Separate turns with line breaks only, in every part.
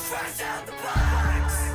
Fresh out the box.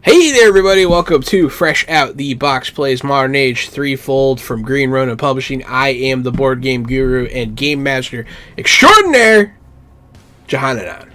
Hey there, everybody! Welcome to Fresh Out, the Box Plays Modern Age Threefold from Green Ronin Publishing. I am the board game guru and game master extraordinaire, Johananon.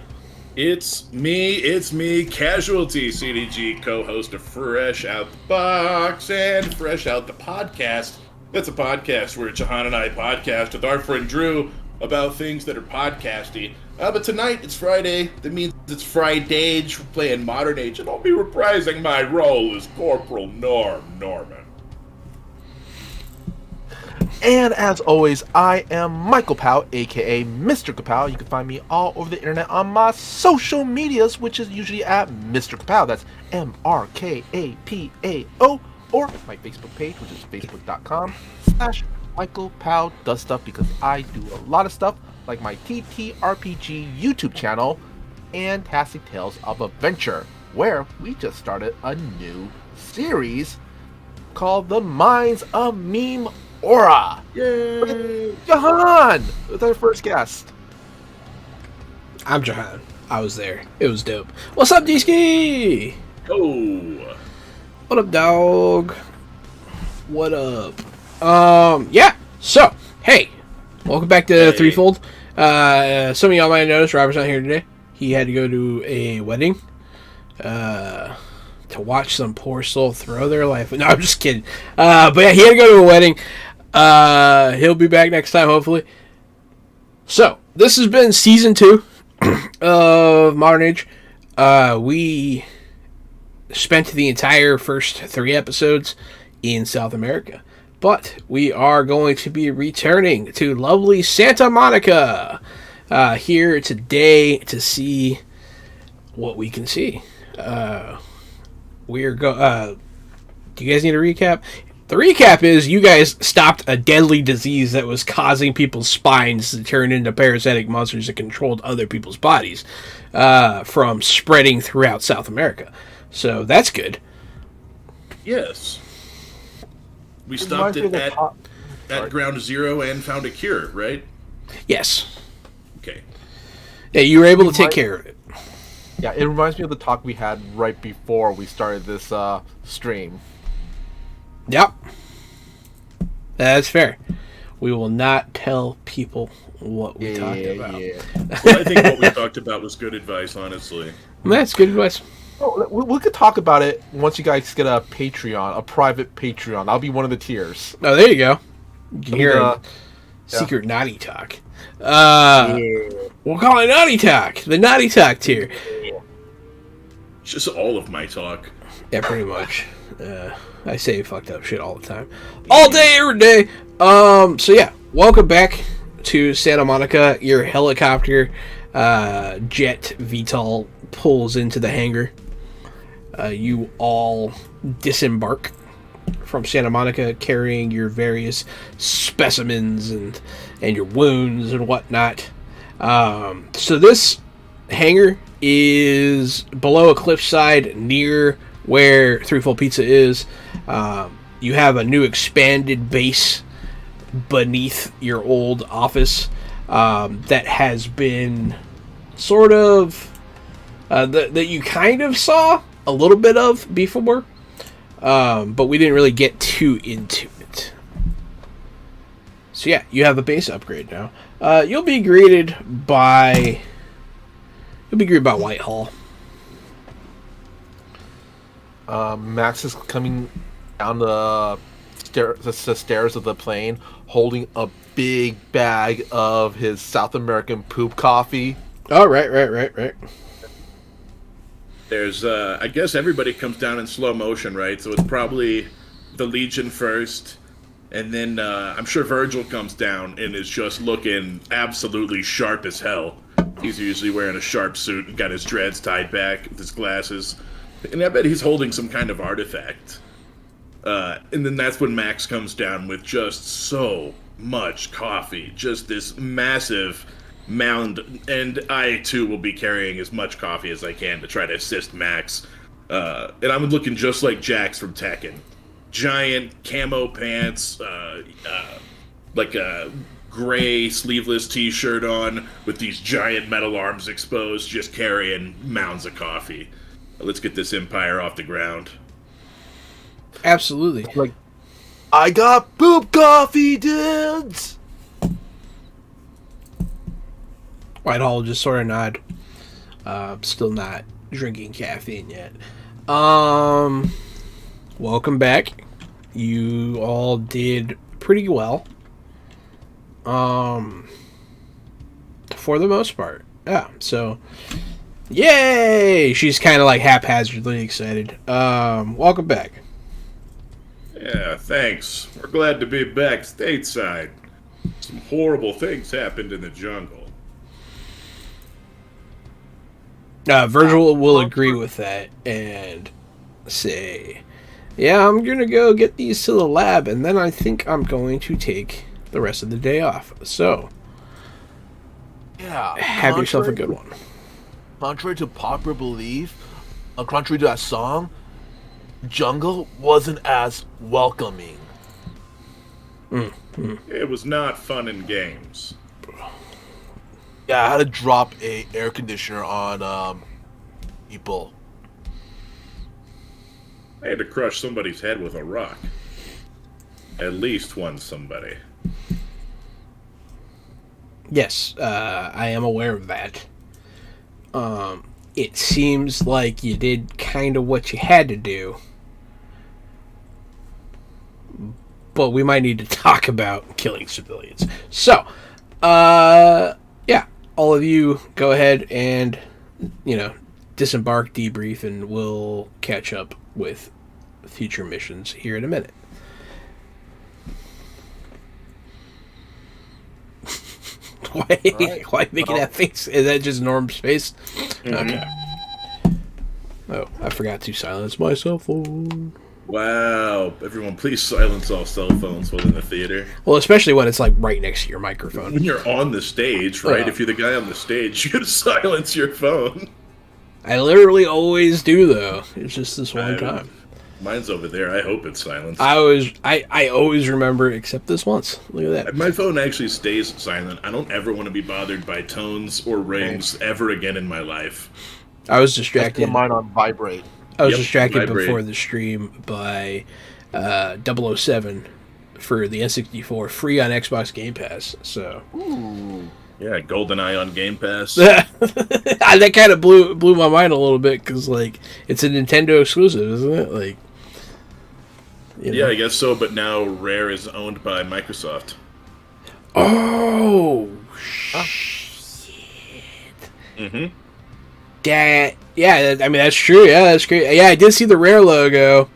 It's me, Casualty CDG, co-host of Fresh Out the Box and Fresh Out the Podcast. That's a podcast where Jahan and I podcast with our friend Drew about things that are podcasty. But tonight, it's Friday. That means it's Friday-age. We're playing Modern Age, and I'll be reprising my role as Corporal Norman.
And as always, I am Michael Pow, aka Mr. Kapow. You can find me all over the internet on my social medias, which is usually at Mr. Kapow. That's MRKAPAO. Or my Facebook page, which is facebook.com/Michael Pow does stuff, because I do a lot of stuff, like my ttrpg YouTube channel and Tastic Tales of Adventure, where we just started a new series called The Minds of Meme Aura.
Yay!
Jahan with our first guest.
I'm Jahan. I was there. It was dope. What's up, D-Ski?
Oh!
What up, dog? What up? Yeah. So, hey, welcome back to Threefold. Some of y'all might have noticed Robert's not here today. He had to go to a wedding to watch some poor soul throw their life. No, I'm just kidding. But yeah, he had to go to a wedding. He'll be back next time, hopefully. So, this has been season 2 of Modern Age. We spent the entire first 3 episodes in South America. But we are going to be returning to lovely Santa Monica here today to see what we can see. Do you guys need a recap? The recap is you guys stopped a deadly disease that was causing people's spines to turn into parasitic monsters that controlled other people's bodies from spreading throughout South America. So that's good.
Yes. We stopped it at ground zero and found a cure, right?
Yes.
Okay.
Yeah, you were able to take care of it.
Yeah, it reminds me of the talk we had right before we started this stream.
Yep. That's fair. We will not tell people what we talked about.
Yeah. Well, I think what we talked about was good advice, honestly.
That's good advice.
Oh, we could talk about it once you guys get a Patreon, a private Patreon. I'll be one of the tiers.
Oh, there you go. You can hear a secret naughty talk. We'll call it naughty talk. The naughty talk tier.
It's just all of my talk.
Yeah, pretty much. I say fucked up shit all the time. All day, every day. So yeah, welcome back to Santa Monica. Your helicopter jet VTOL pulls into the hangar. You all disembark from Santa Monica carrying your various specimens and your wounds and whatnot. So this hangar is below a cliffside near where Threefold Pizza is. You have a new expanded base beneath your old office that has been sort of that you kind of saw a little bit of before, but we didn't really get too into it. So yeah, you have a base upgrade now. You'll be greeted by Whitehall.
Max is coming down the stairs of the plane, holding a big bag of his South American poop coffee.
Oh, right.
There's, I guess everybody comes down in slow motion, right? So it's probably the Legion first, and then I'm sure Virgil comes down and is just looking absolutely sharp as hell. He's usually wearing a sharp suit and got his dreads tied back with his glasses. And I bet he's holding some kind of artifact. And then that's when Max comes down with just so much coffee. Just this massive mound. And I, too, will be carrying as much coffee as I can to try to assist Max. And I'm looking just like Jax from Tekken. Giant camo pants, like a gray sleeveless t-shirt on with these giant metal arms exposed, just carrying mounds of coffee. Let's get this empire off the ground.
Absolutely.
Like, I got poop coffee, dudes.
Whitehall will just sort of nod. Still not drinking caffeine yet. Welcome back. You all did pretty well. For the most part. Yeah, so yay! She's kind of like haphazardly excited. Welcome back.
Yeah, thanks. We're glad to be back stateside. Some horrible things happened in the jungle.
Virgil will agree with that and say, yeah, I'm going to go get these to the lab, and then I think I'm going to take the rest of the day off. So,
Yeah.
have yourself a good one.
Contrary to popular belief, contrary to that song, jungle wasn't as welcoming.
It was not fun and games.
Yeah, I had to drop a air conditioner on people.
I had to crush somebody's head with a rock. At least one somebody.
Yes, I am aware of that. It seems like you did kind of what you had to do. But we might need to talk about killing civilians. So, yeah, all of you go ahead and, disembark, debrief, and we'll catch up with future missions here in a minute. Why,
Right.
why making that face? Is that just norm space?
Mm-hmm.
Okay. Oh, I forgot to silence my cell phone.
Wow. Everyone, please silence all cell phones while in the theater.
Well, especially when it's like right next to your microphone.
When you're on the stage, right?
Yeah.
If you're the guy on the stage, you gotta silence your phone.
I literally always do, though. It's just this one
I-
time.
Mine's over there. I hope it's silenced.
I always remember, except this once. Look at that.
My phone actually stays silent. I don't ever want to be bothered by tones or rings ever again in my life.
I was
Just
distracted.
put mine on vibrate.
I was
Yep,
distracted
vibrate.
before the stream by 007 for the N64, free on Xbox Game Pass. So
Yeah, GoldenEye on Game Pass.
that kind of blew my mind a little bit because like it's a Nintendo exclusive, isn't it? Like,
Yeah, I guess so, but now Rare is owned by Microsoft.
Oh
Mm-hmm.
yeah. I mean that's true. Yeah, that's great. Yeah, I did see the Rare logo.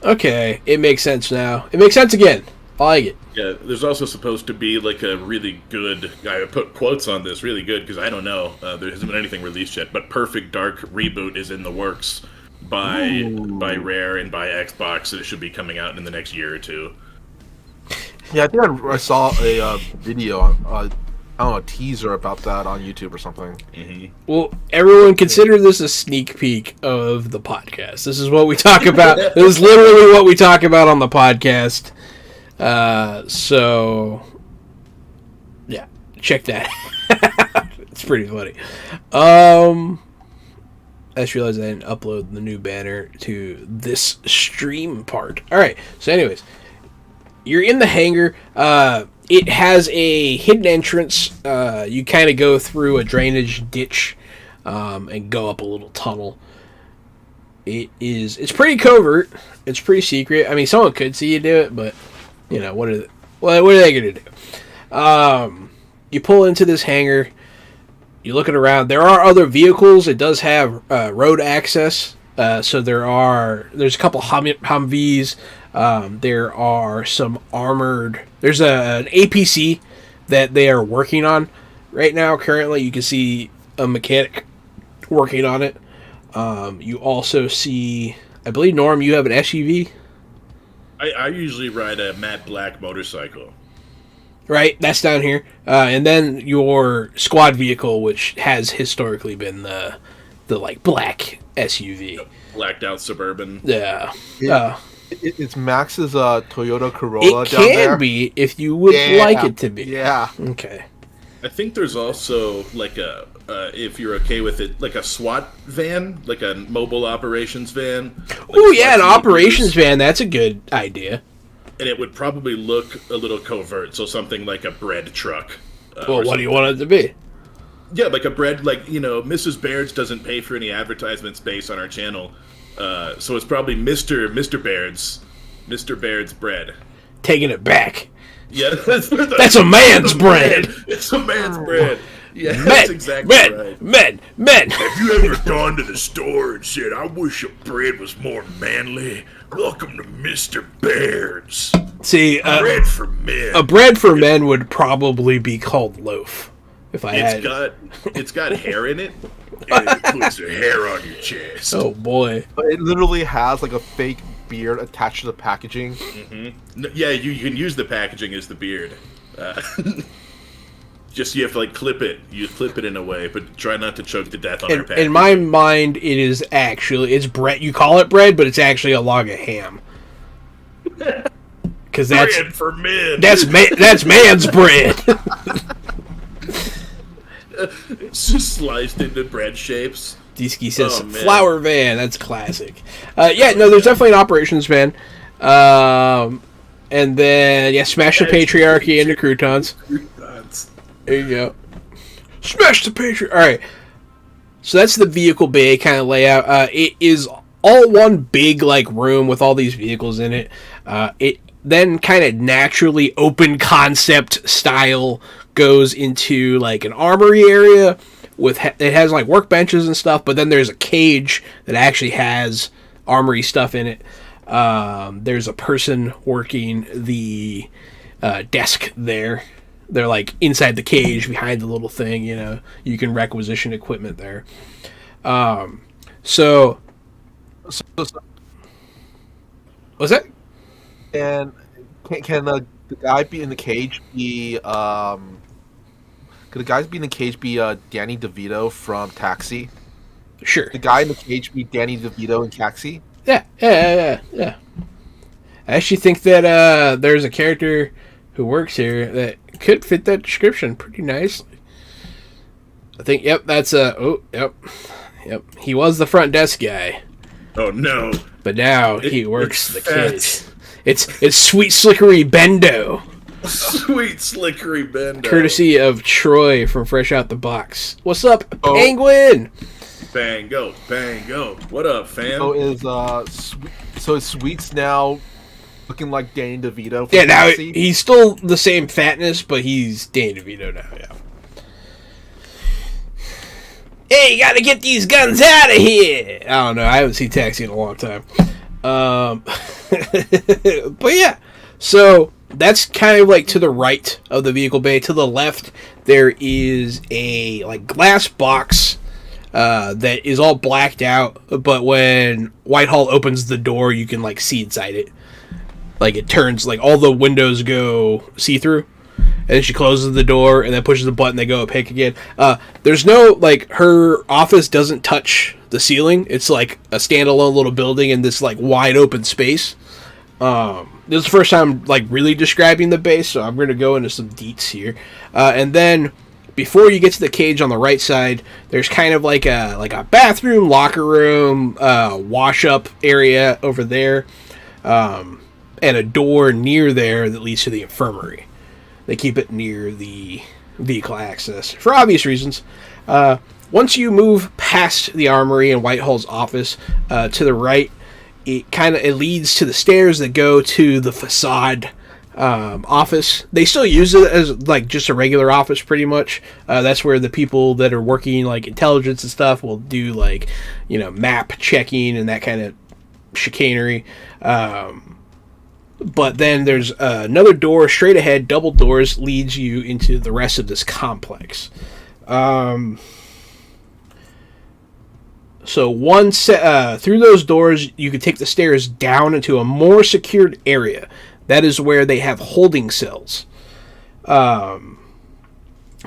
Okay, it makes sense now. It makes sense again. I like it.
Yeah, there's also supposed to be like a really good, I put quotes on this, really good, because I don't know, there hasn't been anything released yet, but Perfect Dark reboot is in the works by Rare and by Xbox, and it should be coming out in the next year or two.
Yeah, I think I saw a video, I don't know, a teaser about that on YouTube or something.
Mm-hmm.
Well, everyone consider this a sneak peek of the podcast. This is what we talk about. This is literally what we talk about on the podcast. So, yeah, check that out. It's pretty funny. I just realized I didn't upload the new banner to this stream part. Alright, so anyways, you're in the hangar. It has a hidden entrance. You kind of go through a drainage ditch and go up a little tunnel. It's pretty covert. It's pretty secret. I mean, someone could see you do it, but what are they gonna do? You pull into this hangar. You're looking around. There are other vehicles. It does have road access. So there's a couple Humvees. There are some armored. There's an APC that they are working on right now. Currently, you can see a mechanic working on it. You also see, I believe, Norm, you have an SUV.
I usually ride a matte black motorcycle.
Right, that's down here. And then your squad vehicle, which has historically been the like black SUV.
Blacked out Suburban.
Yeah.
It's Max's Toyota Corolla
It
down there.
can be if you would like it to be.
Yeah.
Okay.
I think there's also like a, if you're okay with it, like a SWAT van, like a mobile operations van. Like
Oh yeah, an
SWAT team
operations
use.
van. That's a good idea.
And it would probably look a little covert, so something like a bread truck.
Well, what do you want it to be?
Yeah, like a bread, like, Mrs. Baird's doesn't pay for any advertisement space on our channel, so it's probably Mr. Baird's bread.
Taking it back.
Yeah,
That's a man's bread.
It's a man's bread. Yeah,
Men,
that's exactly right.
men.
Have you ever gone to the store and said, "I wish your bread was more manly"? Welcome to Mr. Baird's.
See,
Bread for men.
a bread for men would probably be called loaf. If I had.
It's got hair in it, and it puts your hair on your chest.
Oh boy.
But it literally has like a fake beard attached to the packaging.
Yeah, you can use the packaging as the beard. Just you have to clip it. You clip it in a way, but try not to choke to death on our packaging.
In my mind, it's bread. You call it bread, but it's actually a log of ham. Because
bread for men.
That's man's bread.
It's just sliced into bread shapes.
Deesky says,
Oh, man.
flower van. That's classic. Yeah, no, there's definitely an operations van. And then, smash the patriarchy into croutons. There you go. Smash the patriarchy. Alright. So that's the vehicle bay kind of layout. It is all one big, room with all these vehicles in it. It then kind of naturally open concept style goes into, an armory area. It has workbenches and stuff, but then there's a cage that actually has armory stuff in it. There's a person working the desk there. They're inside the cage behind the little thing. You can requisition equipment there. So what's that?
And can the guy be in the cage be could the guys be in the cage be Danny DeVito from Taxi?
Sure.
The guy in the cage be Danny DeVito in Taxi?
Yeah. I actually think that there's a character who works here that could fit that description pretty nicely. I think, that's yep. He was the front desk guy.
Oh no!
But now he works the
fat.
cage. It's Sweet Slickery Bendo,
Sweet Slickery Bendo.
courtesy of Troy from Fresh Out the Box. What's up, Penguin?
Bango. What up, fam?
So is Sweets now looking like Danny DeVito from
Yeah, now
Taxi?
he's still the same fatness, but he's Danny DeVito now. Yeah. Hey, you gotta get these guns out of here! I don't know. I haven't seen Taxi in a long time. But yeah. So, that's kind of to the right of the vehicle bay. To the left, there is a glass box that is all blacked out. But when Whitehall opens the door, you can see inside it. It turns, all the windows go see-through. And then she closes the door and then pushes the button, they go opaque again. There's no, her office doesn't touch the ceiling. It's a standalone little building in this, wide open space. This is the first time, really describing the base, so I'm going to go into some deets here. And then, before you get to the cage on the right side, there's kind of a bathroom, locker room, wash-up area over there. And a door near there that leads to the infirmary. They keep it near the vehicle access for obvious reasons. Once you move past the armory and Whitehall's office, to the right, it leads to the stairs that go to the facade office. They still use it as just a regular office, pretty much. That's where the people that are working intelligence and stuff will do map checking and that kind of chicanery. But then there's another door straight ahead, double doors, leads you into the rest of this complex. So through those doors, you can take the stairs down into a more secured area. That is where they have holding cells. But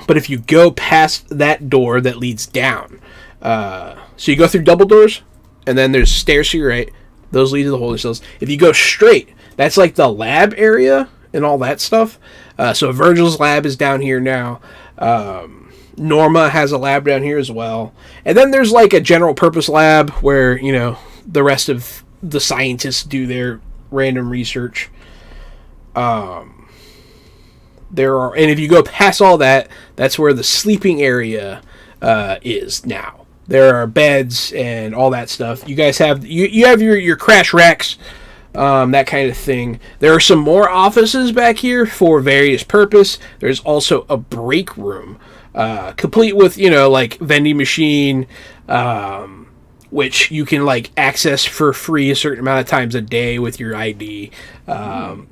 if you go past that door that leads down, so you go through double doors, and then there's stairs to your right. Those lead to the holding cells. If you go straight, that's the lab area and all that stuff. So Virgil's lab is down here now. Norma has a lab down here as well. And then there's like a general purpose lab where, you know, the rest of the scientists do their random research. And if you go past all that, that's where the sleeping area is now. There are beds and all that stuff. You guys have you have your crash racks, that kind of thing. There are some more offices back here for various purpose. There's also a break room, complete with, you know, like vending machine, which you can like access for free a certain amount of times a day with your ID.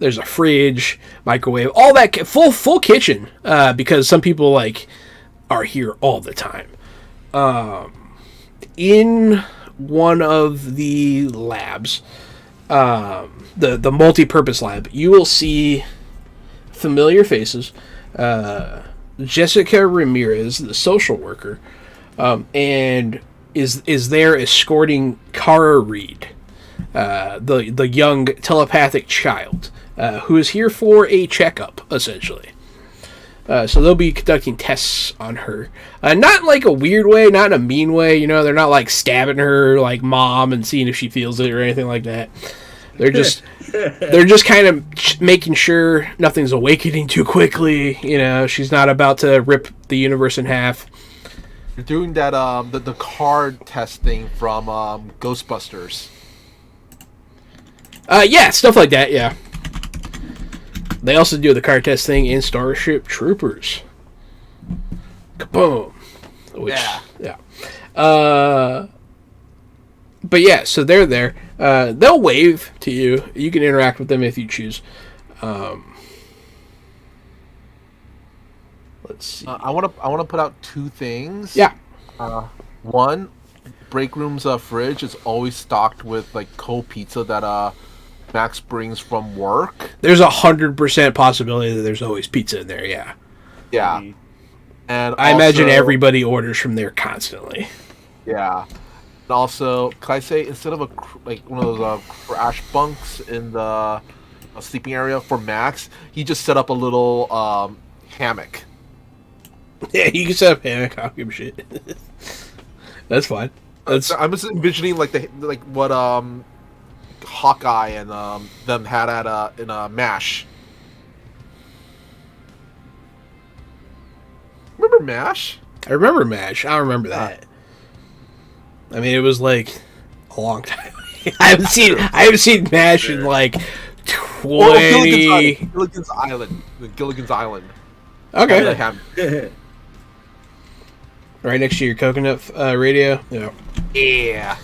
There's a fridge, microwave, all that full kitchen, because some people like are here all the time. In one of the labs, the multi-purpose lab, you will see familiar faces. Jessica Ramirez, the social worker, and is there escorting Kara Reed, the young telepathic child, who is here for a checkup, essentially. So they'll be conducting tests on her. Not in like a weird way, not in a mean way, you know, they're not like stabbing her like mom and seeing if she feels it or anything like that. They're just kind of making sure nothing's awakening too quickly, you know, she's not about to rip the universe in half.
You're doing that the card testing from Ghostbusters.
Yeah, stuff like that, yeah. They also do the card test thing in Starship Troopers. Kaboom! Yeah. But yeah, so they're there. They'll wave to you. You can interact with them if you choose. Let's see.
I want to put out two things.
Yeah.
One, break room's fridge is always stocked with like cold pizza that Max brings from work.
There's 100% possibility that there's always pizza in there. Yeah.
Yeah. And
I imagine everybody orders from there constantly.
Yeah. And also, can I say, instead of one of those crash bunks in the sleeping area for Max, he just set up a little hammock.
Yeah, you can set up hammock. I don't give a shit. That's fine.
I'm just envisioning like what Hawkeye and them had at in MASH. Remember MASH?
I remember MASH. I don't remember that. I mean, it was like a long time. I haven't seen MASH in like 20.
Gilligan's Island. Gilligan's Island.
Okay. Right next to your coconut radio. Yeah.
Yeah.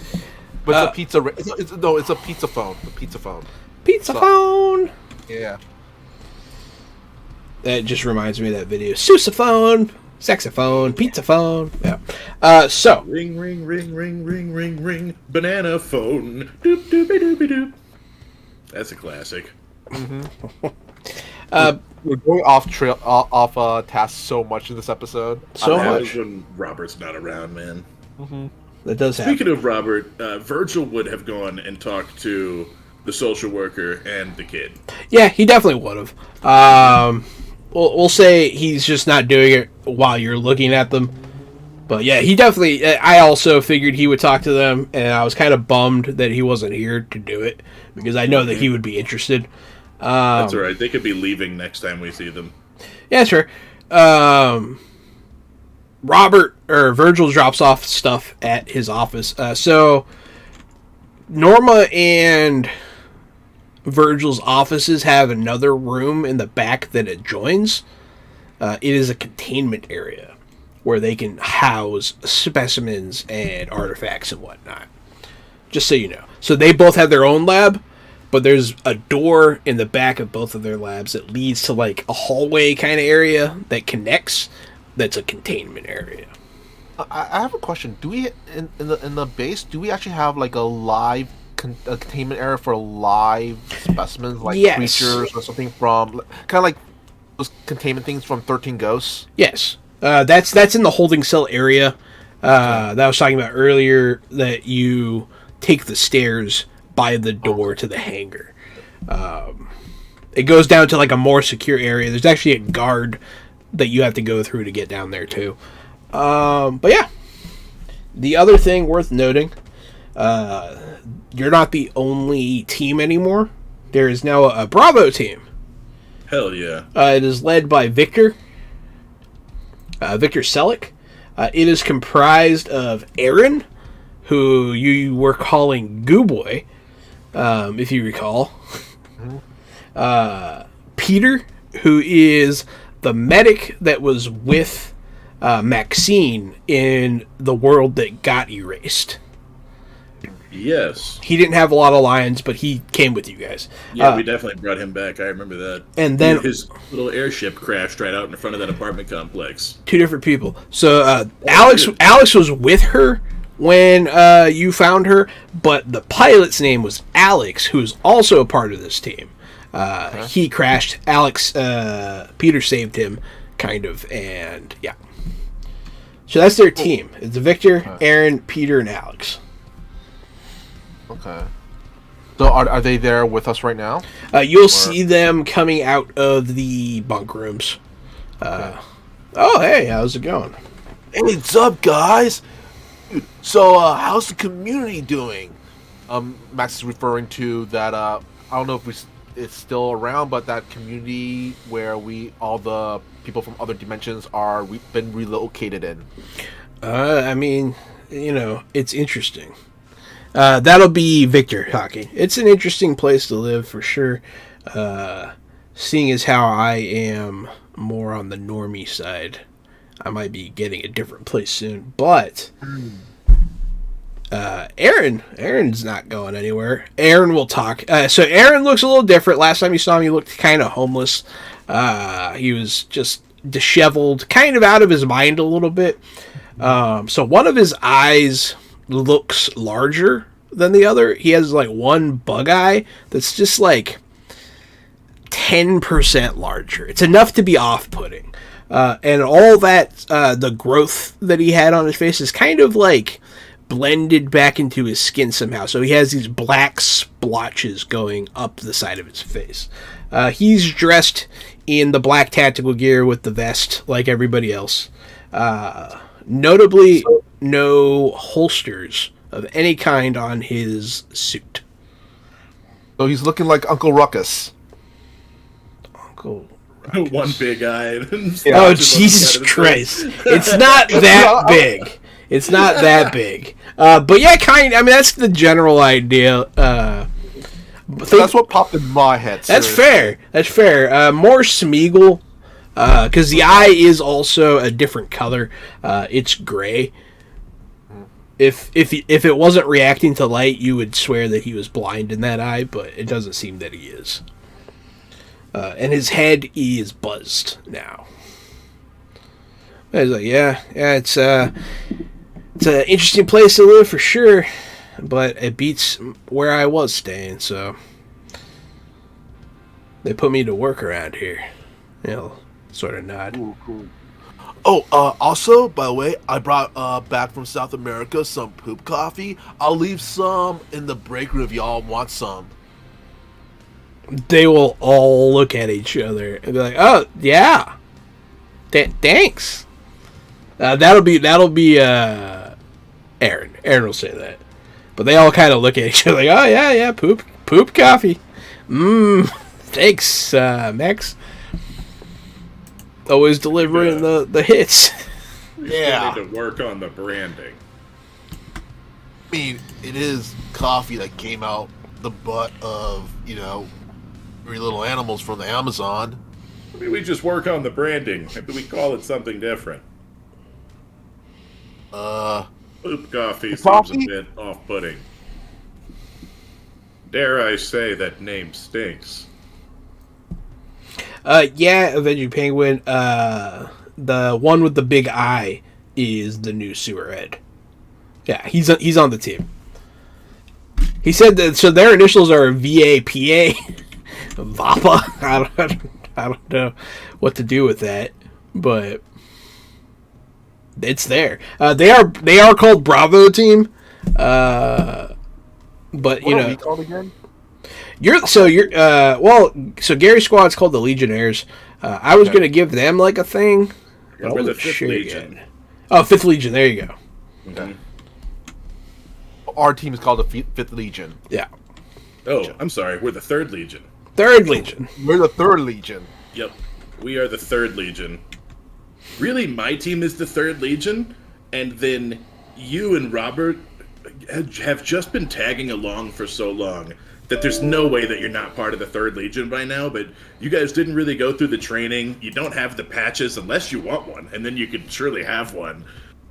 But it's a pizza. It's a pizza phone. The pizza phone.
Pizza phone.
Yeah.
That just reminds me of that video. Sousaphone, saxophone, pizza phone. Yeah. So.
Ring, ring, ring, ring, ring, ring, ring. Banana phone. Doop, doopy, doopy, doop. That's a classic.
Mm-hmm. We're going off task so much in this episode.
So much
when Robert's not around, man.
Mm-hmm.
That does happen.
Speaking of Robert, Virgil would have gone and talked to the social worker and the kid.
Yeah, he definitely would have. We'll say he's just not doing it while you're looking at them. But yeah, he definitely... I also figured he would talk to them, and I was kind of bummed that he wasn't here to do it, because I know that he would be interested.
That's all right. They could be leaving next time we see them.
Yeah, sure. Virgil drops off stuff at his office. So Norma and Virgil's offices have another room in the back that it joins. It is a containment area where they can house specimens and artifacts and whatnot. Just so you know. So they both have their own lab, but there's a door in the back of both of their labs that leads to like a hallway kind of area that connects. That's a containment area.
I have a question. Do we in the base? Do we actually have like a live containment area for live specimens, like creatures or something from kind of like those containment things from 13 Ghosts?
Yes, that's in the holding cell area that I was talking about earlier. That you take the stairs by the door to the hangar. It goes down to like a more secure area. There's actually a guard that you have to go through to get down there too. But yeah, the other thing worth noting, you're not the only team anymore. There is now a Bravo team.
Hell yeah.
It is led by Victor Selleck. It is comprised of Aaron, who you were calling Goo Boy, if you recall. Peter, who is the medic that was with Maxine in the world that got erased.
Yes.
He didn't have a lot of lines, but he came with you guys.
Yeah, we definitely brought him back. I remember that.
And then
his little airship crashed right out in front of that apartment complex.
Two different people. So Alex was with her when you found her, but the pilot's name was Alex, who is also a part of this team. He crashed. Alex, Peter saved him, kind of, and yeah. So that's their team. It's Victor, Aaron, Peter, and Alex.
Okay. So are they there with us right now?
You'll see them coming out of the bunk rooms.
Okay.
Oh, hey, how's it going?
Hey, what's up, guys? So, how's the community doing?
Max is referring to that. I don't know if it's still around, but that community where all the people from other dimensions been relocated in.
I mean, it's interesting. That'll be Victor talking. It's an interesting place to live for sure. Seeing as how I am more on the normie side, I might be getting a different place soon. But Aaron's not going anywhere. Aaron will talk. So Aaron looks a little different. Last time you saw him, he looked kind of homeless. He was just disheveled, kind of out of his mind a little bit. So one of his eyes looks larger than the other. He has like one bug eye that's just like 10% larger. It's enough to be off-putting. And all that, the growth that he had on his face is kind of like blended back into his skin somehow. So he has these black splotches going up the side of his face. He's dressed in the black tactical gear with the vest like everybody else. Notably, no holsters of any kind on his suit.
So he's looking like Uncle Ruckus.
Uncle
One big eye.
Oh, Jesus Christ. It's not that big. It's not that big. But yeah, I mean, that's the general idea.
That's what popped in my head.
That's fair. That's fair. More Smeagol. Because the eye is also a different color. It's gray. If it wasn't reacting to light, you would swear that he was blind in that eye, but it doesn't seem that he is. And his head is buzzed now. I was like, yeah, it's an interesting place to live for sure, but it beats where I was staying, so they put me to work around here. Sort of nod.
Cool. Oh, also, by the way, I brought back from South America some poop coffee. I'll leave some in the break room if y'all want some.
They will all look at each other and be like, "Oh, yeah, thanks." That'll be Aaron. Aaron will say that, but they all kind of look at each other like, "Oh yeah, poop coffee." Thanks, Max. Always delivering the hits.
We still need to work on the branding.
I mean, it is coffee that came out the butt of, three little animals from the Amazon.
Maybe we just work on the branding. Maybe we call it something different. Poop coffee seems a bit off-putting. Dare I say that name stinks.
Avenging Penguin. The one with the big eye is the new sewer head. Yeah, he's on the team. He said that. So their initials are VAPA, VAPA. I don't know what to do with that, but it's there. They are called Bravo Team. But
What are we called again?
So Gary Squad's called the Legionnaires. I was gonna give them like a thing. But I
We're the
wasn't
5th
sure
Legion.
yet. Oh, 5th Legion. There you go.
Mhm.
Our team is called the Fifth Legion.
Yeah.
Oh, I'm sorry. We're the 3rd Legion.
3rd Legion.
We're the 3rd Legion.
Yep. We are the 3rd Legion. Really, my team is the 3rd Legion, and then you and Robert have just been tagging along for so long that there's no way that you're not part of the 3rd Legion by now, but you guys didn't really go through the training. You don't have the patches unless you want one, and then you could surely have one.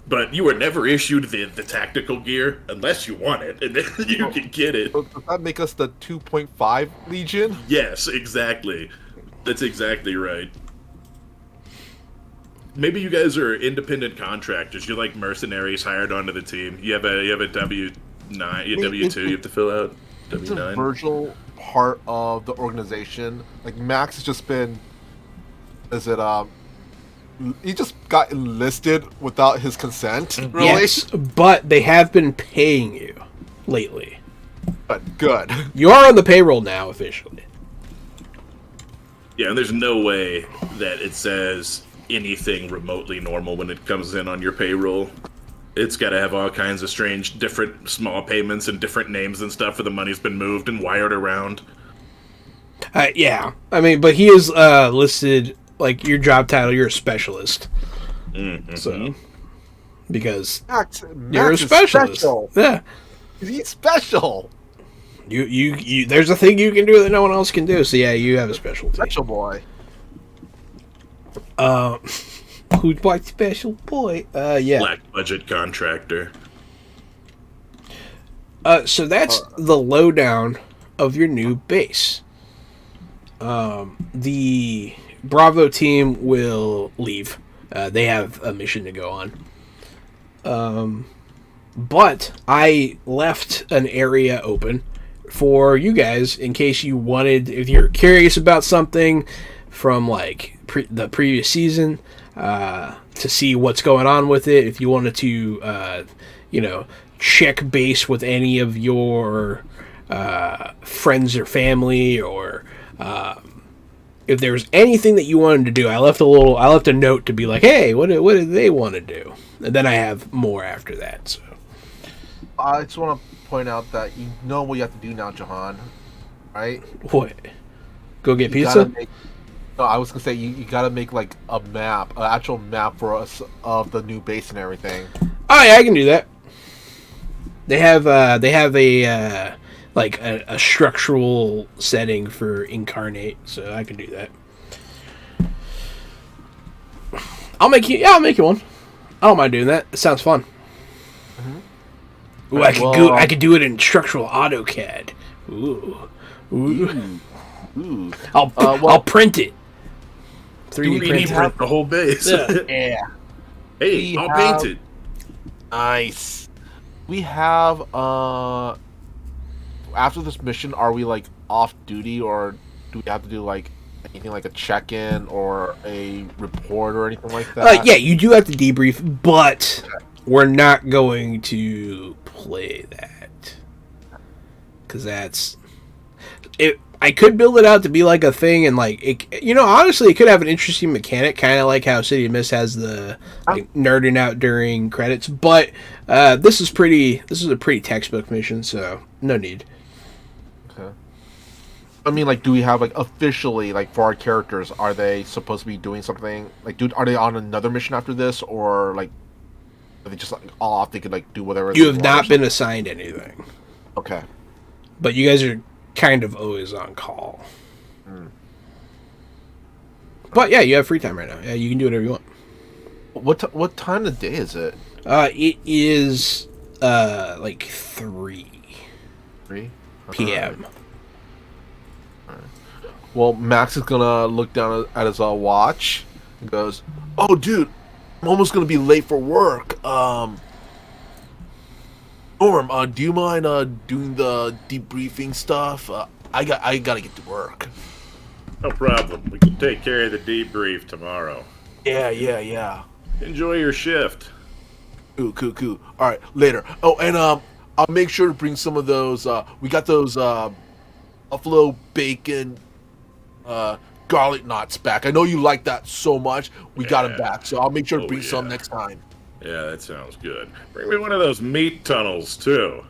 But you were never issued the tactical gear unless you want it, and then you can get it.
So does that make us the 2.5 Legion?
Yes, exactly. That's exactly right. Maybe you guys are independent contractors. You're like mercenaries hired onto the team. You have a W9, a W2 you have to fill out.
It's a
W9.
virtual part of the organization. Like Max has just been, he just got enlisted without his consent. Really?
Yes, but they have been paying you lately.
But good.
You are on the payroll now officially.
Yeah, and there's no way that it says anything remotely normal when it comes in on your payroll. It's got to have all kinds of strange, different small payments and different names and stuff where the money's been moved and wired around.
Yeah, I mean, but he is listed like your job title. You're a specialist,
Mm-hmm.
so because
Max
you're a
is
specialist.
special.
Yeah,
He's special.
you. There's a thing you can do that no one else can do. So yeah, you have a specialty.
Special boy.
Who's my special boy? Yeah.
Black budget contractor.
So that's the lowdown of your new base. The Bravo team will leave. They have a mission to go on. But I left an area open for you guys in case you wanted, if you're curious about something from like the previous season, to see what's going on with it. If you wanted to, check base with any of your friends or family, or if there was anything that you wanted to do, I left a note to be like, hey, what do they want to do? And then I have more after that. So
I just want to point out that you know what you have to do now, Jahan. Right?
what? Go get
You
pizza?
gotta no, I was gonna say you gotta make like a map, an actual map for us of the new base and everything.
Oh yeah, I can do that. They have a like a structural setting for Incarnate, so I can do that. I'll make you one. I don't mind doing that. It sounds fun. Ooh, I could do it in structural AutoCAD. Ooh.
Ooh.
I'll print it. 3D
3D
print.
print the whole base.
Yeah.
Yeah.
Hey,
We
I'll
have-
paint it.
Nice. We have after this mission, are we like off duty, or do we have to do like anything like a check-in or a report or anything like that?
Yeah, you do have to debrief, but we're not going to play that because that's it. I could build it out to be like a thing, and like it, honestly, it could have an interesting mechanic, kind of like how City of Mist has the like, nerding out during credits. But this is a pretty textbook mission, so no need.
Okay. I mean, like, do we have like officially like for our characters? Are they supposed to be doing something? Like, are they on another mission after this, or like are they just like off? They could like do whatever.
You
they
have
want
not
or
been assigned anything,
something? Okay.
but you guys are kind of always on call. But yeah, you have free time right now. Yeah, you can do whatever you want.
What time of the day is it?
It is like 3
3
p.m.
Well, Max is gonna look down at his watch and goes,
Oh, dude, I'm almost gonna be late for work. Norm, do you mind doing the debriefing stuff? I gotta get to work.
No problem. We can take care of the debrief tomorrow.
Yeah.
Enjoy your shift.
Cool. All right, later. Oh, and I'll make sure to bring some of those. We got those buffalo bacon, garlic knots back. I know you like that so much. We got them
Yeah.
back, so I'll make sure to
Oh,
bring some
yeah.
next time.
Yeah, that sounds good. Bring me one of those meat tunnels, too.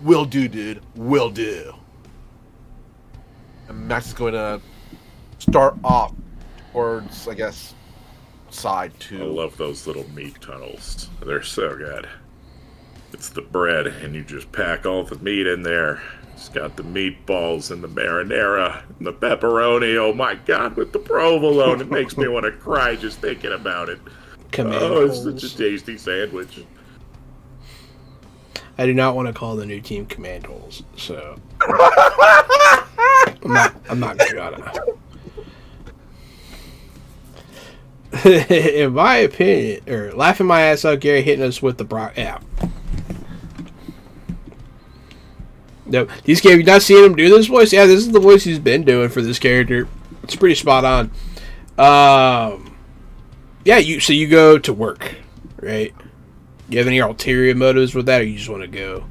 Will do, dude. Will do. And Max is going to start off towards, I guess, side
I
two.
love those little meat tunnels. They're so good. It's the bread, and you just pack all the meat in there. It's got the meatballs and the marinara and the pepperoni. Oh my god, with the provolone. It makes me want to cry just thinking about it.
Command
Oh, it's
holes.
such a tasty sandwich.
I do not want to call the new team Command Holes, so I'm not gonna. In my opinion, or laughing my ass out, Gary hitting us with the yeah. No, these games, you not seeing him do this voice? Yeah, this is the voice he's been doing for this character. It's pretty spot on. Yeah, so you go to work, right? You have any ulterior motives with that, or you just want to go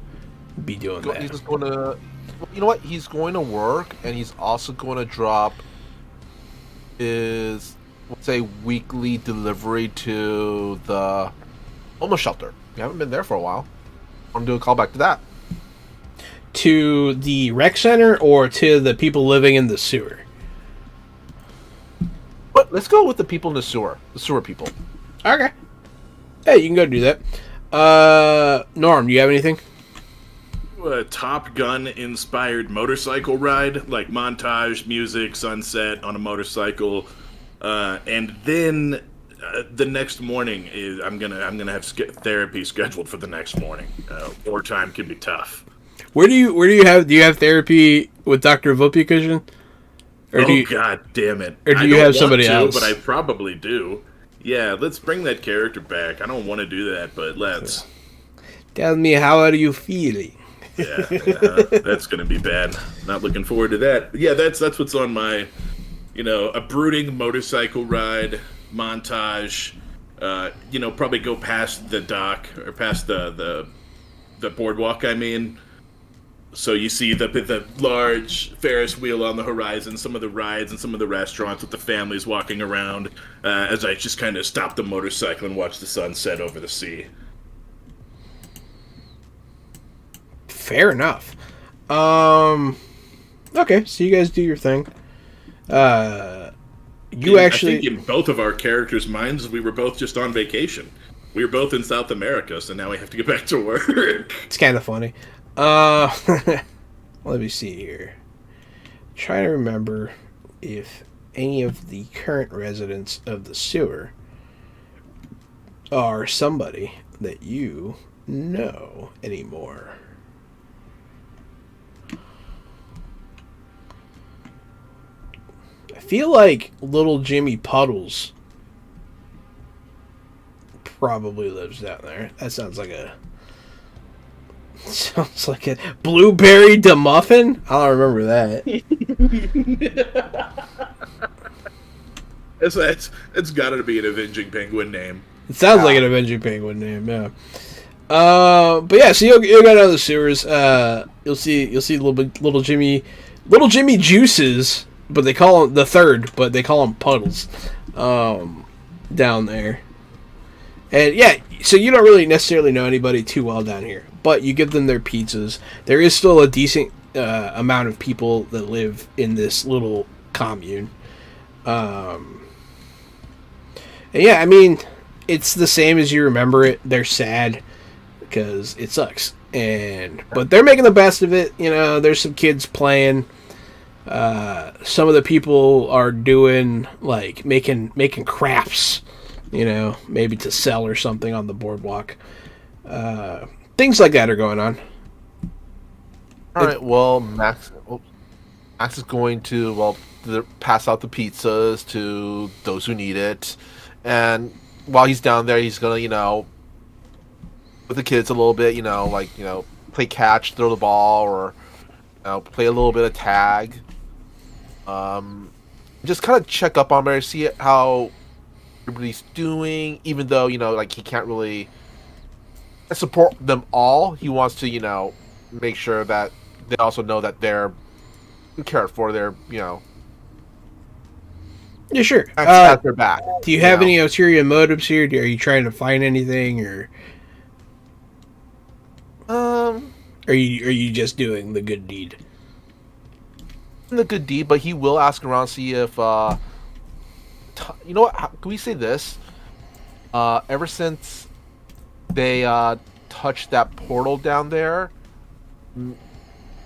be doing that?
He's just going to, you know what? He's going to work, and he's also going to drop his, let's say, weekly delivery to the homeless shelter. You haven't been there for a while. I want to do a callback to that.
To the rec center or to the people living in the sewer?
But let's go with the people in the sewer people.
Okay. Hey, you can go do that. Norm, do you have anything?
A Top Gun inspired motorcycle ride, like montage, music, sunset on a motorcycle, and then the next morning is I'm gonna have therapy scheduled for the next morning. Wartime can be tough.
Where do you have therapy with Dr. Vupicushion? Or do you,
God damn it!
or do
I
you
don't
have somebody
want
else?
But I probably do. Yeah, let's bring that character back. I don't want to do that, but let's.
Tell me, how are you feeling?
Yeah, that's gonna be bad. Not looking forward to that. Yeah, that's what's on my, a brooding motorcycle ride montage. Probably go past the dock or past the boardwalk. I mean, so you see the large Ferris wheel on the horizon, some of the rides and some of the restaurants with the families walking around. As I just kind of stop the motorcycle and watch the sun set over the sea.
Fair enough. Okay, so you guys do your thing. I
think in both of our characters' minds, we were both just on vacation. We were both in South America, so now we have to get back to work.
It's kind of funny. Let me see here. Trying to remember if any of the current residents of the sewer are somebody that you know anymore. I feel like little Jimmy Puddles probably lives down there. That sounds like a blueberry DeMuffin. I don't remember that.
It's got to be an Avenging Penguin name.
It sounds like an Avenging Penguin name, yeah. But yeah, so you'll go down the sewers. You'll see little Jimmy Juices, but they call him the third, but they call him Puddles, down there. And yeah, so you don't really necessarily know anybody too well down here, but you give them their pizzas. There is still a decent amount of people that live in this little commune. And yeah, I mean, it's the same as you remember it. They're sad because it sucks, but they're making the best of it. There's some kids playing. Some of the people are doing like making crafts. Maybe to sell or something on the boardwalk. Things like that are going on.
All right. Well, Max is going to pass out the pizzas to those who need it, and while he's down there, he's gonna with the kids a little bit, play catch, throw the ball, or play a little bit of tag. Just kind of check up on there, see how everybody's doing, even though he can't really support them all. He wants to make sure that they also know that they're cared for. They're
Yeah, sure.
At their back.
Do you have any ulterior motives here? Are you trying to find anything, or are you just doing the good deed?
The good deed, but he will ask around, see if you know what? Can we say this? Ever since they touched that portal down there,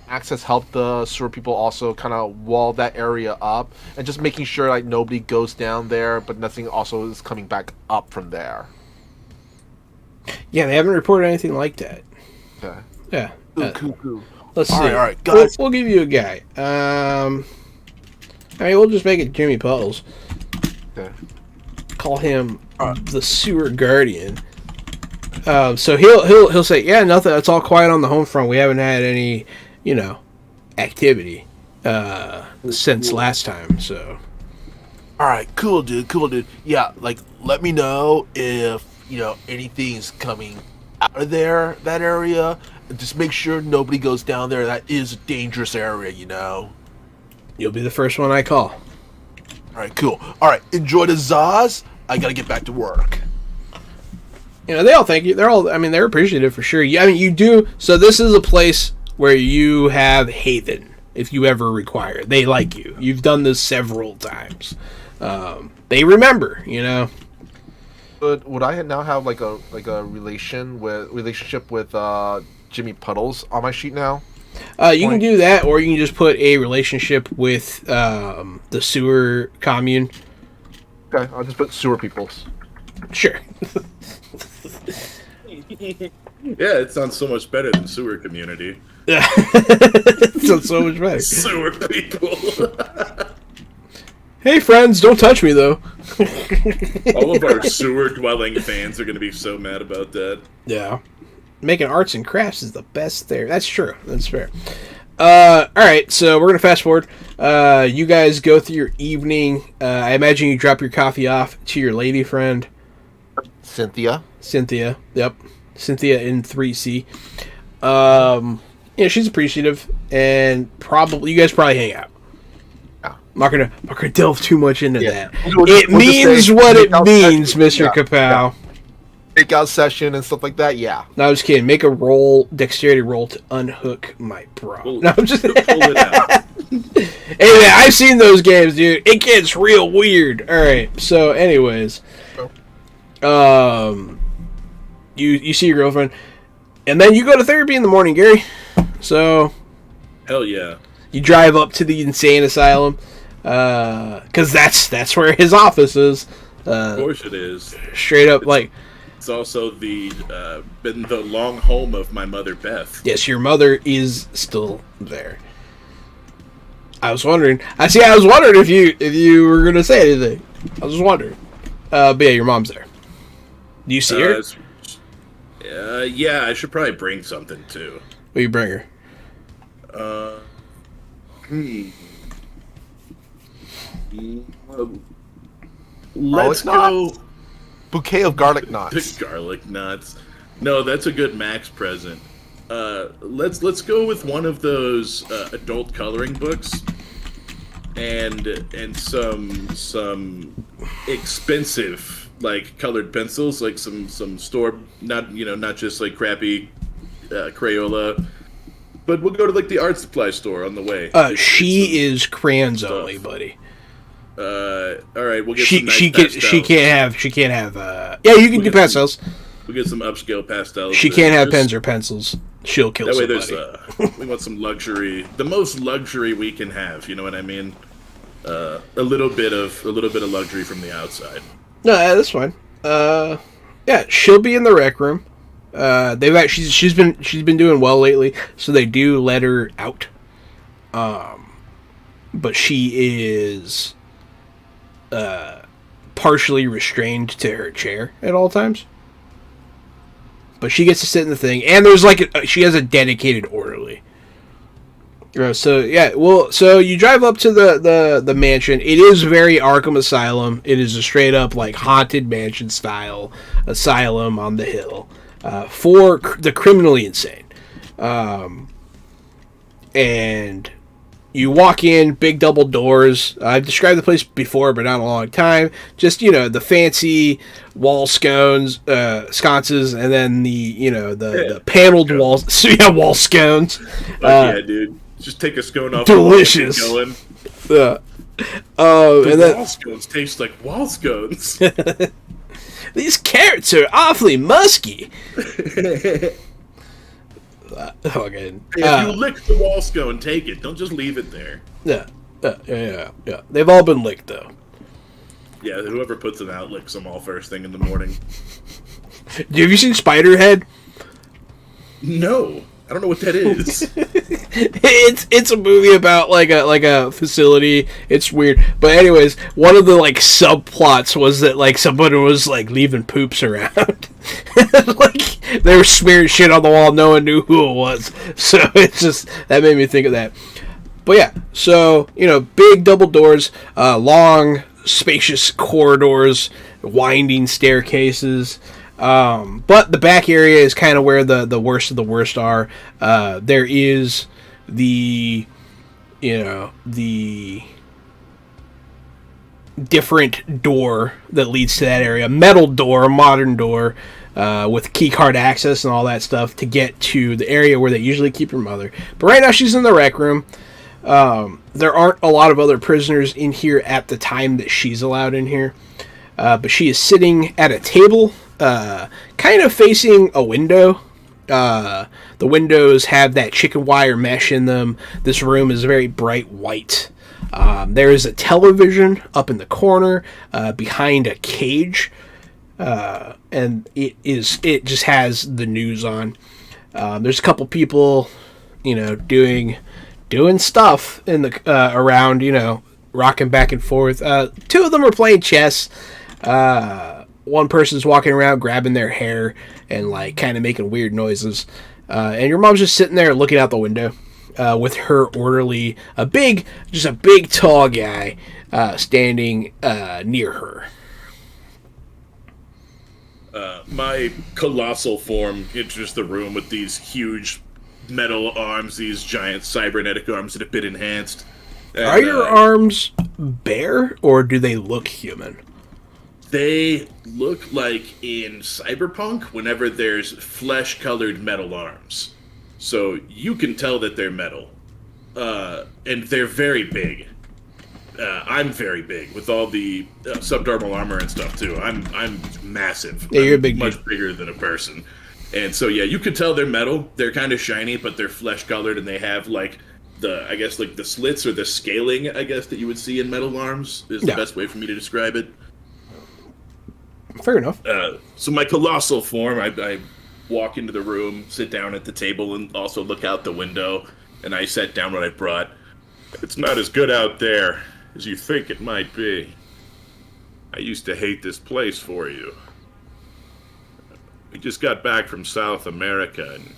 Max has helped the sewer people also kind of wall that area up, and just making sure like nobody goes down there, but nothing also is coming back up from there.
Yeah, they haven't reported anything like that.
Okay.
Yeah.
Cool.
Let's see.
All right, guys.
We'll give you a guy. I mean, we'll just make it Jimmy Puddles.
Okay.
Call him the sewer guardian. So he'll say, yeah, nothing. It's all quiet on the home front. We haven't had any, activity since last time. So.
All right, cool, dude. Yeah, like let me know if anything's coming out of that area. And just make sure nobody goes down there. That is a dangerous area,
You'll be the first one I call.
All right, cool. All right, enjoy the Zaz. I gotta get back to work.
They all thank you. They're appreciative for sure. You do. So this is a place where you have haven if you ever require. They like you. You've done this several times. They remember,
But would I now have like a relationship with Jimmy Puddles on my sheet now?
You can do that, or you can just put a relationship with the sewer commune.
Okay, I'll just put sewer peoples.
Sure.
Yeah, it sounds so much better than sewer community.
It sounds so much better.
Sewer people.
Hey, friends, don't touch me, though.
All of our sewer-dwelling fans are going to be so mad about that.
Yeah. Making arts and crafts is the best there. That's true. That's fair. Alright, so we're going to fast forward. You guys go through your evening. I imagine you drop your coffee off to your lady friend.
Cynthia.
Yep. Cynthia in 3C. She's appreciative, and you guys probably hang out. I'm not gonna delve too much into that. It means what it means, Mr. Kapow.
Takeout session and stuff like that. Yeah.
No, I was kidding. Make a dexterity roll to unhook my bra. No, I'm just.
Pull it out.
Hey man, I've seen those games, dude. It gets real weird. All right. So, anyways, you see your girlfriend, and then you go to therapy in the morning, Gary. So.
Hell yeah.
You drive up to the insane asylum. Because that's where his office is.
Of course it is.
Straight up,
It's also been the long home of my mother, Beth.
Yes, your mother is still there. I was wondering. I was wondering if you were gonna say anything. I was just wondering. But yeah, your mom's there. Do you see her?
Yeah, I should probably bring something too.
What do you bring her?
Let's go.
Bouquet of garlic knots.
Garlic knots. No, that's a good Max present. Let's go with one of those adult coloring books, and some expensive colored pencils, like some store, not just crappy Crayola. But we'll go to the art supply store on the way.
She is crayons only, buddy.
All right, we'll get
she
some nice pastels.
She can't have. Yeah, you can do pastels.
We'll get some upscale pastels.
She can't have pens or pencils. She'll kill somebody.
That way, we want some luxury, the most luxury we can have. You know what I mean? A little bit of luxury from the outside.
No, that's fine. Yeah, she'll be in the rec room. She's been doing well lately, so they do let her out. But she is partially restrained to her chair at all times. But she gets to sit in the thing, and there's she has a dedicated orderly. So yeah, so you drive up to the mansion. It is very Arkham Asylum. It is a straight up haunted mansion style asylum on the hill for the criminally insane. And You walk in, big double doors. I've described the place before, but not in a long time. Just, the fancy wall sconces, and then the paneled walls. So, yeah, wall scones.
Yeah, dude. Just take a scone off.
Delicious.
The wall and keep
going. And
wall scones taste like wall scones.
These carrots are awfully musky. Okay.
If you lick the wall scone, take it. Don't just leave it there.
Yeah. They've all been licked, though.
Yeah, whoever puts them out licks them all first thing in the morning.
Have you seen Spiderhead?
No, I don't know what that is.
It's a movie about like a facility. It's weird, but anyways, one of the like subplots was that like someone was like leaving poops around. Like they were smearing shit on the wall. No one knew who it was, so it's just that made me think of that. But yeah, so big double doors, long, spacious corridors, winding staircases. But the back area is kind of where the worst of the worst are. There is the different door that leads to that area. Metal door, modern door, with keycard access and all that stuff to get to the area where they usually keep your mother. But right now she's in the rec room. There aren't a lot of other prisoners in here at the time that she's allowed in here. But she is sitting at a table, kind of facing a window. The windows have that chicken wire mesh in them. This room is very bright white. There is a television up in the corner, behind a cage. And it just has the news on. There's a couple people, doing stuff in the, around, rocking back and forth. Two of them are playing chess. One person's walking around grabbing their hair and like kind of making weird noises. And your mom's just sitting there looking out the window, with her orderly, a big tall guy, standing, near her.
My colossal form enters the room with these huge metal arms, these giant cybernetic arms that have been enhanced. And,
are your arms bare, or do they look human?
They look like in Cyberpunk whenever there's flesh-colored metal arms. So you can tell that they're metal. And they're very big. I'm very big with all the subdermal armor and stuff too. I'm massive.
Yeah, you're
I'm
a big
much
dude.
bigger than a person. And so yeah, you could tell they're metal. They're kind of shiny, but they're flesh-colored, and they have like the slits or the scaling, I guess, that you would see in metal arms is the best way for me to describe it.
Fair enough.
So my colossal form, I walk into the room, sit down at the table, and also look out the window, and I set down what I brought. It's not as good out there as you think it might be. I used to hate this place for you. We just got back from South America, and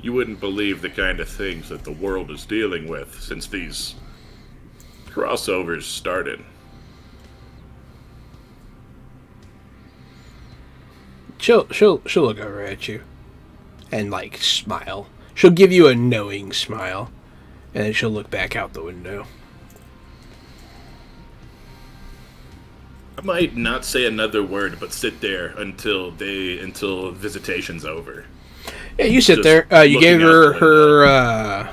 you wouldn't believe the kind of things that the world is dealing with since these crossovers started.
She'll look over at you and like smile. She'll give you a knowing smile, and then she'll look back out the window.
I might not say another word, but sit there until visitation's over.
Yeah, you sit
Just
there. You gave
looking out
her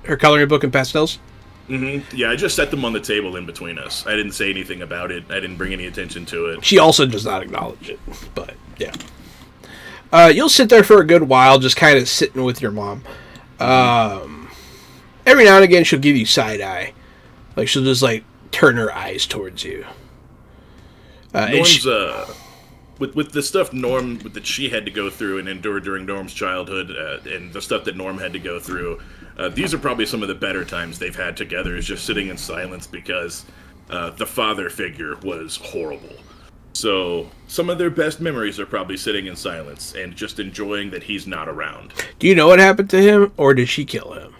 her coloring book and pastels.
Mm-hmm. Yeah, I just set them on the table in between us. I didn't say anything about it. I didn't bring any attention to it.
She also does not acknowledge it, but yeah. You'll sit there for a good while, just kind of sitting with your mom. Every now and again, she'll give you side eye, like she'll just like turn her eyes towards you.
Norm's with the stuff that she had to go through and endure during Norm's childhood, and the stuff that Norm had to go through. These are probably some of the better times they've had together, is just sitting in silence because the father figure was horrible. So some of their best memories are probably sitting in silence and just enjoying that he's not around.
Do you know what happened to him, or did she kill him?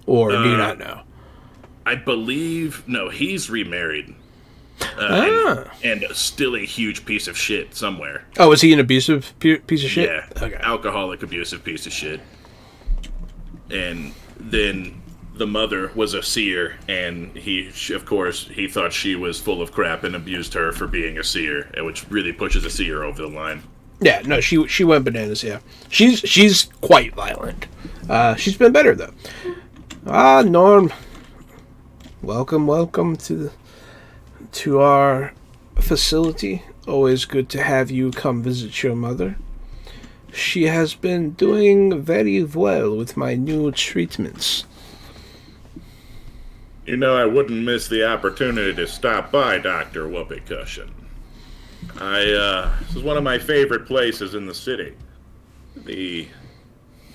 Or do you not know?
I believe, no, he's remarried. And still a huge piece of shit somewhere.
Oh, was he an abusive piece of shit?
Yeah,
Okay.
Alcoholic, abusive piece of shit. And then the mother was a seer, and of course, he thought she was full of crap and abused her for being a seer, which really pushes a seer over the line.
Yeah, no, she went bananas. Yeah, she's quite violent. She's been better though. Norm, welcome to our facility. Always good to have you come visit your mother. She has been doing very well with my new treatments.
You know, I wouldn't miss the opportunity to stop by, Dr. Whoopee Cushion. This is one of my favorite places in the city. The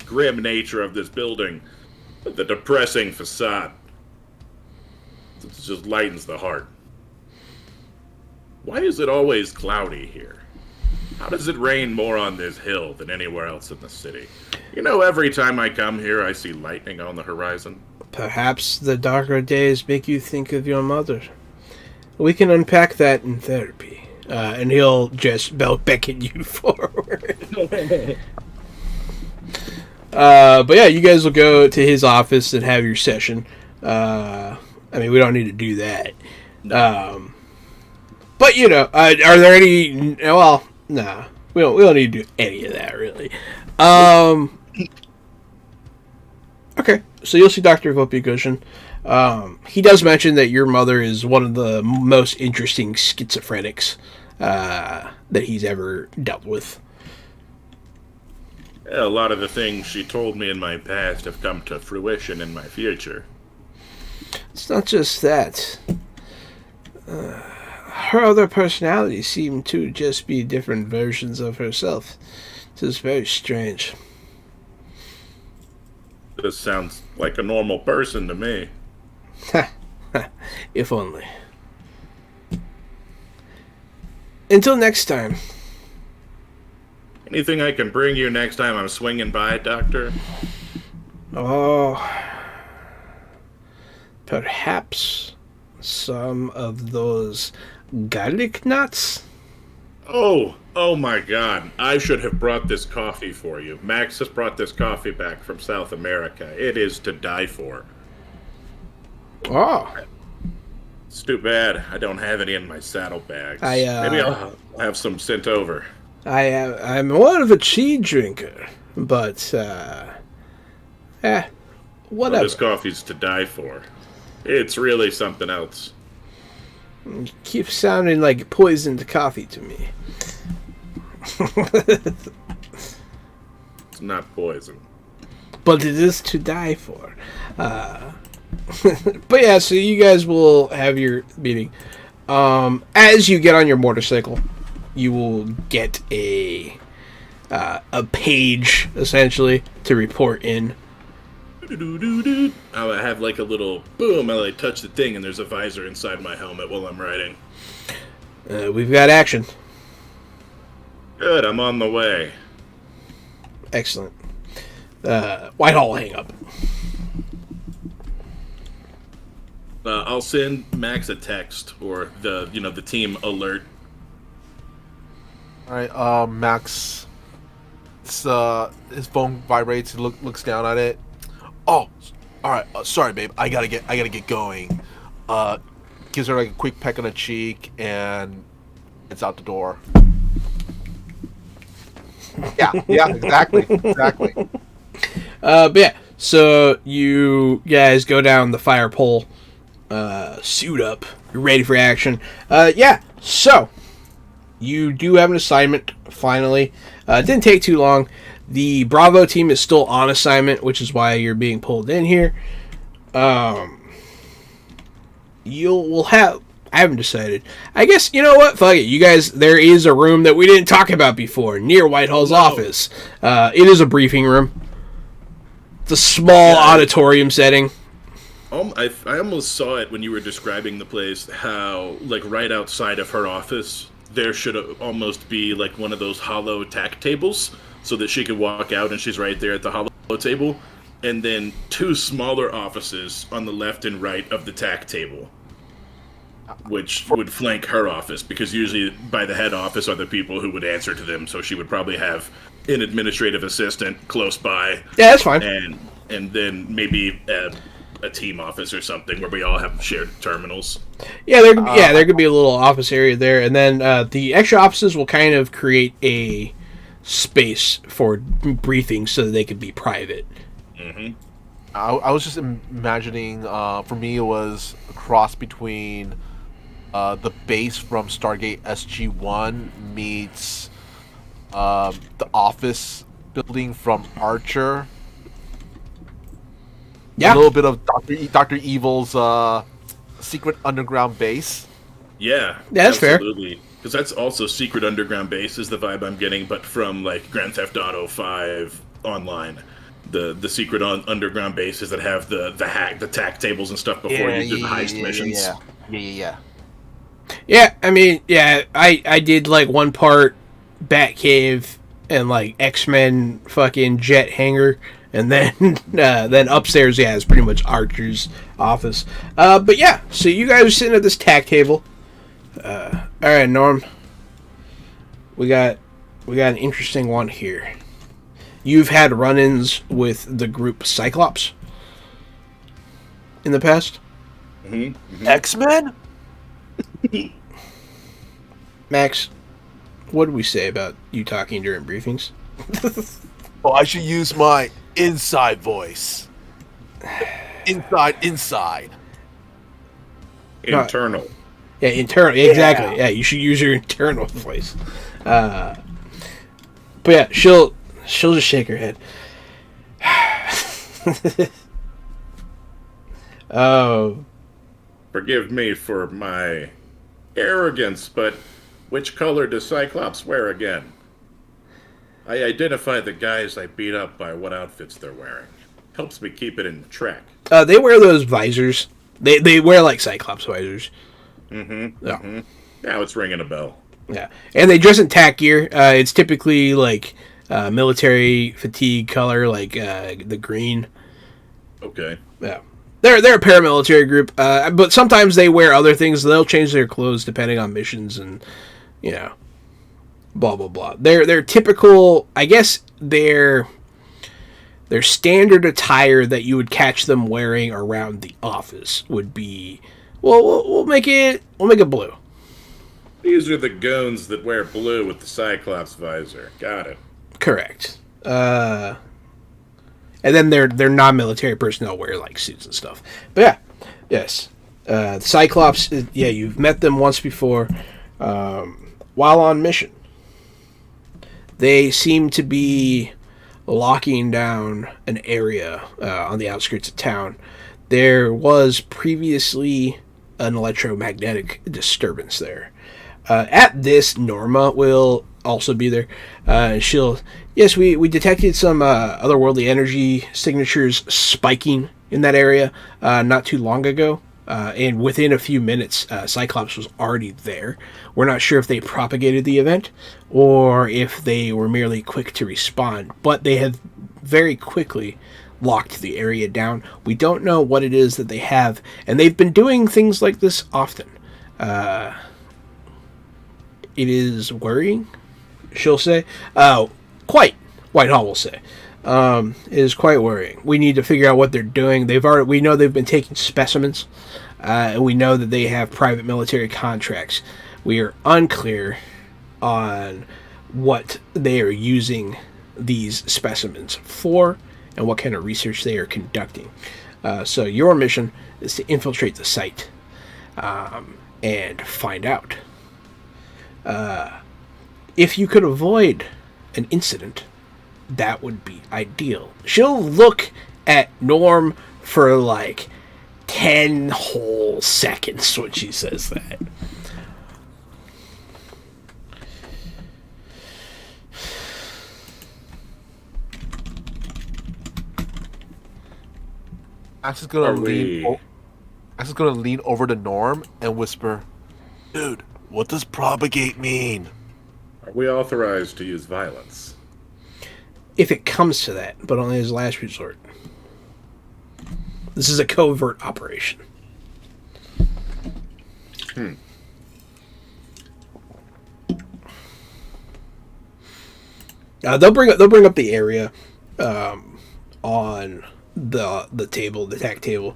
grim nature of this building, the depressing facade, it just lightens the heart. Why is it always cloudy here? How does it rain more on this hill than anywhere else in the city? You know, every time I come here, I see lightning on the horizon.
Perhaps the darker days make you think of your mother. We can unpack that in therapy. And he'll just beckon you forward. But yeah, you guys will go to his office and have your session. I mean, we don't need to do that. But, you know, are there any... Well, nah. We don't need to do any of that, really. Okay, so you'll see Dr. Whoopee Cushion. He does mention that your mother is one of the most interesting schizophrenics that he's ever dealt with.
Yeah, a lot of the things she told me in my past have come to fruition in my future.
It's not just that. Her other personalities seem to just be different versions of herself. It is very strange.
This sounds like a normal person to me.
If only. Until next time.
Anything I can bring you next time I'm swinging by, Doctor?
Oh. Perhaps some of those garlic nuts?
Oh my God. I should have brought this coffee for you. Max has brought this coffee back from South America. It is to die for.
Oh.
It's too bad I don't have any in my saddlebags.
Maybe
I'll have some sent over.
I'm more of a tea drinker, but, whatever.
Well, this coffee's to die for. It's really something else.
It keeps sounding like poisoned coffee to me.
It's not poison.
But it is to die for. But yeah, so you guys will have your meeting. As you get on your motorcycle, you will get a page, essentially, to report in.
I have like a little boom. I like touch the thing, and there's a visor inside my helmet while I'm riding.
We've got action.
Good, I'm on the way.
Excellent. Whitehall will hang up.
I'll send Max a text or the team alert.
All right, Max. His phone vibrates. He looks down at it. Oh, all right. Sorry, babe. I gotta get going. Gives her like a quick peck on the cheek, and it's out the door. Yeah, exactly.
But yeah, so you guys go down the fire pole, suit up, you're ready for action. Yeah, so you do have an assignment, finally. It didn't take too long. The Bravo team is still on assignment, which is why you're being pulled in here. We'll have... I haven't decided. I guess, you know what? Fuck it. You guys, there is a room that we didn't talk about before, near Whitehall's office. It is a briefing room. It's a small auditorium setting.
I almost saw it when you were describing the place, how, like, right outside of her office, there should almost be, like, one of those hollow tack tables, so that she could walk out and she's right there at the hollow table, and then two smaller offices on the left and right of the tack table, which would flank her office, because usually by the head office are the people who would answer to them, so she would probably have an administrative assistant close by.
Yeah, that's fine.
And then maybe a team office or something where we all have shared terminals.
Yeah, there could be a little office area there, and then the extra offices will kind of create a space for briefings so that they could be private.
Mm-hmm.
I was just imagining. For me, it was a cross between the base from Stargate SG-1 meets the office building from Archer.
Yeah,
A little bit of Dr. Evil's secret underground base.
Yeah,
that's fair.
absolutely. Because that's also secret underground base is the vibe I'm getting, but from like Grand Theft Auto 5 online. The secret underground bases that have the tack tables and stuff before you do the heist missions.
Yeah.
Yeah, I mean, yeah, I did like one part Batcave and like X-Men fucking jet hangar, and then then upstairs, yeah, is pretty much Archer's office. But yeah, so you guys are sitting at this tack table. All right, Norm, we got an interesting one here. You've had run-ins with the group Cyclops in the past?
Mm-hmm. Mm-hmm.
X-Men?
Max, what did we say about you talking during briefings?
Oh, I should use my inside voice. Inside.
Internal.
Yeah, internal. Exactly. Yeah, you should use your internal voice. But yeah, she'll just shake her head. Oh.
Forgive me for my arrogance, but which color does Cyclops wear again? I identify the guys I beat up by what outfits they're wearing. Helps me keep it in track.
They wear those visors. They wear like Cyclops visors.
Mm-hmm.
Yeah.
Mm-hmm. Now it's ringing a bell.
Yeah, and they dress in tack gear. It's typically like military fatigue color, like the green.
Okay.
Yeah, they're a paramilitary group, but sometimes they wear other things. They'll change their clothes depending on missions, and blah blah blah. They're typical. I guess they're standard attire that you would catch them wearing around the office would be. Well, we'll make it blue.
These are the goons that wear blue with the Cyclops visor. Got it.
Correct. And then their non-military personnel wear like suits and stuff. But yeah, yes. Cyclops, yeah, you've met them once before while on mission. They seem to be locking down an area on the outskirts of town. There was previously an electromagnetic disturbance there. At this, Norma will also be there. Yes, we detected some otherworldly energy signatures spiking in that area not too long ago. And within a few minutes, Cyclops was already there. We're not sure if they propagated the event or if they were merely quick to respond, but they have very quickly locked the area down. We don't know what it is that they have, and they've been doing things like this often. It is worrying, she'll say. Quite, Whitehall will say. It is quite worrying. We need to figure out what they're doing. We know they've been taking specimens, and we know that they have private military contracts. We are unclear on what they are using these specimens for and what kind of research they are conducting. So your mission is to infiltrate the site and find out. If you could avoid an incident, that would be ideal. She'll look at Norm for like 10 whole seconds when she says that.
Axe is gonna lean over to Norm and whisper, "Dude, what does propagate mean?"
Are we authorized to use violence?
If it comes to that, but only as a last resort. This is a covert operation. They'll bring up the area on the table, the attack table.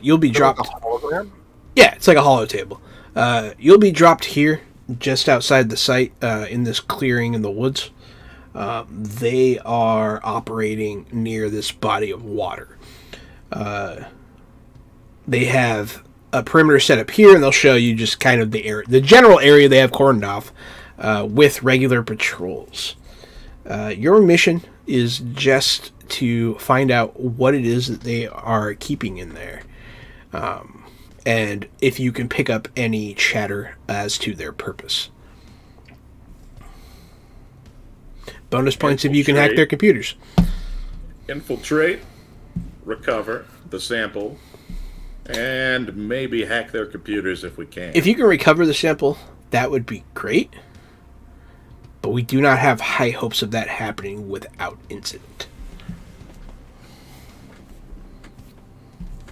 You'll be dropped.
Like a hologram?
Yeah, it's like a hollow table. You'll be dropped here, just outside the site, in this clearing in the woods. They are operating near this body of water. They have a perimeter set up here, and they'll show you just kind of the general area they have cordoned off, with regular patrols. Your mission is just to find out what it is that they are keeping in there. And if you can pick up any chatter as to their purpose. Bonus points if you can hack their computers.
Infiltrate, recover the sample, and maybe hack their computers if we can.
If you can recover the sample, that would be great. But we do not have high hopes of that happening without incident.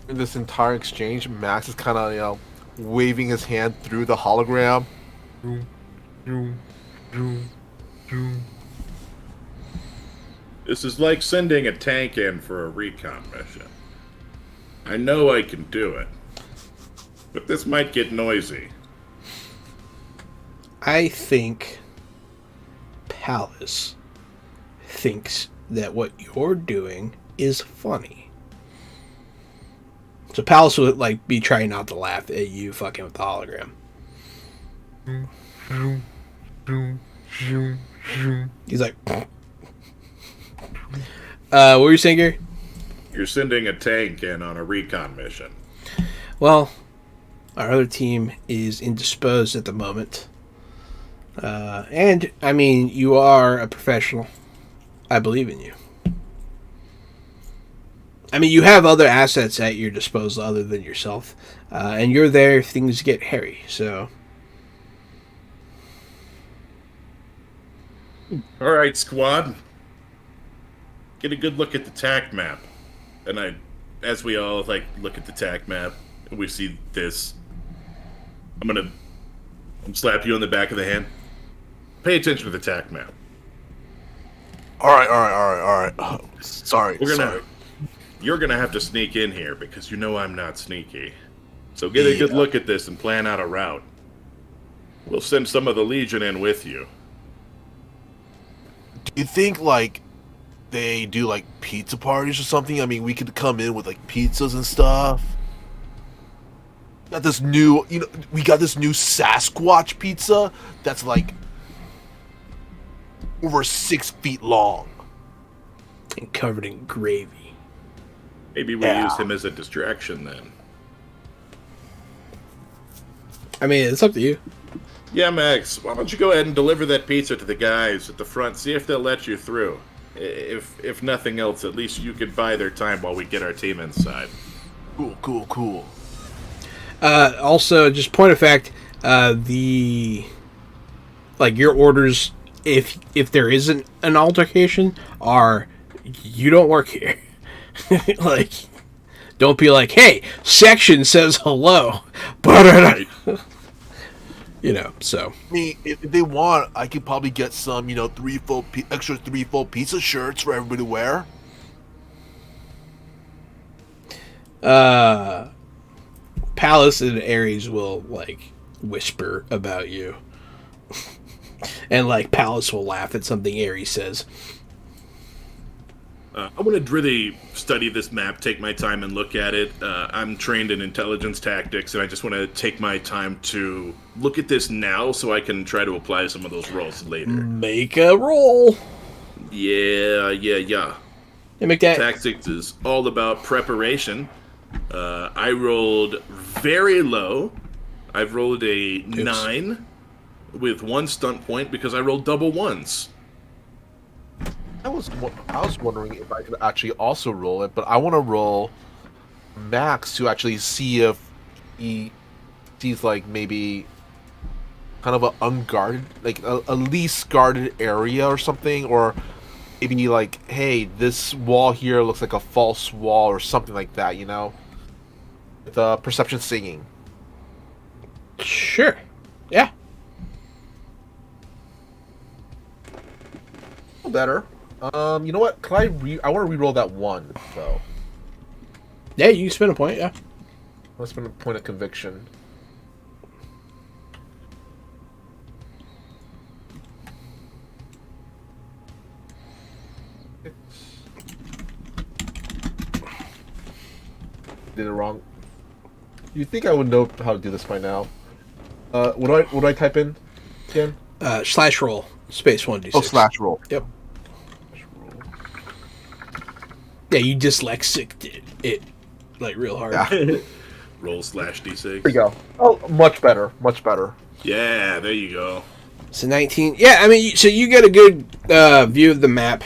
In this entire exchange, Max is kind of, waving his hand through the hologram.
This is like sending a tank in for a recon mission. I know I can do it, but this might get noisy.
I think Palace thinks that what you're doing is funny. So Palace would be trying not to laugh at you fucking with the hologram. He's like, what were you saying, Gary?
You're sending a tank in on a recon mission.
Well, our other team is indisposed at the moment. And, I mean, you are a professional. I believe in you. I mean, you have other assets at your disposal other than yourself. And you're there if things get hairy, so...
Alright, squad. Get a good look at the TAC map. And as we all, look at the TAC map, we see this. I'm gonna slap you on the back of the hand. Pay attention to the TAC map.
All right. Sorry.
You're gonna have to sneak in here because you know I'm not sneaky. So get a good look at this and plan out a route. We'll send some of the Legion in with you.
Do you think, they do, pizza parties or something? I mean, we could come in with, pizzas and stuff. Got this new, we got this new Sasquatch pizza that's, over 6 feet long.
And covered in gravy.
Maybe we use him as a distraction then.
I mean, it's up to you.
Yeah, Max, why don't you go ahead and deliver that pizza to the guys at the front, see if they'll let you through. If nothing else, at least you could buy their time while we get our team inside.
Cool.
Also, just point of fact, your orders, if there isn't an altercation, are you don't work here. Don't be like, hey, section says hello.
Right.
So.
I mean, if they want, I could probably get some, extra threefold pizza shirts for everybody to wear.
Palace and Ares will, whisper about you. And, Palace will laugh at something Ares says.
I want to really study this map, take my time and look at it. I'm trained in intelligence tactics, and I just want to take my time to look at this now so I can try to apply some of those roles later.
Make a roll.
Yeah.
Hey, make that.
Tactics is all about preparation. I rolled very low. I've rolled a 9 with 1 stunt point because I rolled double ones.
I was wondering if I could actually also roll it, but I want to roll Max to actually see if he sees maybe kind of an unguarded, a least guarded area or something, or maybe hey, this wall here looks like a false wall or something like that, with perception singing.
Sure. Yeah.
Better. You know what? Can I want to re-roll that one though.
Yeah, you can spend a point. Yeah.
Let's spend a point of conviction. Did it wrong. You think I would know how to do this by now? What do I type in again?
Slash roll space 1d6.
Oh, slash roll.
Yep. Yeah, you dyslexic it like real hard.
Yeah.
Roll /d6.
There you go. Oh, much better. Much better.
Yeah, there you go.
So 19. Yeah, I mean, so you get a good view of the map.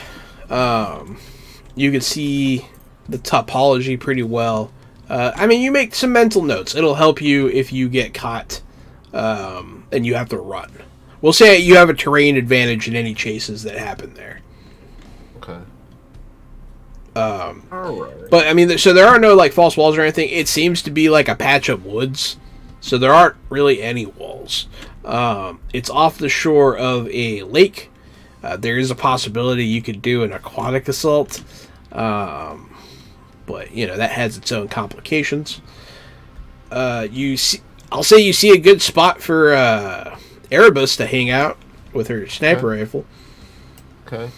You can see the topology pretty well. I mean, you make some mental notes. It'll help you if you get caught and you have to run. We'll say you have a terrain advantage in any chases that happen there.
Okay.
All
right.
But I mean, so there are no like false walls or anything. It seems to be like a patch of woods, so there aren't really any walls. It's off the shore of a lake. There is a possibility you could do an aquatic assault, but you know that has its own complications. I'll say you see a good spot for Erebus to hang out with her sniper rifle.
Okay.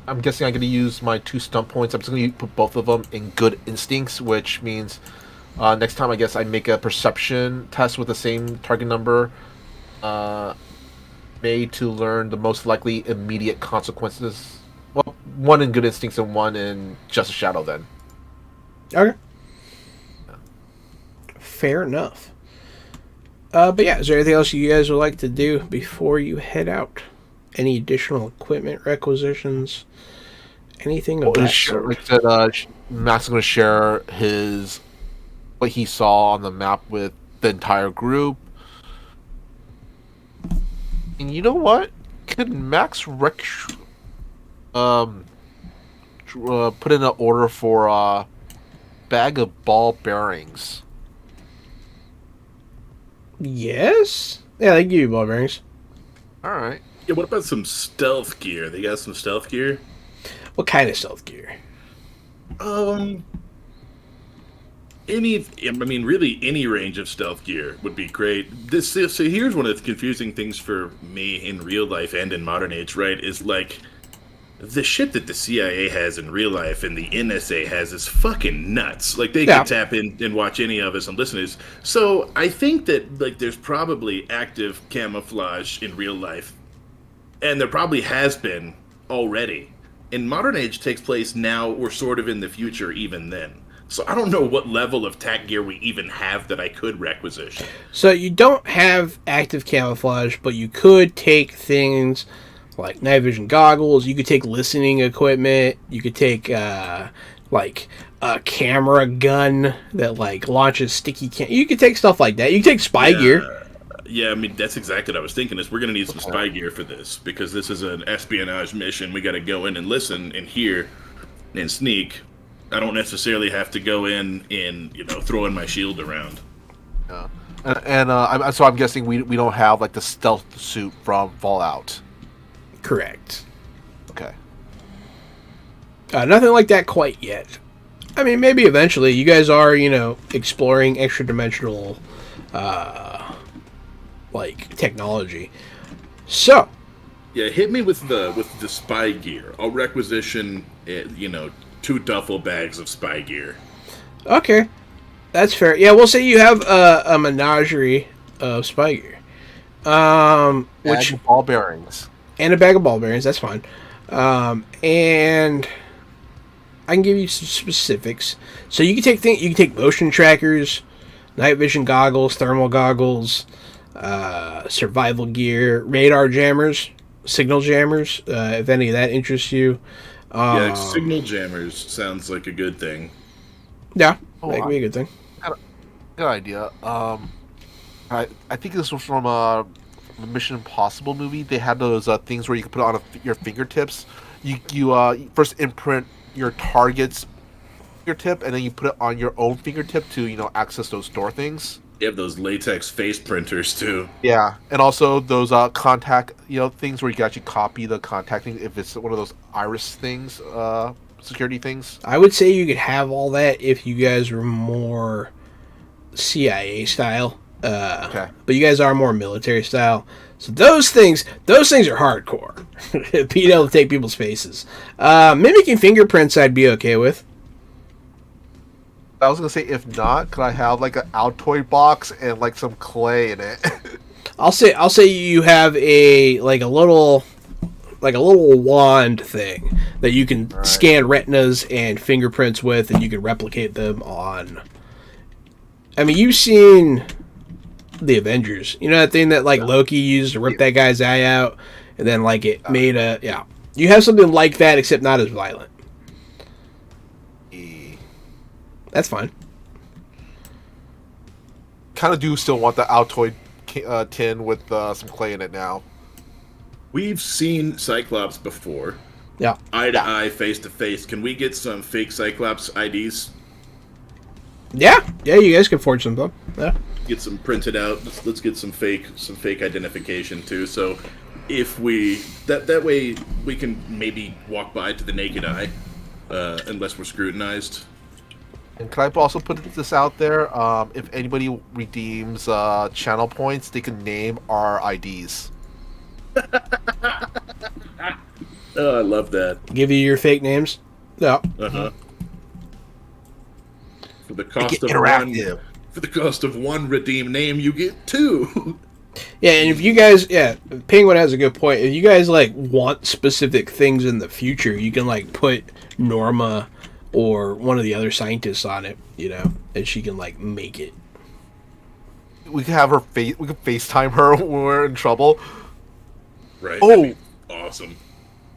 I'm guessing I'm going to use my 2 stump points. I'm just going to put both of them in good instincts, which means next time I guess I make a perception test with the same target number, made to learn the most likely immediate consequences. Well, one in good instincts and one in just a shadow. Then.
Okay. Fair enough. But yeah, is there anything else you guys would like to do before you head out? Any additional equipment requisitions? Anything of that sort?
Like I said, Matt's going to share what he saw on the map with the entire group. And you know what? Can Max put in an order for a bag of ball bearings?
Yes. Yeah, they give you ball bearings.
All right.
Yeah, what about some stealth gear? They got some stealth gear?
What kind of stealth gear?
Really any range of stealth gear would be great. So here's one of the confusing things for me in real life and in modern age, right? Is like the shit that the CIA has in real life and the NSA has is fucking nuts. Like they can tap in and watch any of us and listen to this. So I think that like there's probably active camouflage in real life, and there probably has been already. And modern age takes place now. We're sort of in the future even then. So I don't know what level of tac gear we even have that I could requisition.
So you don't have active camouflage, but you could take things like night vision goggles. You could take listening equipment. You could take like a camera gun that like launches sticky You could take stuff like that. You could take spy gear.
Yeah, I mean, that's exactly what I was thinking, is we're going to need some spy gear for this, because this is an espionage mission. We got to go in and listen and hear and sneak. I don't necessarily have to go in and, throwing my shield around.
Yeah. And so I'm guessing we don't have, like, the stealth suit from Fallout.
Correct.
Okay.
Nothing like that quite yet. I mean, maybe eventually. You guys are, exploring extra-dimensional technology. So,
yeah, hit me with the spy gear. I'll requisition 2 duffel bags of spy gear.
Okay, that's fair. Yeah, we'll say you have a menagerie of spy gear.
Bag of ball bearings
and a bag of ball bearings. That's fine. And I can give you some specifics. So you can take You can take motion trackers, night vision goggles, thermal goggles. Survival gear, radar jammers, signal jammers, if any of that interests you.
Yeah, signal jammers sounds like a good thing.
Yeah, that could be a good thing.
Good idea. I think this was from a Mission Impossible movie. They had those things where you could put it on your fingertips. You first imprint your target's fingertip, and then you put it on your own fingertip to access those door things.
You have those latex face printers too.
Yeah, and also those contact, things where you can actually copy the contact thing if it's one of those iris things, security things.
I would say you could have all that if you guys were more CIA style.
Okay.
But you guys are more military style. So those things are hardcore. Being able to take people's faces. Mimicking fingerprints I'd be okay with.
I was gonna say, if not, could I have like an Altoid box and like some clay in it?
I'll say you have a little wand thing that you can scan retinas and fingerprints with, and you can replicate them on. I mean, you've seen the Avengers. You know that thing that Loki used to rip that guy's eye out, and then it made a You have something like that, except not as violent. That's fine.
Kind of do still want the Altoid tin with some clay in it now.
We've seen Cyclops before.
Yeah.
Eye to eye, face to face. Can we get some fake Cyclops IDs?
Yeah, you guys can forge them though. Yeah.
Get some printed out. Let's get some fake identification too. So if we that way we can maybe walk by to the naked eye, unless we're scrutinized.
And can I also put this out there? If anybody redeems channel points, they can name our IDs.
Oh, I love that.
Give you your fake names. Yeah.
For the cost of
interactive.
one, for the cost of one redeem name, you get two.
Yeah, and if you guys, Penguin has a good point. If you guys want specific things in the future, you can put Norma or one of the other scientists on it, and she can make it.
We could have her we could FaceTime her when we're in trouble.
Right.
Oh,
awesome.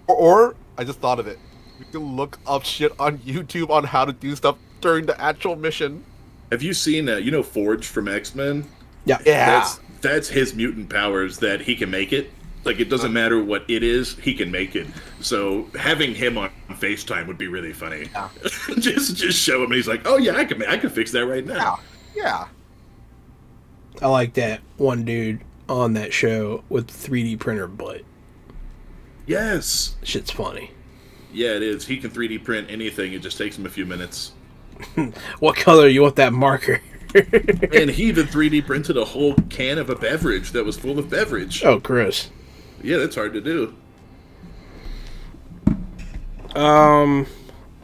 Or I just thought of it. We can look up shit on YouTube on how to do stuff during the actual mission.
Have you seen Forge from X-Men?
Yeah.
That's his mutant powers, that he can make it. It doesn't matter what it is, he can make it. So having him on FaceTime would be really funny.
Yeah.
just show him, and he's like, "Oh yeah, I can fix that right now."
Yeah.
I like that one dude on that show with the 3D printer butt.
Yes.
Shit's funny.
Yeah, it is. He can 3D print anything. It just takes him a few minutes.
What color you want that marker?
And he even 3D printed a whole can of a beverage that was full of beverage.
Oh, gross.
Yeah, that's hard to do.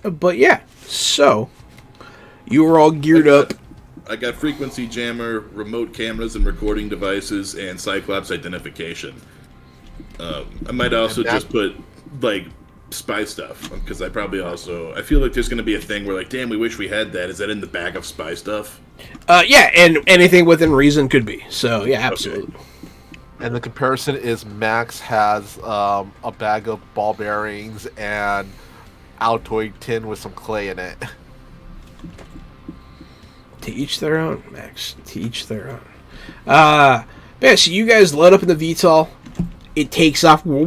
But yeah, so you were all geared up.
I got frequency jammer, remote cameras and recording devices, and Cyclops identification. I might also just put spy stuff, because I feel like there's going to be a thing where damn, we wish we had that. Is that in the bag of spy stuff?
Yeah, and anything within reason could be. So yeah, absolutely.
Okay.
And the comparison is Max has a bag of ball bearings and Altoid tin with some clay in it.
To each their own, Max. To each their own. Yeah, so you guys load up in the VTOL. It takes off. And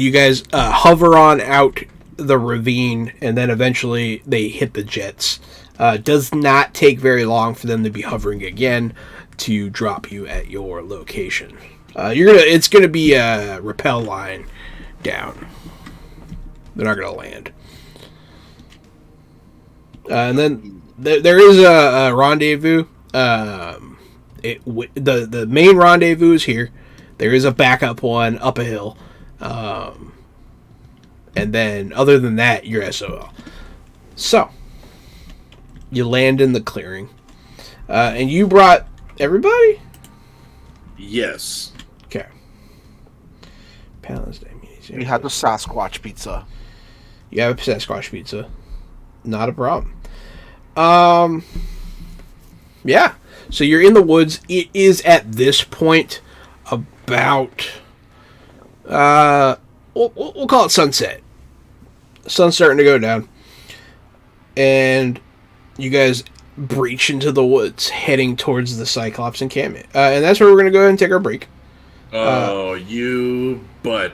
you guys hover on out the ravine, and then eventually they hit the jets. Does not take very long for them to be hovering again to drop you at your location. It's gonna be a rappel line down. They're not gonna land. And then there is a rendezvous. The main rendezvous is here. There is a backup one up a hill. And then, other than that, you're SOL. So, you land in the clearing. And you brought everybody?
Yes.
Okay. Palace Day.
We had the Sasquatch pizza.
You have a Sasquatch pizza. Not a problem. Yeah. So you're in the woods. It is at this point about we'll call it sunset. Sun's starting to go down, and you guys breach into the woods, heading towards the Cyclops encampment. And that's where we're gonna go ahead and take our break.
Oh, you butt.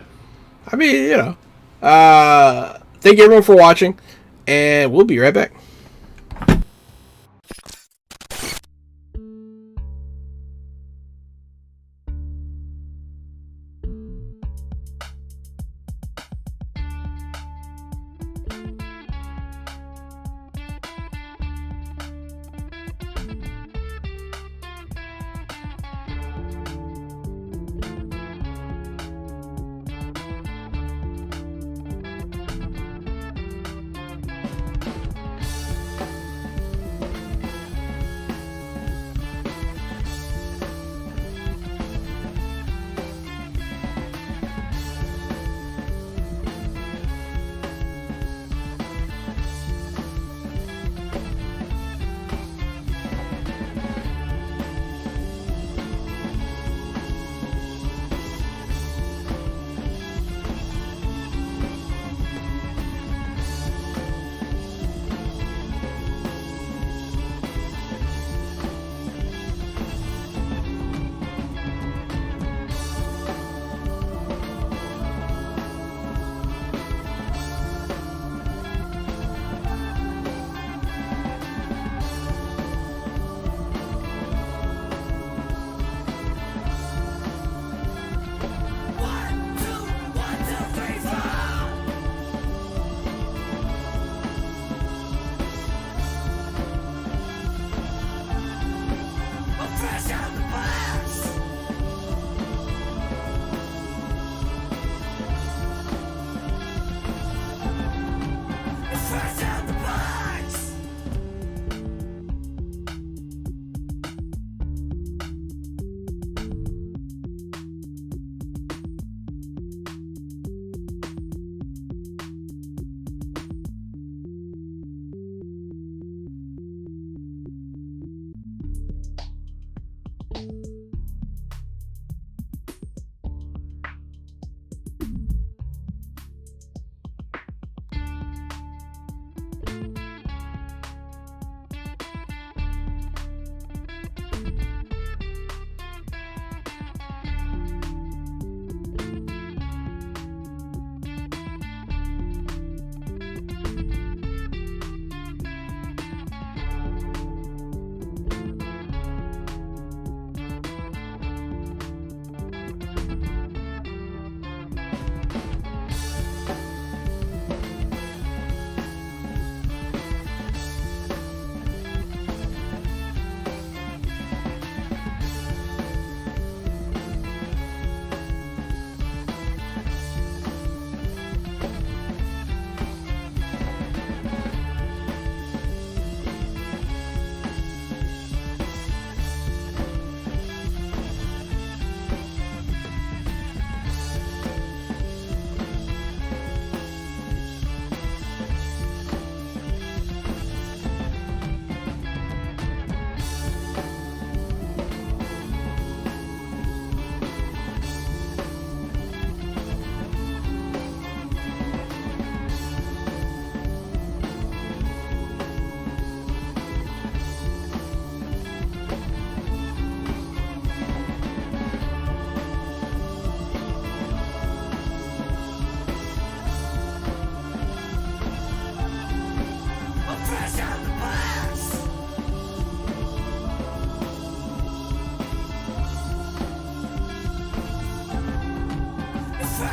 I mean, thank you everyone for watching, and we'll be right back.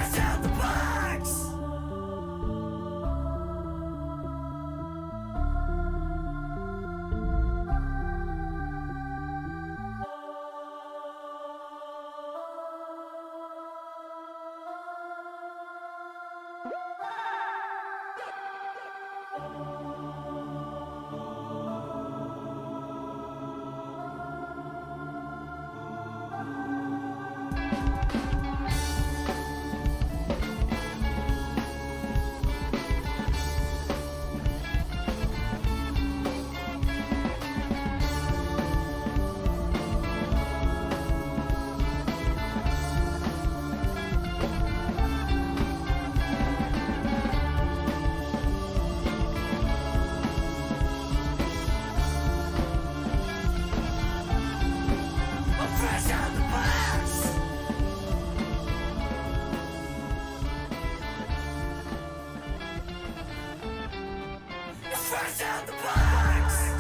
fresh out the box. Fresh out the box. Fresh out the box.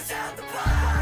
Fresh out the box.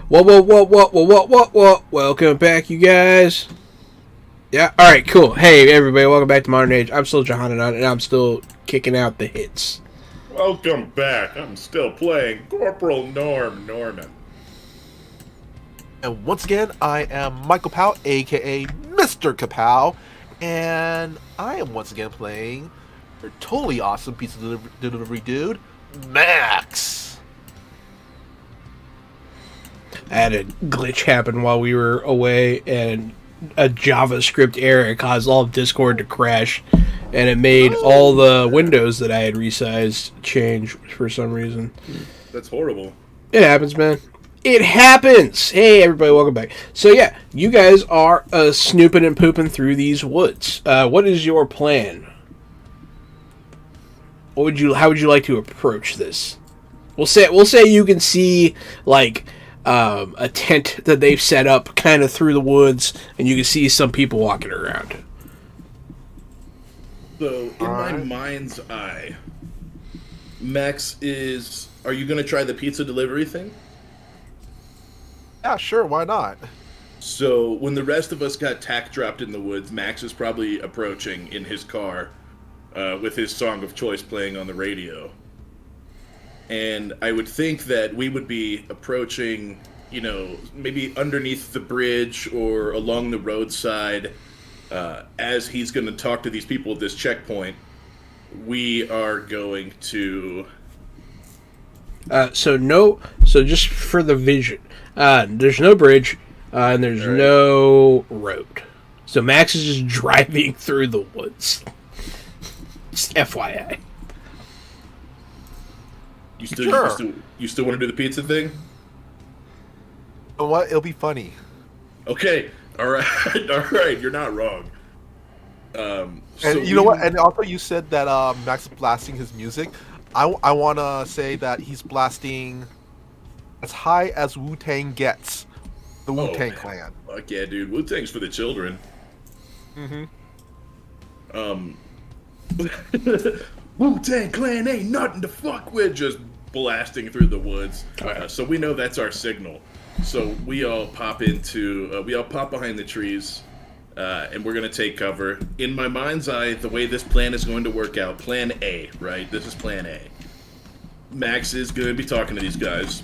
What? Welcome back, you guys. Yeah, alright, cool. Hey, everybody, welcome back to Modern Age. I'm still Johanan, and I'm still kicking out the hits.
Welcome back. I'm still playing Corporal Norman.
And once again, I am Michael Powell, aka Mr. Kapow, and I am once again playing a totally awesome pizza delivery dude, Max.
I had a glitch happen while we were away, and a JavaScript error caused all of Discord to crash, and it made all the windows that I had resized change for some reason.
That's horrible.
It happens, man. It happens! Hey, everybody, welcome back. So, yeah, you guys are snooping and pooping through these woods. What is your plan? How would you like to approach this? We'll say you can see, like, a tent that they've set up kind of through the woods, and you can see some people walking around.
So, in my mind's eye, Max is... Are you going to try the pizza delivery thing?
Yeah, sure, why not?
So, when the rest of us got tack dropped in the woods, Max is probably approaching in his car with his song of choice playing on the radio. And I would think that we would be approaching, you know, maybe underneath the bridge or along the roadside as he's going to talk to these people at this checkpoint. We are going to...
So just for the vision, there's no bridge, and there's no road. So Max is just driving through the woods. Just FYI.
You still want to do the pizza thing?
You know what? It'll be funny.
Okay. All right. You're not wrong.
And you know what? And also, you said that Max is blasting his music. I want to say that he's blasting as high as Wu-Tang gets. The Wu-Tang Clan.
Fuck yeah, dude. Wu-Tang's for the children. Wu-Tang Clan ain't nothing to fuck with. Just blasting through the woods. So we know that's our signal. So we all pop behind the trees. And we're going to take cover. In my mind's eye, the way this plan is going to work out, plan A, right? This is plan A. Max is going to be talking to these guys.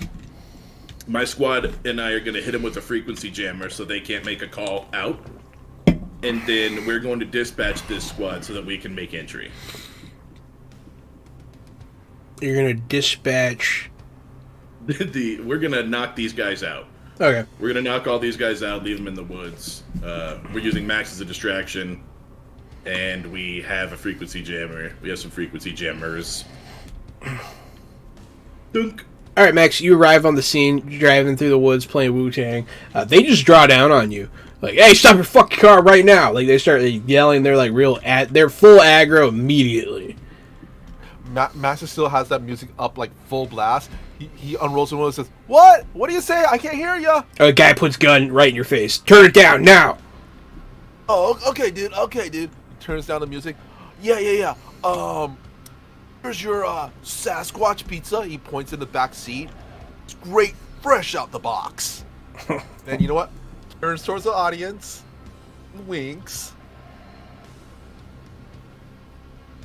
My squad and I are going to hit them with a frequency jammer so they can't make a call out. And then we're going to dispatch this squad so that we can make entry.
You're going to dispatch...
We're going to knock these guys out.
Okay.
We're going to knock all these guys out, leave them in the woods. We're using Max as a distraction, and we have a frequency jammer. We have some frequency jammers. Dunk.
All right, Max, you arrive on the scene, driving through the woods, playing Wu-Tang. They just draw down on you. Like, hey, stop your fucking car right now. Like, they start yelling. They're like they're full aggro immediately.
Max still has that music up like full blast. He unrolls one and says, "What? What do you say? I can't hear you."
A guy puts gun right in your face. Turn it down now.
Oh, okay, dude. He turns down the music. Yeah. Here's your Sasquatch pizza. He points in the back seat. It's great, fresh out the box. And you know what? Turns towards the audience, winks.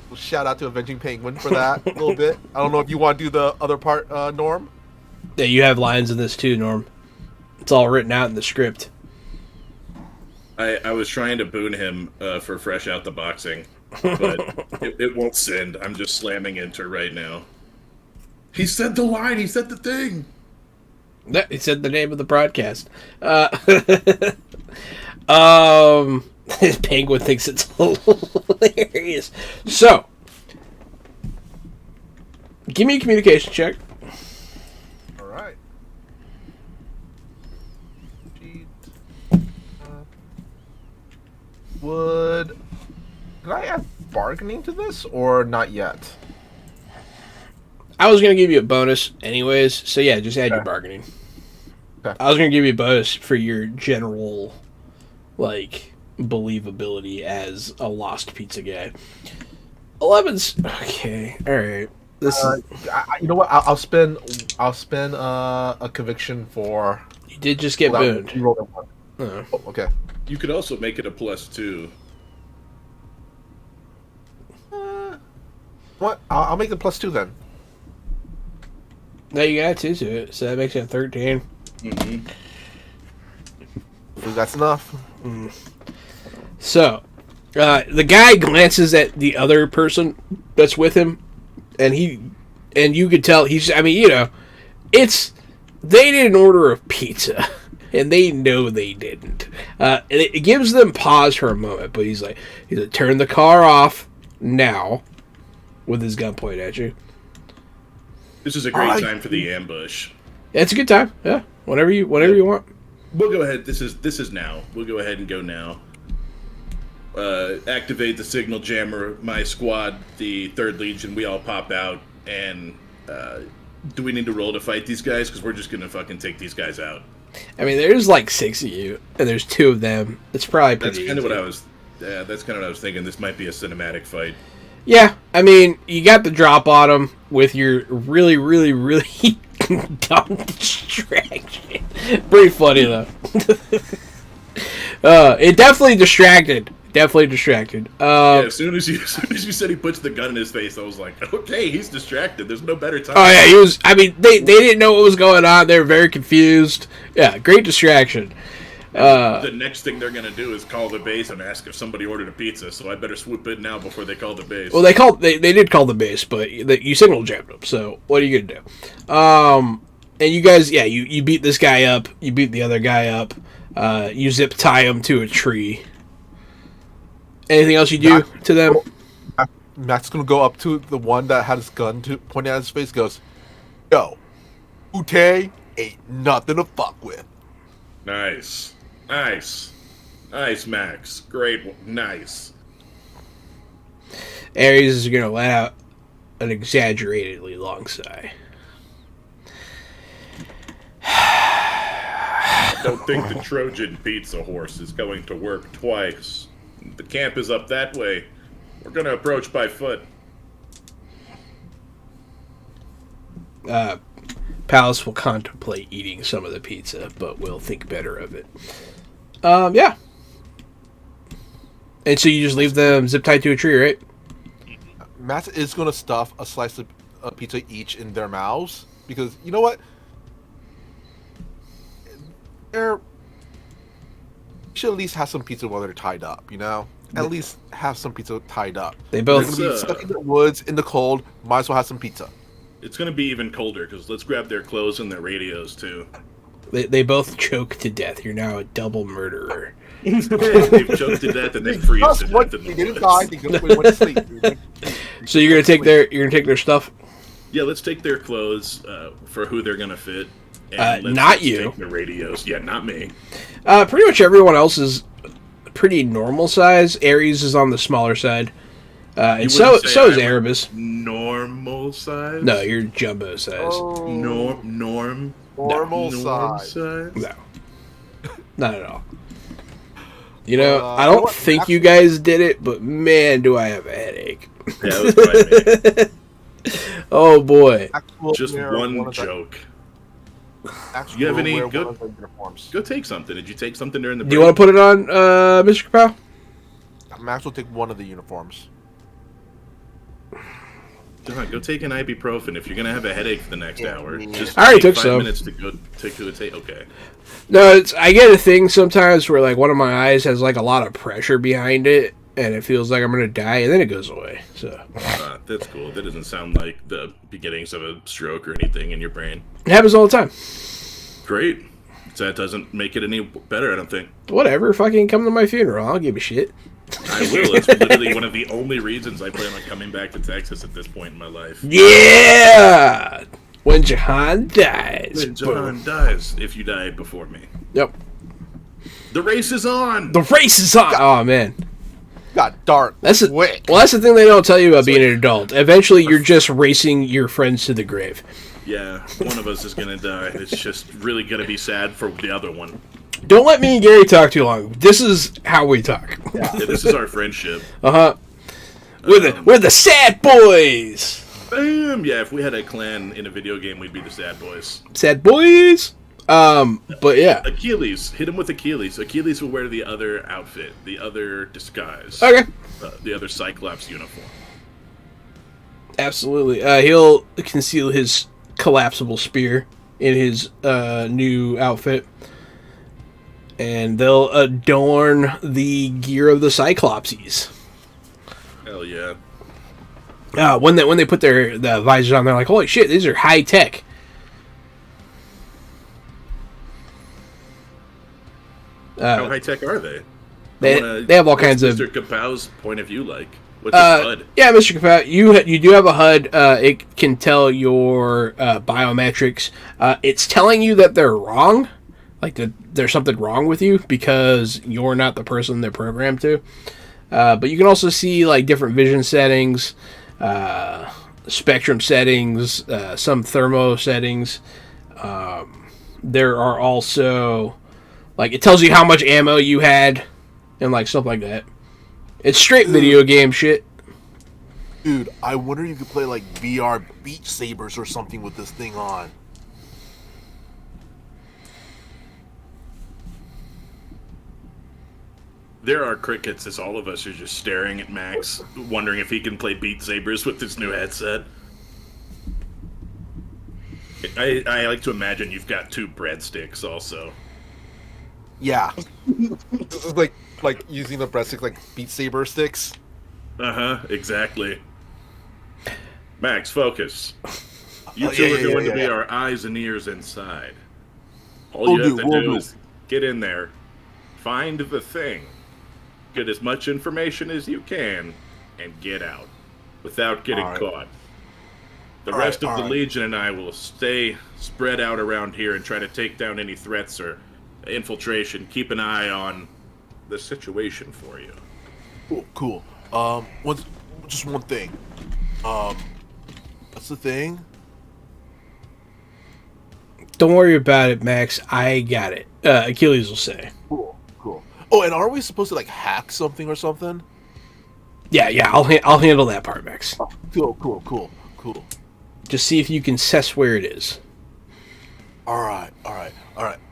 Well, shout out to Avenging Penguin for that a little bit. I don't know if you want to do the other part, Norm.
Yeah, you have lines in this too, Norm. It's all written out in the script.
I was trying to boon him for fresh out the boxing, but it won't send. I'm just slamming enter right now. He said the line. He said the thing.
He said the name of the broadcast. His penguin thinks it's hilarious. So, give me a communication check.
All right. Can I add bargaining to this or not yet?
I was going to give you a bonus anyways, so yeah, just add your bargaining.
Okay.
I was going to give you a bonus for your general, like, believability as a lost pizza guy. 11's... Okay, alright. This is
You know what? I'll spend a conviction for.
you did just get booned.
You rolled a 1.
Oh.
Oh, okay.
You could also make it a +2.
What? I'll make it +2 then.
No, you got 2 to it, so that makes it 13.
Mm-hmm.
I think that's enough.
So, the guy glances at the other person that's with him, and you could tell he's. I mean, they didn't order a pizza, and they know they didn't. It gives them pause for a moment, but he's like, turn the car off now, with his gun pointed at you.
This is a great time for the ambush.
Yeah, it's a good time. Yeah, whatever you want.
We'll go ahead. This is now. We'll go ahead and go now. Activate the signal jammer. My squad, the 3rd Legion, we all pop out. And do we need to roll to fight these guys? Because we're just gonna fucking take these guys out.
I mean, there's like 6 of you, and there's 2 of them. It's probably pretty.
That's kind of what I was. That's kind of what I was thinking. This might be a cinematic fight.
Yeah, I mean, you got the drop on him with your really, really, really dumb distraction. Pretty funny, though. It definitely distracted.
As soon as you said he puts the gun in his face, I was like, okay, he's distracted. There's no better time.
Oh, yeah, he was. I mean, they didn't know what was going on. They were very confused. Yeah, great distraction.
The next thing they're gonna do is call the base and ask if somebody ordered a pizza. So I better swoop in now before they call the base.
Well, they did call the base, but you signal jammed them. So what are you gonna do? And you guys, yeah, you beat this guy up. You beat the other guy up. You zip tie him to a tree. Anything else you do to them?
Matt's gonna go up to the one that had his gun pointing at his face. Goes, yo, Ute ain't nothing to fuck with.
Nice, Max. Great, nice.
Ares is gonna let out an exaggeratedly long sigh.
I don't think the Trojan pizza horse is going to work twice. The camp is up that way. We're gonna approach by foot.
Palace will contemplate eating some of the pizza, but will think better of it. Yeah. And so you just leave them zip tied to a tree, right?
Matt is gonna stuff a slice of pizza each in their mouths because you know what? They're should at least have some pizza while they're tied up, you know? At least have some pizza tied up.
They both
They're gonna be stuck in the woods in the cold. Might as well have some pizza.
It's gonna be even colder because let's grab their clothes and their radios too.
They both choke to death. You're now a double murderer.
They've choked to death and they freeze to death in
They
the
didn't
woods.
die. They just went to sleep. Dude.
So you're gonna take their stuff.
Yeah, let's take their clothes for who they're gonna fit. And
not you.
Take the radios. Yeah, not me.
Pretty much everyone else is pretty normal size. Ares is on the smaller side. And so
wouldn't say
is
I'm
Erebus.
Normal size?
No, you're jumbo size.
Oh,
Normal
size.
No. Not at all. You know, I
you know
don't
what?
think you guys did it, but man, do I have a headache.
Yeah, it was probably me.
Oh boy.
Just one joke. Do you have any good?
uniforms?
Go take something. Did you take something during the break?
Do you want to put it on, Mr. Kapow?
Max will take one of the uniforms.
Go take an ibuprofen if you're gonna have a headache for the next hour. Just
I already
take
took
5
some.
minutes to go take to a take. Okay.
No, I get a thing sometimes where like one of my eyes has like a lot of pressure behind it, and it feels like I'm gonna die, and then it goes away. So
That's cool. That doesn't sound like the beginnings of a stroke or anything in your brain.
it happens all the time.
Great. So that doesn't make it any better, I don't think.
Whatever, fucking come to my funeral. I'll give a shit.
I will. It's literally one of the only reasons I plan on coming back to Texas at this point in my life.
Yeah! When Jahan dies.
When John dies, if you died before me.
Yep.
The race is on!
The race is on! Oh, man.
Got dark.
That's the thing they don't tell you about being an adult. Eventually, you're just racing your friends to the grave.
Yeah, one of us is gonna die. It's just really gonna be sad for the other one.
Don't let me and Gary talk too long. This is how we talk.
Yeah, this is our friendship.
Uh-huh. We're the sad boys!
Yeah, if we had a clan in a video game, we'd be the Sad Boys.
Sad boys. But yeah.
Achilles, hit him with Achilles. Achilles will wear the other outfit, the other disguise.
Okay.
The other Cyclops uniform.
Absolutely. He'll conceal his collapsible spear in his new outfit. And they'll adorn the gear of the Cyclopses.
Hell yeah.
When they put the visors on, they're like, holy shit, these are high tech.
How high tech are they?
They have all kinds of.
Mr. Kapow's point of view like? What's his HUD?
Yeah, Mr. Kapow, you do have a HUD. It can tell your biometrics. It's telling you that they're wrong, like that there's something wrong with you because you're not the person they're programmed to. But you can also see like different vision settings, spectrum settings, some thermo settings. There are also like it tells you how much ammo you had and like stuff like that. It's straight video game shit.
Dude, I wonder if you could play like VR Beat Sabers or something with this thing on.
There are crickets as all of us are just staring at Max, wondering if he can play Beat Sabers with this new headset. I like to imagine you've got 2 breadsticks also.
Yeah. This is like using the breadstick like Beat Saber sticks.
Exactly. Max, focus. You
Oh,
two
yeah,
are
yeah,
going
yeah,
to be
yeah.
our eyes and ears inside. All
Will
you have
do,
to
will
do
do.
is get in there, find the thing, get as much information as you can, and get out without getting
All right.
caught. The
All
rest
right,
of the
all right.
Legion and I will stay spread out around here and try to take down any threats or infiltration. Keep an eye on the situation for you.
Cool. Just one thing. What's the thing?
Don't worry about it, Max. I got it. Achilles will say.
Cool. Oh, and are we supposed to like hack something or something?
Yeah. I'll handle that part, Max.
Cool.
Just see if you can assess where it is.
All right.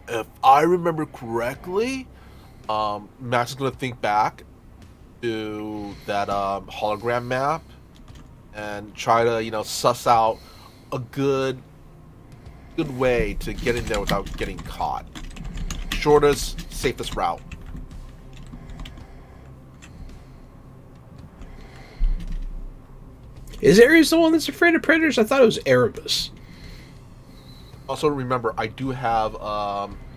If I remember correctly, Max is gonna think back to that hologram map and try to suss out a good way to get in there without getting caught. Shortest, safest route.
Is Ares the one that's afraid of predators? I thought it was Erebus.
Also, remember, I do have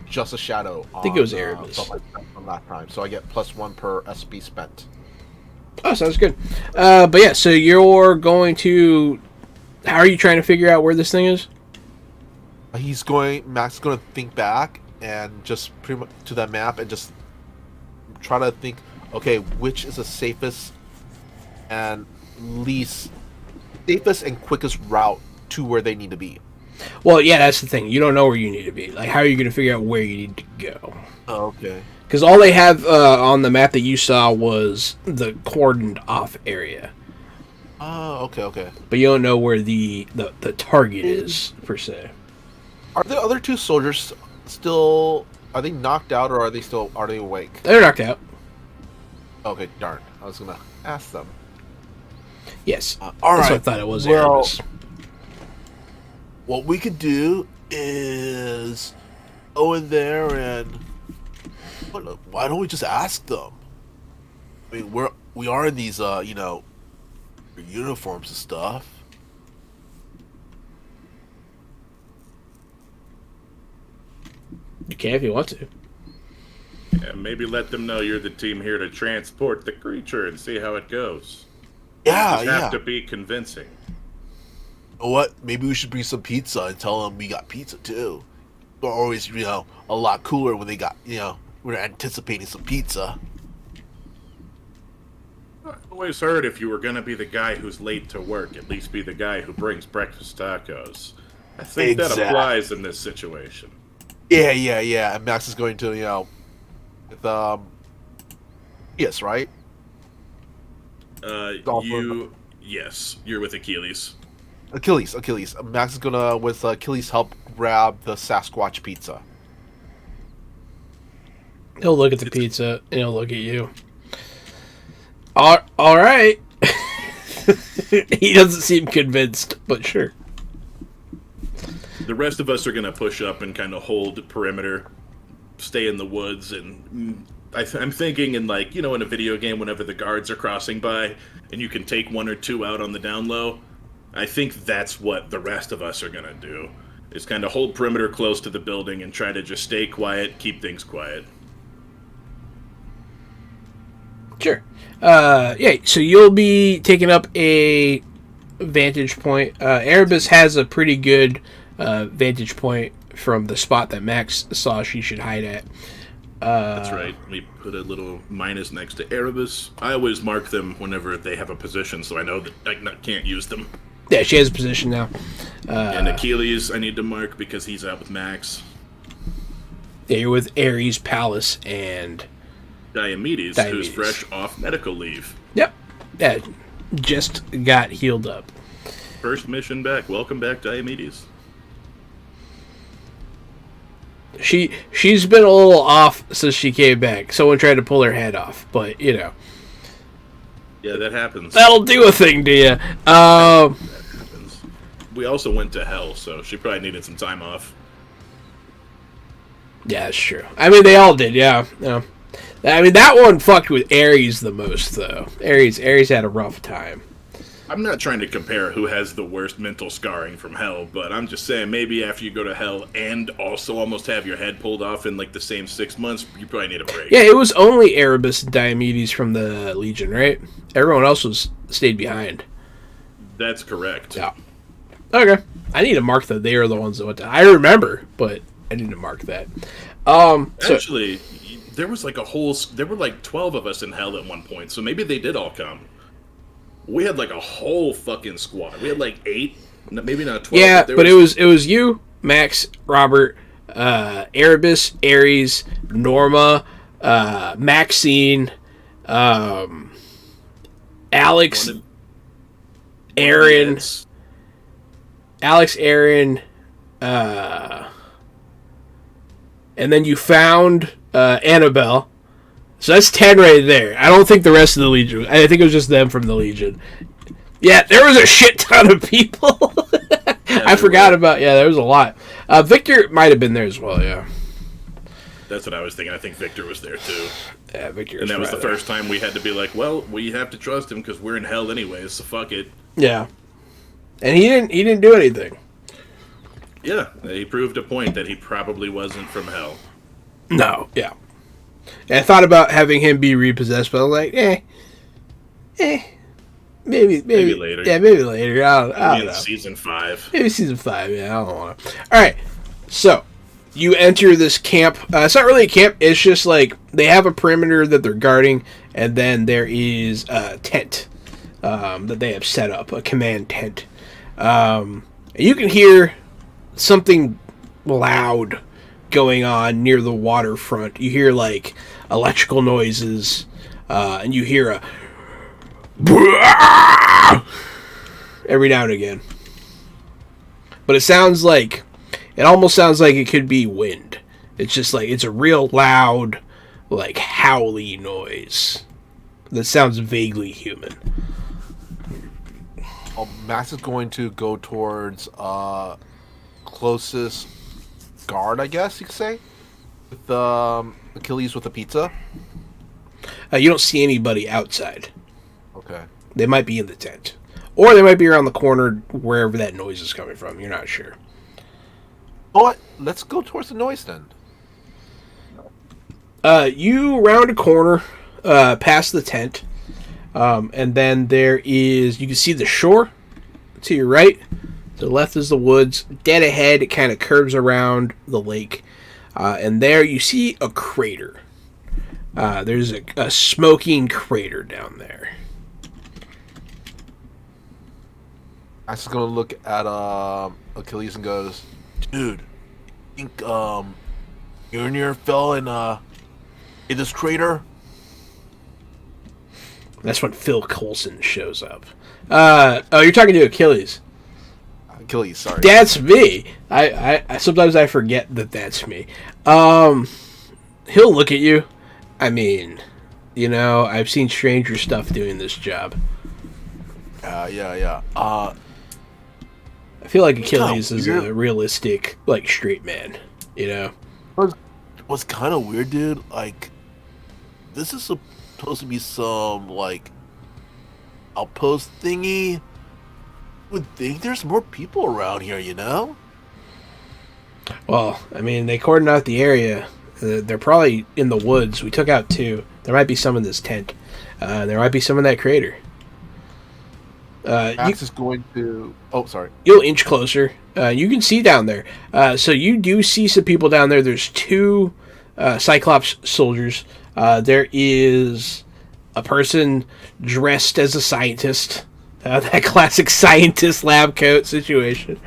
just a shadow.
I think it was Erebus.
From last time, so I get +1 per SP spent.
Oh, sounds good. But yeah, so you're going to. How are you trying to figure out where this thing is?
Max is going to think back and just pretty much to that map and just try to think, okay, which is the safest and quickest route to where they need to be.
Well, yeah, that's the thing. You don't know where you need to be. Like, how are you going to figure out where you need to go?
Oh, okay.
Because all they have on the map that you saw was the cordoned off area.
Oh, okay.
But you don't know where the target is, per se.
Are the other 2 soldiers still? Are they knocked out or are they awake?
They're knocked out.
Okay, darn. I was gonna ask them.
Yes.
All
That's what I
right.
thought it was.
Well,
Erebus.
what we could do is go in there and why don't we just ask them? I mean, we are in these uniforms and stuff.
You can if you want to.
Yeah, maybe let them know you're the team here to transport the creature and see how it goes.
Yeah,
You just have to be convincing.
You know what? Maybe we should bring some pizza and tell them we got pizza too. They're always, a lot cooler when they got, we're anticipating some pizza.
I've always heard if you were going to be the guy who's late to work, at least be the guy who brings breakfast tacos. I think that
Exactly.
applies in this situation.
Yeah. And Max is going to, with, yes, right?
Yes, you're with Achilles.
Achilles. Max is gonna, with Achilles' help, grab the Sasquatch pizza.
He'll look at the pizza and he'll look at you. All right. He doesn't seem convinced, but sure.
The rest of us are going to push up and kind of hold perimeter, stay in the woods, and I'm thinking in like, in a video game, whenever the guards are crossing by and you can take one or two out on the down low, I think that's what the rest of us are going to do, is kind of hold perimeter close to the building and try to just stay quiet, keep things quiet.
Sure. Yeah, so you'll be taking up a vantage point. Erebus has a pretty good vantage point from the spot that Max saw she should hide at.
That's right. We put a little minus next to Erebus. I always mark them whenever they have a position, so I know that I can't use them.
Yeah, she has a position now.
And Achilles, I need to mark because he's out with Max.
Yeah, you're with Ares, Pallas, and
Diomedes, who's fresh off medical leave.
Yep. Yeah, just got healed up.
First mission back. Welcome back, Diomedes.
She's been a little off since she came back. Someone tried to pull her head off, but
Yeah, that happens.
that'll do a thing to you.
That happens. We also went to hell, so she probably needed some time off.
Yeah, that's true. I mean, they all did. Yeah. I mean, that one fucked with Ares the most, though. Ares had a rough time.
I'm not trying to compare who has the worst mental scarring from hell, but I'm just saying maybe after you go to hell and also almost have your head pulled off in like the same 6 months, you probably need a break.
Yeah, it was only Erebus and Diomedes from the Legion, right? Everyone else stayed behind.
That's correct.
Yeah. Okay. I need to mark that they are the ones that went to... I remember, but I need to mark that.
Actually, there was like there were like 12 of us in hell at one point, so maybe they did all come. We had like a whole fucking squad. We had like 8, maybe not 12.
Yeah, but it was you, Max, Robert, Erebus, Ares, Norma, Maxine, Alex, Aaron, and then you found Annabelle. So that's 10 right there. I don't think the rest of the Legion... I think it was just them from the Legion. Yeah, there was a shit ton of people. I forgot about... Yeah, there was a lot. Victor might have been there as well, yeah.
That's what I was thinking. I think Victor was there, too.
Yeah, Victor.
And that was the first time we had to be like, well, we have to trust him because we're in hell anyways, so fuck it.
Yeah. And he didn't do anything.
Yeah, he proved a point that he probably wasn't from hell.
No, yeah. And I thought about having him be repossessed, but I'm like, maybe
later.
Yeah, maybe later. I don't know.
Season 5.
Maybe season 5. Yeah, I don't want to. All right, so you enter this camp. It's not really a camp. It's just like they have a perimeter that they're guarding, and then there is a tent that they have set up, a command tent. And you can hear something loud going on near the waterfront. You hear like electrical noises, and you hear a every now and again. But it almost sounds like it could be wind. It's just like it's a real loud, like howly noise that sounds vaguely human.
Max is going to go towards closest guard, I guess you could say, with Achilles with the pizza.
You don't see anybody outside.
Okay.
They might be in the tent, or they might be around the corner wherever that noise is coming from. You're not sure.
Oh, let's go towards the noise then.
You round a corner, past the tent, and then you can see the shore to your right. To the left is the woods. Dead ahead, it kind of curves around the lake. And there you see a crater. There's a smoking crater down there.
Max is going to look at Achilles and goes, dude, I think Junior fell in this crater.
That's when Phil Coulson shows up. You're talking to Achilles.
Achilles, sorry.
That's me. I sometimes I forget that that's me. He'll look at you. I mean, I've seen stranger stuff doing this job.
Yeah.
I feel like Achilles
kinda
is a realistic, like, straight man.
What's kind of weird, dude? Like, this is supposed to be some like outpost thingy. Would think there's more people around here,
Well, I mean, they cordoned out the area. They're probably in the woods. We took out 2. There might be some in this tent. There might be some in that crater.
Max is going to. Oh, sorry.
You'll inch closer. You can see down there. So you do see some people down there. There's 2 Cyclops soldiers. There is a person dressed as a scientist. That classic scientist lab coat situation.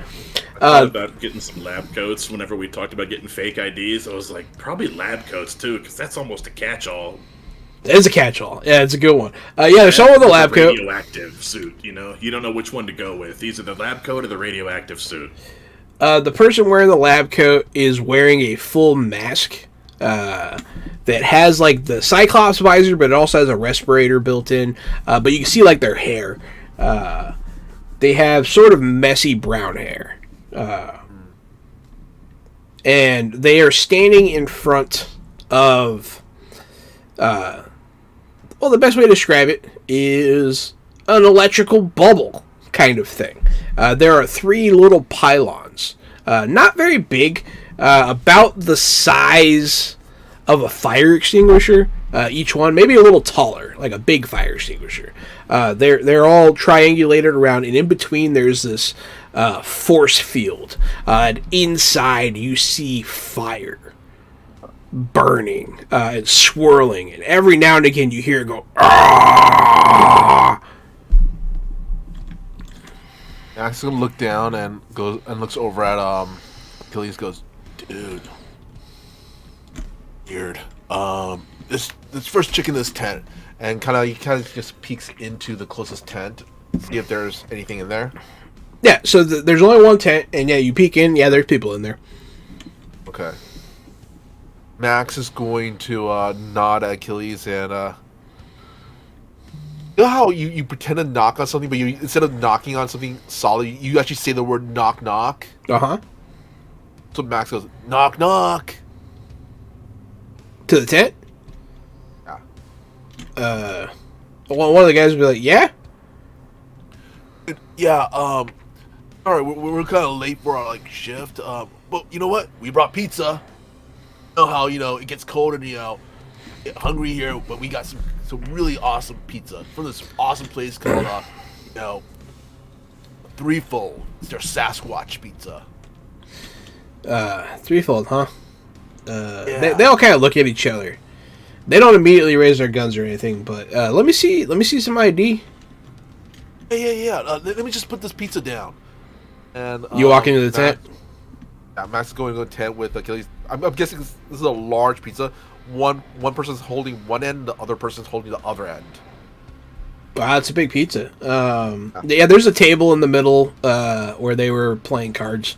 I thought about getting some lab coats whenever we talked about getting fake IDs. I was like, probably lab coats too, because that's almost a catch-all.
It is a catch-all. Yeah, it's a good one. There's someone with a lab coat.
Radioactive suit, you don't know which one to go with. Either the lab coat or the radioactive suit.
The person wearing the lab coat is wearing a full mask that has, like, the Cyclops visor, but it also has a respirator built in. But you can see, like, their hair. They have sort of messy brown hair. And they are standing in front of... the best way to describe it is an electrical bubble kind of thing. There are 3 little pylons. Not very big. About the size of a fire extinguisher. Each one, maybe a little taller, like a big fire extinguisher. They're all triangulated around, and in between there's this force field. And inside you see fire burning and swirling, and every now and again you hear it go, "Ah!"
Max is gonna look down and looks over at Achilles. Goes, dude, weird. This first chick in this tent, and he kind of just peeks into the closest tent, see if there's anything in there.
Yeah, so there's only one tent, and yeah, you peek in, yeah, there's people in there.
Okay. Max is going to nod at Achilles and you know how you pretend to knock on something, but you instead of knocking on something solid, you actually say the word knock knock. So Max goes, knock knock.
To the tent?
Yeah.
One of the guys would be like, yeah?
Yeah, alright, we're kind of late for our shift. But you know what? We brought pizza. You know how, it gets cold and, get hungry here, but we got some really awesome pizza from this awesome place called, Threefold. It's their Sasquatch pizza.
Threefold, huh?
Yeah.
They all kind of look at each other. They don't immediately raise their guns or anything, but let me see some ID.
Yeah. Let me just put this pizza down. And
you walk into the tent.
Yeah, Max is going to the tent with Achilles. I'm guessing this is a large pizza. One person's holding one end, the other person's holding the other end.
Wow, it's a big pizza. Yeah, there's a table in the middle where they were playing cards.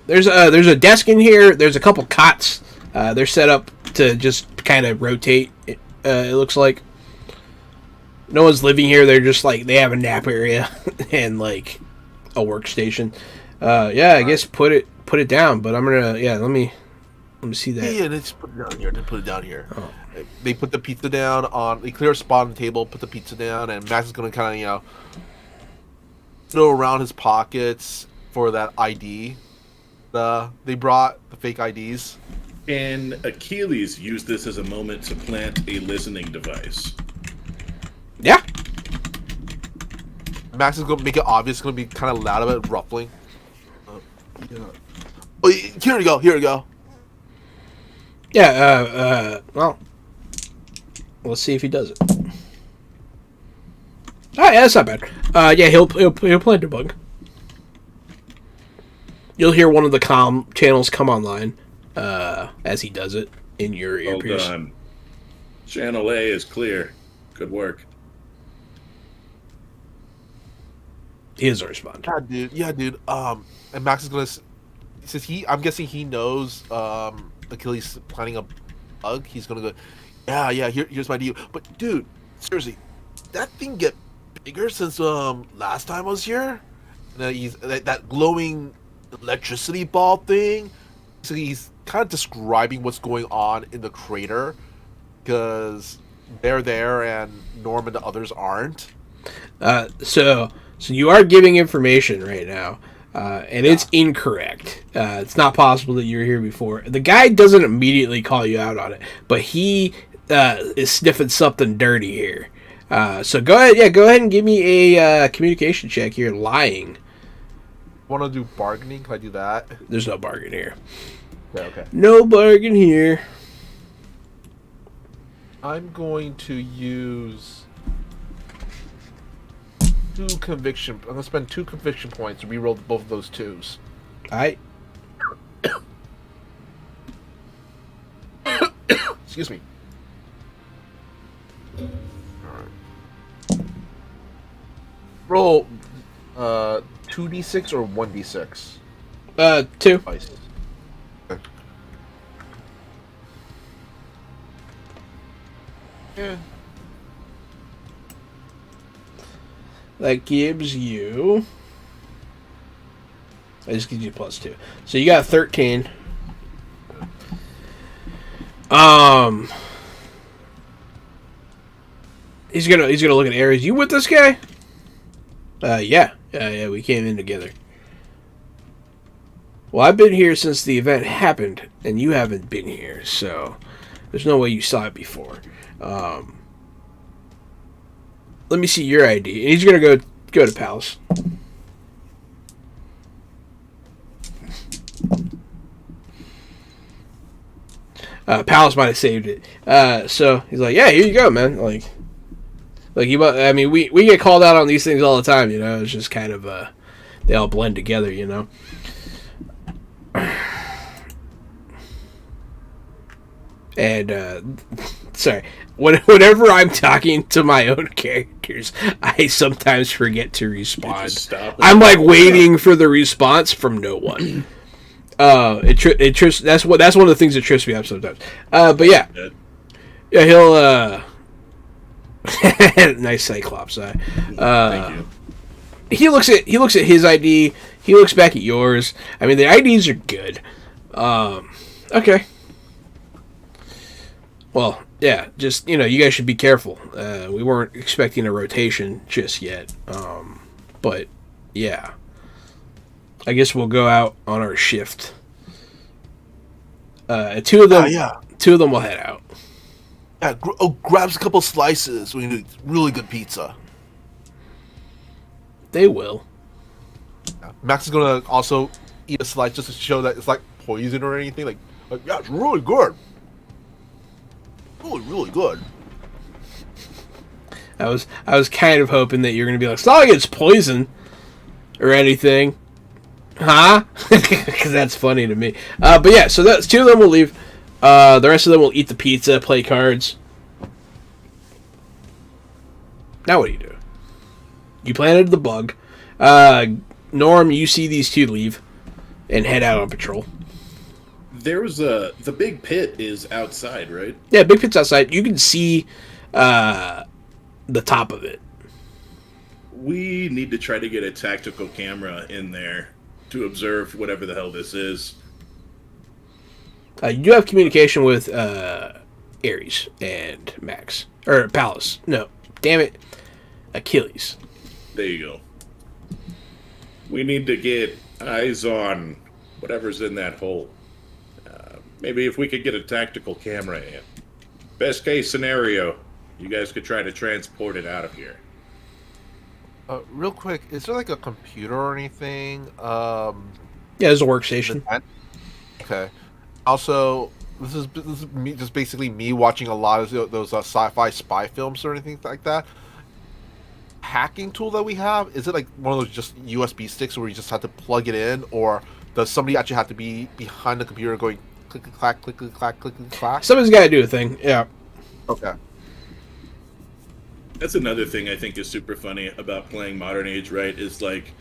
There's a desk in here. There's a couple cots. They're set up to just kind of rotate. It looks like no one's living here. They're just they have a nap area and a workstation. Yeah, I guess put it down. But I'm gonna let me see that.
Yeah, let's put it down here. Put it down here. Oh. They put the pizza down on. They clear a spot on the table. Put the pizza down, and Max is gonna kind of throw around his pockets for that ID. They brought the fake IDs.
And Achilles used this as a moment to plant a listening device.
Yeah.
Max is going to make it obvious. It's going to be kind of loud about it, ruffling. Yeah. Oh, here we go.
Yeah, well, let's see if he does it. Oh, yeah, that's not bad. Yeah, he'll plant a bug. You'll hear one of the comm channels come online as he does it in your earpiece.
Hold on. Channel A is clear. Good work.
He doesn't respond.
Yeah, dude. Yeah, dude. And Max is gonna since I'm guessing he knows Achilles planning a bug. He's gonna go. Yeah. Here's my deal. But dude, seriously, that thing get bigger since last time I was here. And he's that glowing electricity ball thing. So he's kind of describing what's going on in the crater because they're there and Norm and the others aren't.
So you are giving information right now, and it's incorrect. It's not possible that you were here before. The guy doesn't immediately call you out on it, but he is sniffing something dirty here. So go ahead. Yeah, go ahead and give me a communication check here. Lying.
Want to do bargaining? Can I do that?
There's no bargain here.
Okay.
No bargain here.
I'm going to use 2 conviction. I'm gonna spend 2 conviction points to reroll both of those 2s.
Alright.
Excuse me. Alright. Roll 2d6 or 1d6?
2.
Twice. Okay. Yeah.
That gives you. I just gives you +2. So you got 13. He's gonna look at Ares. You with this guy? Yeah, we came in together. Well, I've been here since the event happened, and you haven't been here, so there's no way you saw it before. Let me see your ID. And he's gonna go to Palace. Palace might have saved it. So he's like, "Yeah, here you go, man." Like you. I mean, we get called out on these things all the time. You know, it's just kind of they all blend together. You know. And sorry, whenever I'm talking to my own characters, I sometimes forget to respond. I'm like waiting for the response from no one. It trips. That's one of the things that trips me up sometimes. But yeah, he'll. Nice Cyclops eye.
Thank you.
He looks at his ID. He looks back at yours. I mean, the IDs are good. Okay. Well, yeah, just, you guys should be careful. We weren't expecting a rotation just yet. But, yeah. I guess we'll go out on our shift. Two of them will head out.
Yeah, grabs a couple slices. We need really good pizza.
They will.
Yeah. Max is gonna also eat a slice just to show that it's like poison or anything. Like yeah, it's really good. Really, really good.
I was kind of hoping that you're gonna be like, it's not like it's poison or anything, huh? Because that's funny to me. But yeah, so that's 2 of them will leave. The rest of them will eat the pizza, play cards. Now what do you do? You planted the bug. Norm, you see these 2 leave and head out on patrol.
There's the big pit is outside, right?
Yeah, big pit's outside. You can see the top of it.
We need to try to get a tactical camera in there to observe whatever the hell this is.
You do have communication with Ares and Max. Or Palace. No, damn it. Achilles.
There you go. We need to get eyes on whatever's in that hole. Maybe if we could get a tactical camera in. Best case scenario, you guys could try to transport it out of here.
Real quick, is there like a computer or anything?
Yeah, there's a workstation.
Okay. Also, this is me, just basically me watching a lot of those sci-fi spy films or anything like that. Hacking tool that we have, is it like one of those just USB sticks where you just have to plug it in, or does somebody actually have to be behind the computer going click clack, click clack, click clack?
Somebody's got to do a thing. Yeah.
Okay.
That's another thing I think is super funny about playing Modern Age, right? Is like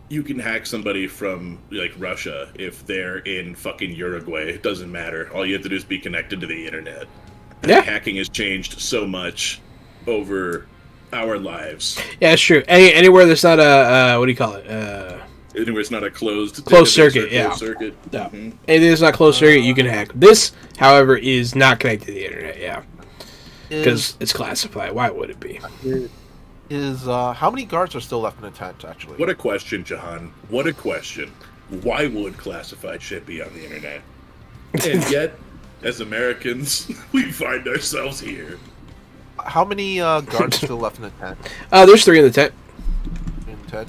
you can hack somebody from like Russia if they're in fucking Uruguay. It doesn't matter. All you have to do is be connected to the internet. I
Yeah.
think hacking has changed so much over our lives.
Yeah, it's true. Anywhere there's not a what do you call it?
Anywhere it's not a closed
Closed
database or
circuit, yeah.
closed circuit.
No.
Mhm.
Anything that's not closed circuit, you can hack. This, however, is not connected to the internet. Yeah, because it's classified. Why would it be?
Is how many guards are still left in the tent? Actually,
What a question, Jahan. What a question. Why would classified shit be on the internet? And yet, as Americans, we find ourselves here.
how many guards are still left in the tent?
There's 3 in the tent.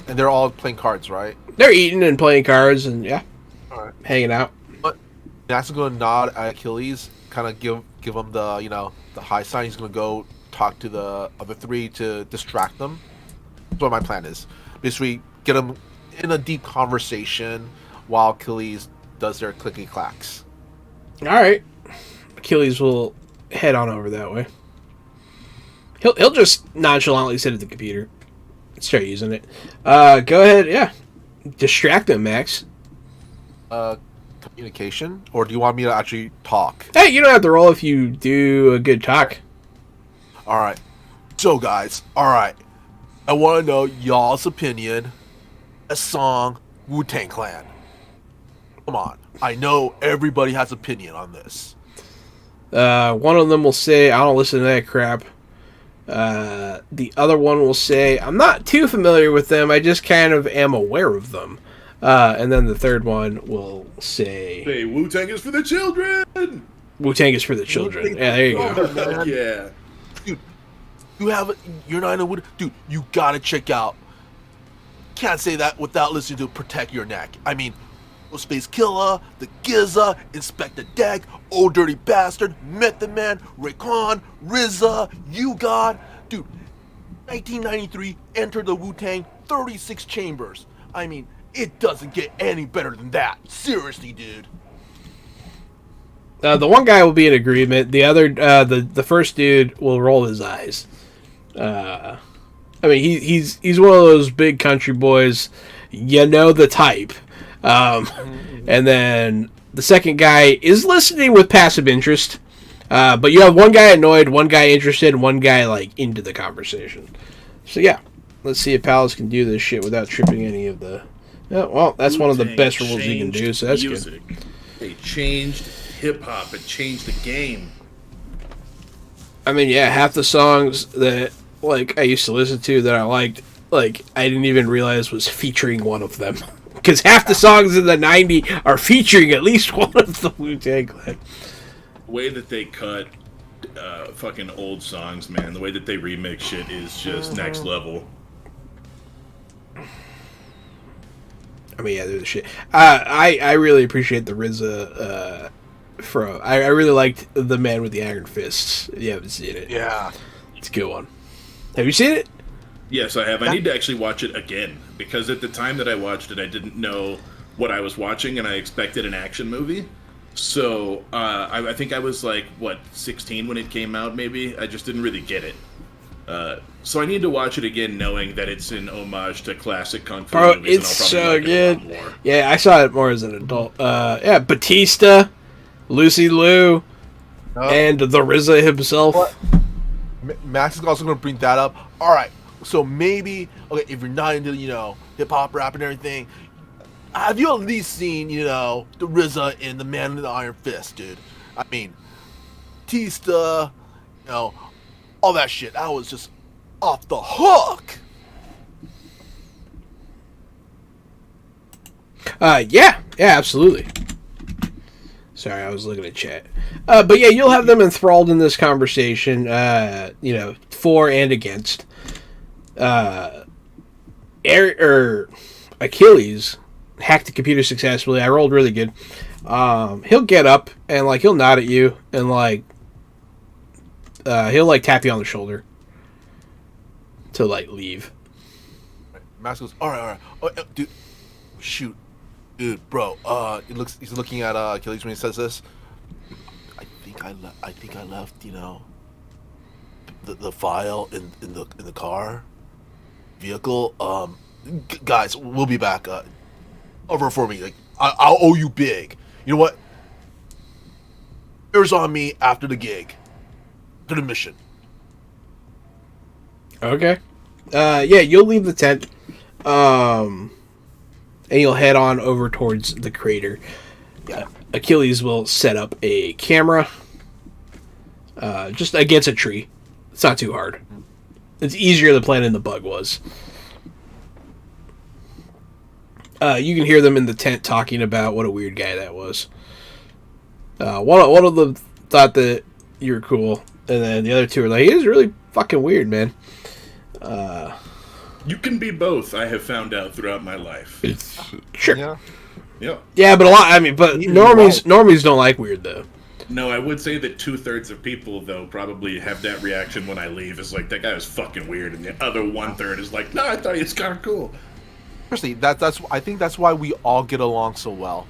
And they're all playing cards, right?
They're eating and playing cards and
All right.
hanging out.
But Max is going to nod at Achilles, kind of give him the the high sign. He's going to go talk to the other 3 to distract them. That's what my plan is. Basically, get them in a deep conversation while Achilles does their clicky clacks.
All right, Achilles will head on over that way. He'll just nonchalantly sit at the computer, start using it. Go ahead, yeah. Distract them, Max.
Communication, or do you want me to actually talk?
Hey, you don't have to roll if you do a good talk.
All right. So, guys, all right. I want to know y'all's opinion. A song, Wu-Tang Clan. Come on. I know everybody has opinion on this.
One of them will say, I don't listen to that crap. The other one will say, I'm not too familiar with them, I just kind of am aware of them. And then the third one will say,
Hey, Wu-Tang is for the children!
Wu-Tang is for the children. Yeah, there you go.
Fuck yeah.
Dude, you're not in a dude, you gotta check out. Can't say that without listening to Protect Your Neck. I mean, Space Killer, The Gizza, Inspector Deck, Old Dirty Bastard, Method Man, Raycon, RZA, You God. Dude, 1993, Enter the Wu-Tang, 36 chambers. I mean, it doesn't get any better than that. Seriously, dude.
The one guy will be in agreement. The other, the first dude will roll his eyes. I mean, he's one of those big country boys. You know the type. And then the second guy is listening with passive interest. But you have one guy annoyed, one guy interested, and one guy like into the conversation. So yeah, let's see if Palace can do this shit without tripping any of the. Yeah, well, that's one of the
Wu-Tang
best rules you can do.
changed
So that's
music.
good.
They changed hip-hop. It changed the game.
I mean, yeah, half the songs that like I used to listen to that I liked, like I didn't even realize was featuring one of them. Because half the songs in the '90s are featuring at least one of the Wu-Tang Clan.
The way that they cut fucking old songs, man, the way that they remix shit is just next level.
I mean, yeah, they're the shit. I really appreciate the RZA. I really liked The Man with the Iron Fists. If you haven't seen it,
Yeah.
it's a good one. Have you seen it?
Yes, I have. I need to actually watch it again because at the time that I watched it, I didn't know what I was watching, and I expected an action movie. So I think I was like 16 when it came out. Maybe I just didn't really get it. So I need to watch it again, knowing that it's an homage to classic kung fu
Bro,
movies.
it's
and
so
I'll probably like it a lot
good.
more.
Yeah, I saw it more as an adult. Yeah, Batista, Lucy Liu, and the RZA himself.
What? Max is also going to bring that up. All right, so maybe if you're not into hip hop, rap, and everything, have you at least seen the RZA in The Man with the Iron Fist, dude? I mean, Tista, all that shit. That was just off the hook.
Yeah, absolutely. Sorry, I was looking at chat. But yeah, you'll have them enthralled in this conversation, for and against. Achilles hacked the computer successfully. I rolled really good. He'll get up and he'll nod at you and he'll tap you on the shoulder to leave.
Max goes, all right. Oh, dude, shoot. Dude, bro, he's looking at Achilles when he says this. I think I left, the file in the car vehicle. Guys, we'll be back. Over for me. Like I'll owe you big. You know what? Here's on me after the gig, to the mission.
Okay. Yeah, you'll leave the tent. And you'll head on over towards the crater. Achilles will set up a camera. Just against a tree. It's not too hard. It's easier than planning the bug was. You can hear them in the tent talking about what a weird guy that was. One of them thought that you were cool, and then the other two were like, "He's really fucking weird, man."
You can be both. I have found out throughout my life.
Sure.
Yeah.
Yeah.
Yeah, but but normies don't like weird though.
No, I would say that 2/3 of people though probably have that reaction when I leave. It's like that guy was fucking weird, and the other 1/3 is like, "No, I thought he was kind of cool."
Seriously, I think that's why we all get along so well.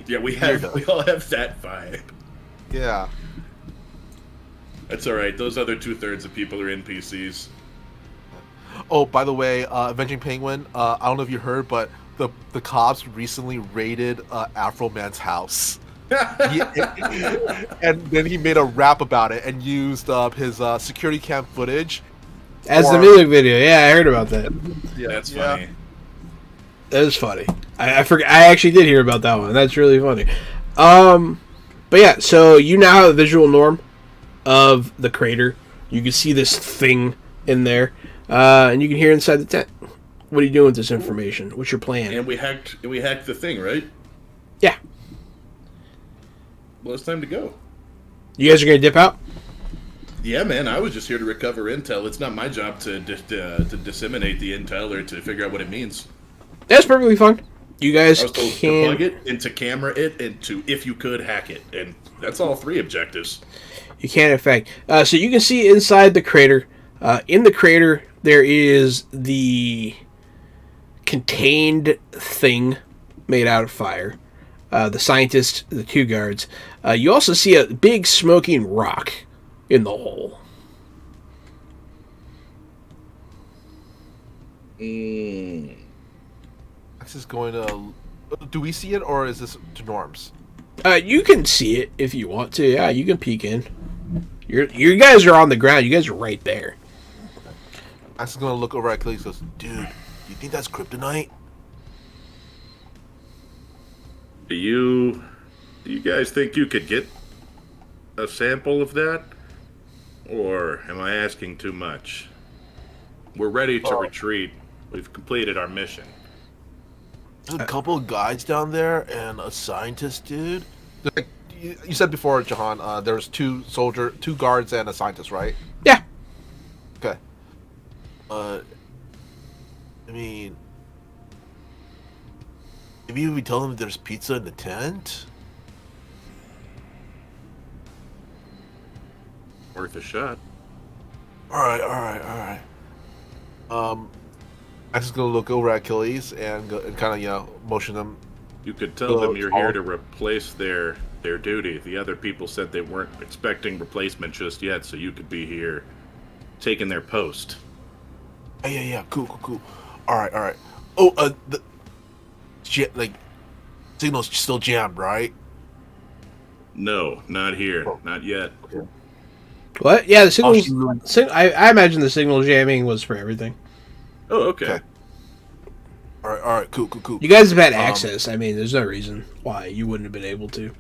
Yeah, we all have that vibe.
Yeah.
That's all right. Those other 2/3 of people are NPCs.
Oh, by the way, Avenging Penguin. I don't know if you heard, but the cops recently raided Afro Man's house. And then he made a rap about it and used his security cam footage
As the music video. Yeah, I heard about that.
Yeah,
That's funny.
That is funny. I forgot. I actually did hear about that one. That's really funny. But yeah, so you now have a visual norm of the crater. You can see this thing in there, and you can hear inside the tent. What are you doing with this information? What's your plan?
And we hacked the thing, right?
Yeah.
Well, it's time to go.
You guys are gonna dip out?
Yeah, man. I was just here to recover intel. It's not my job to disseminate the intel or to figure out what it means.
That's perfectly fine. You guys
I was told to
can
plug it, and to camera it, and to, if you could, hack it. And that's all 3 objectives.
You can affect. So you can see inside the crater. In the crater, there is the contained thing made out of fire. The scientist, the 2 guards. You also see a big smoking rock in the hole.
This is going to. Do we see it, or is this to Norms?
You can see it if you want to. Yeah, you can peek in. You guys are on the ground. You guys are right there.
Max is going to look over at Achilles and goes, "Dude, do you think that's kryptonite?"
Do you guys think you could get a sample of that? Or am I asking too much? We're ready to retreat. We've completed our mission.
There's a couple of guys down there and a scientist, dude. Like you said before, Jahan, there's 2 guards and a scientist, right?
Yeah.
Okay. I mean, maybe we tell them there's pizza in the tent.
Worth a shot.
All right. Max is gonna look over at Achilles and kind of motion them.
You could tell them you're here to replace their duty. The other people said they weren't expecting replacement just yet, so you could be here taking their post.
Yeah. Cool. All right. Oh, signal's still jammed, right?
No, not here. Not yet.
Okay.
What? Yeah, the signals. I imagine the signal jamming was for everything.
Oh, okay.
All right. Cool.
You guys have had access. I mean, there's no reason why you wouldn't have been able to.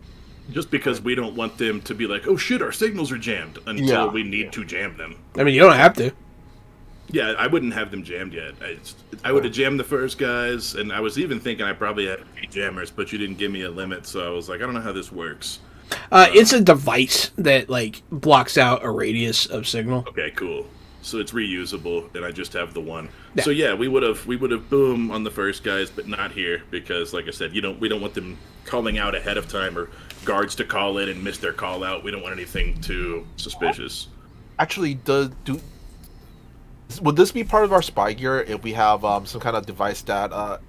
Just because we don't want them to be like, oh shit, our signals are jammed until we need to jam them.
I mean, you don't have to.
Yeah, I wouldn't have them jammed yet. I would have jammed the first guys, and I was even thinking I probably had 8 jammers, but you didn't give me a limit, so I was like, I don't know how this works.
It's a device that blocks out a radius of signal.
Okay, cool. So it's reusable, and I just have the one.
Yeah.
So yeah, we would have boom on the first guys, but not here because, like I said, we don't want them calling out ahead of time or guards to call in and miss their call out. We don't want anything too suspicious.
Actually, would this be part of our spy gear if we have some kind of device that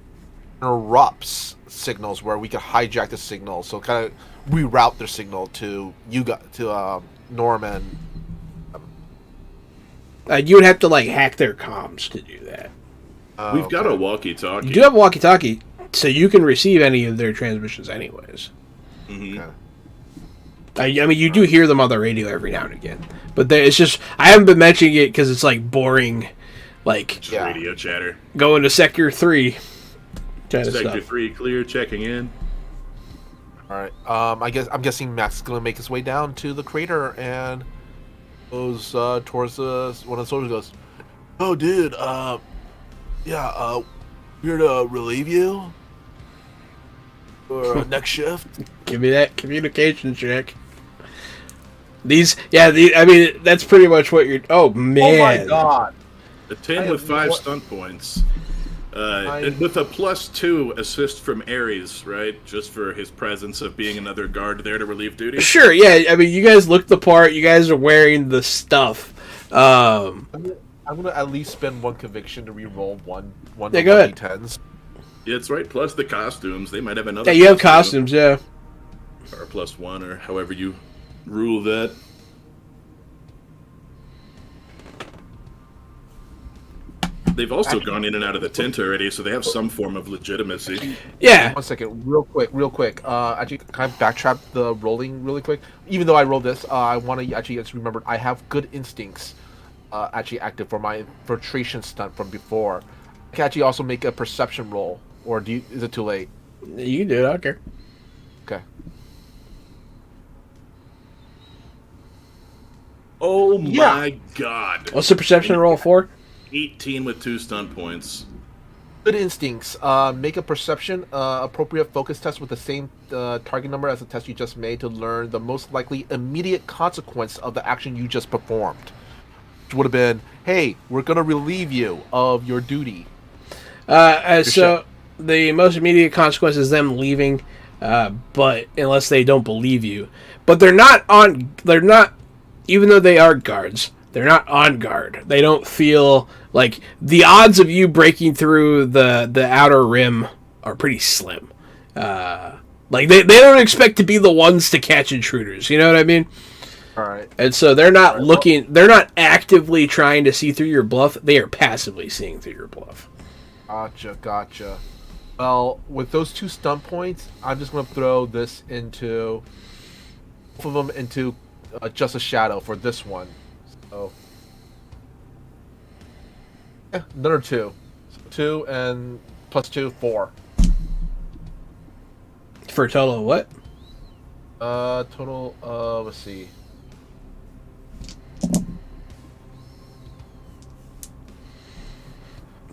interrupts signals where we can hijack the signal, so kind of reroute their signal to Norm and
You would have to like hack their comms to do that.
We've got a walkie-talkie.
You do have a walkie-talkie, so you can receive any of their transmissions anyways.
Mhm.
Okay.
I mean, you do hear them on the radio every now and again, but it's just I haven't been mentioning it because it's like boring, like
Just radio chatter.
going to Sector 3 kind of
Sector
stuff.
3 clear, checking in.
All right. I'm guessing Max is gonna make his way down to the crater and goes towards one of the soldiers. Goes, "Oh, dude. Yeah. Here to relieve you for next shift."
Give me that communication check. I mean, that's pretty much what you're. Oh man!
Oh my god!
A 10
I
with
have
5
no-
stunt points. And with a +2 assist from Ares, right? Just for his presence of being another guard there to relieve duty.
Sure, yeah. I mean, you guys look the part. You guys are wearing the stuff.
I'm gonna at least spend one conviction to re-roll one
Yeah, go ahead.
D10s.
Yeah, that's right. Plus the costumes. They might have another.
Yeah, you have
costume.
costumes. Yeah.
Or +1, or however you rule that. They've also gone in and out of the tent already, so they have some form of legitimacy.
Yeah.
1 second, real quick. Actually, can I backtrack the rolling really quick? Even though I rolled this, I want to actually just remember I have good instincts actually active for my infiltration stunt from before. I can actually also make a perception roll, or is it too late?
You can do it. I don't care.
Okay.
Oh
Yeah.
my god.
What's the perception roll for?
18 with 2 stunt points.
Good instincts. Make a perception appropriate focus test with the same target number as the test you just made to learn the most likely immediate consequence of the action you just performed. Which would have been, hey, we're going to relieve you of your duty.
So the most immediate consequence is them leaving, but unless they don't believe you. But they're not, even though they are guards, they're not on guard. They don't feel like the odds of you breaking through the outer rim are pretty slim. Like they don't expect to be the ones to catch intruders. You know what I mean?
All right.
And so they're not they're not actively trying to see through your bluff. They are passively seeing through your bluff.
Gotcha. Well, with those 2 stunt points, I'm just going to throw both of them into just a shadow for this one. So, another 2. So 2 and +2, 4.
For a total of what?
Total, let's see.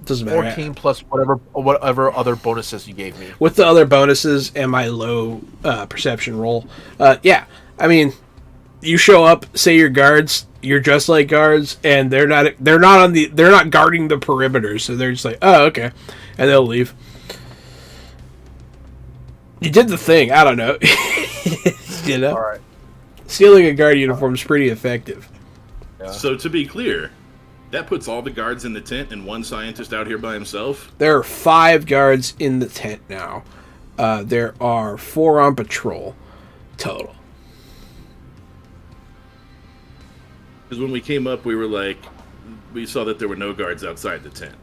Doesn't matter.
14 plus whatever other bonuses you gave me.
With the other bonuses and my low perception roll, yeah. I mean, you show up, say you're guards, you're dressed like guards, and they're not guarding the perimeter, so they're just like, oh, okay, and they'll leave. You did the thing. I don't know. You know,
All right.
stealing a guard uniform is pretty effective.
Yeah.
So to be clear, that puts all the guards in the tent and one scientist out here by himself.
There are 5 guards in the tent now. There are 4 on patrol total.
Because when we came up, we saw that there were no guards outside the tent.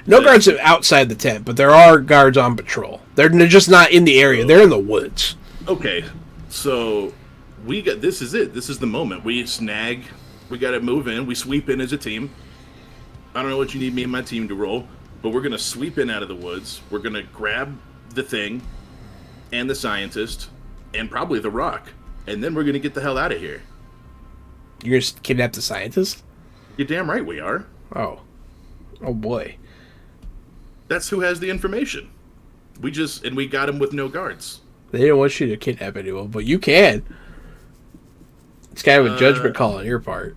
No guards outside the tent, but there are guards on patrol. They're just not in the area. They're in the woods.
Okay, so this is it. This is the moment. We got to move in. We sweep in as a team. I don't know what you need me and my team to roll, but we're going to sweep in out of the woods. We're going to grab the thing and the scientist and probably the rock, and then we're going to get the hell out of here.
You're going to kidnap the scientist?
You're damn right we are.
Oh boy.
That's who has the information. We got him with no guards.
They don't want you to kidnap anyone, but you can. It's kind of a judgment call on your part.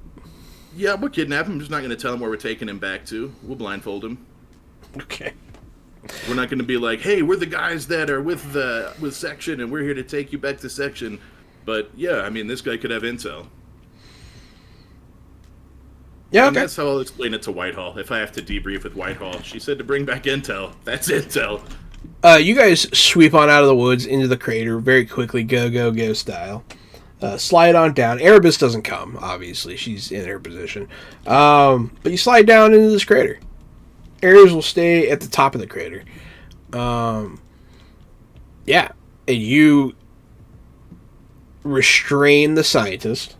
Yeah, we'll kidnap him. I'm just not going to tell him where we're taking him back to. We'll blindfold him.
Okay.
We're not going to be like, hey, we're the guys that are with Section, and we're here to take you back to Section. But, yeah, I mean, this guy could have intel.
Yeah,
And
okay.
that's how I'll explain it to Whitehall. If I have to debrief with Whitehall, she said to bring back intel. That's intel.
You guys sweep on out of the woods into the crater very quickly, go style. Slide on down. Erebus doesn't come, obviously. She's in her position. But you slide down into this crater. Ares will stay at the top of the crater. Yeah. And you restrain the scientist.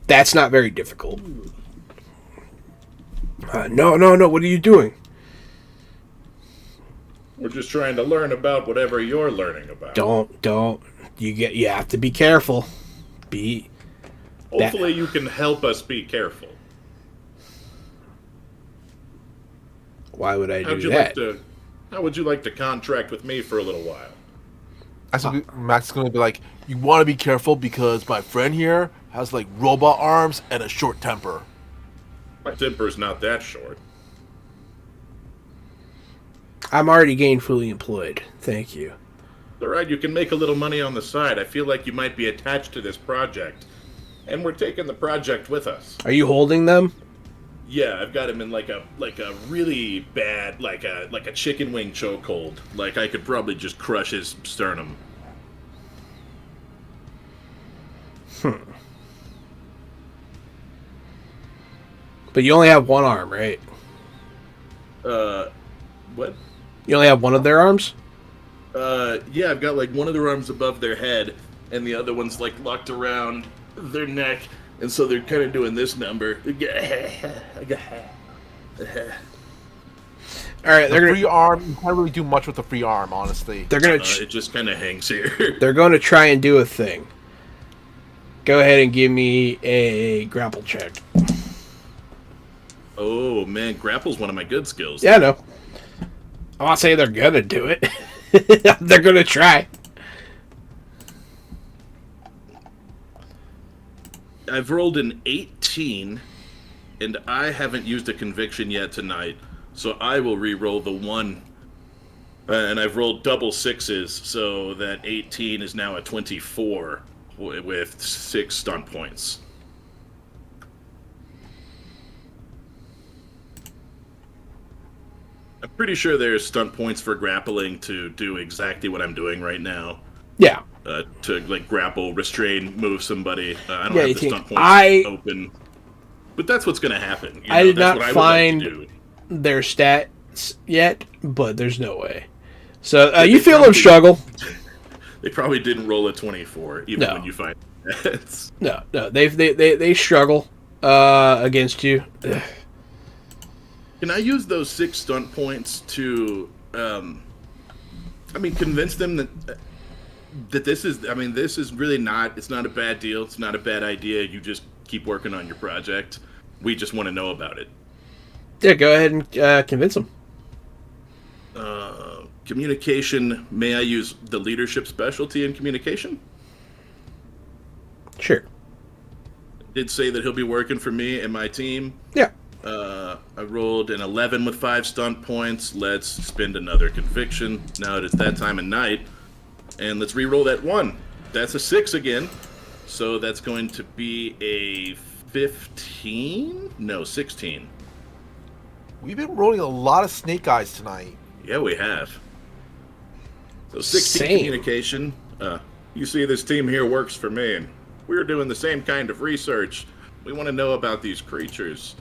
That's not very difficult. No. What are you doing?
We're just trying to learn about whatever you're learning about.
Don't. You have to be careful.
Hopefully you can help us be careful.
Why would I do that?
How would you like to contract with me for a little while?
Max is going to be like, you want to be careful because my friend here has like robot arms and a short temper.
My temper's not that short.
I'm already gainfully employed. Thank you.
All right, you can make a little money on the side. I feel like you might be attached to this project, and we're taking the project with us.
Are you holding them?
Yeah, I've got him in like a really bad like a chicken wing chokehold. Like I could probably just crush his sternum.
But you only have one arm, right?
What?
You only have one of their arms?
Yeah, I've got like one of their arms above their head, and the other one's like locked around their neck, and so they're kind of doing this number.
All right,
The free arm, you can't really do much with the free arm, honestly.
they're gonna
It just kind of hangs here.
they're going to try and do a thing. Go ahead and give me a grapple check.
Oh man, grapple's one of my good skills.
Yeah, I know. I'm not saying they're gonna do it. They're gonna try.
I've rolled an 18, and I haven't used a conviction yet tonight, so I will re-roll the 1. And I've rolled double 6s, so that 18 is now a 24 with 6 stunt points. I'm pretty sure there's stunt points for grappling to do exactly what I'm doing right now.
Yeah.
To like grapple, restrain, move somebody. I don't
Yeah,
have
you
the
think-
stunt points open, but that's what's going to happen.
I did
That's
not
what I would
find
like to do.
their stats yet, but there's no way. So you
They
feel them
probably-
struggle.
They probably didn't roll a 24, even
No.
when you find that.
No, they struggle against you. Ugh.
Can I use those 6 stunt points to, convince them that this is, this is really not, it's not a bad deal, it's not a bad idea, you just keep working on your project. We just want to know about it.
Yeah, go ahead and convince them.
Communication, may I use the leadership specialty in communication?
Sure.
Did say that he'll be working for me and my team.
Yeah.
I rolled an 11 with 5 stunt points. Let's spend another conviction. Now it is that time of night. And let's re-roll that 1. That's a 6 again. So that's going to be a 15? No, 16.
We've been rolling a lot of snake eyes tonight.
Yeah, we have. So 16
Same.
communication. You see, this team here works for me, and we're doing the same kind of research. We want to know about these creatures,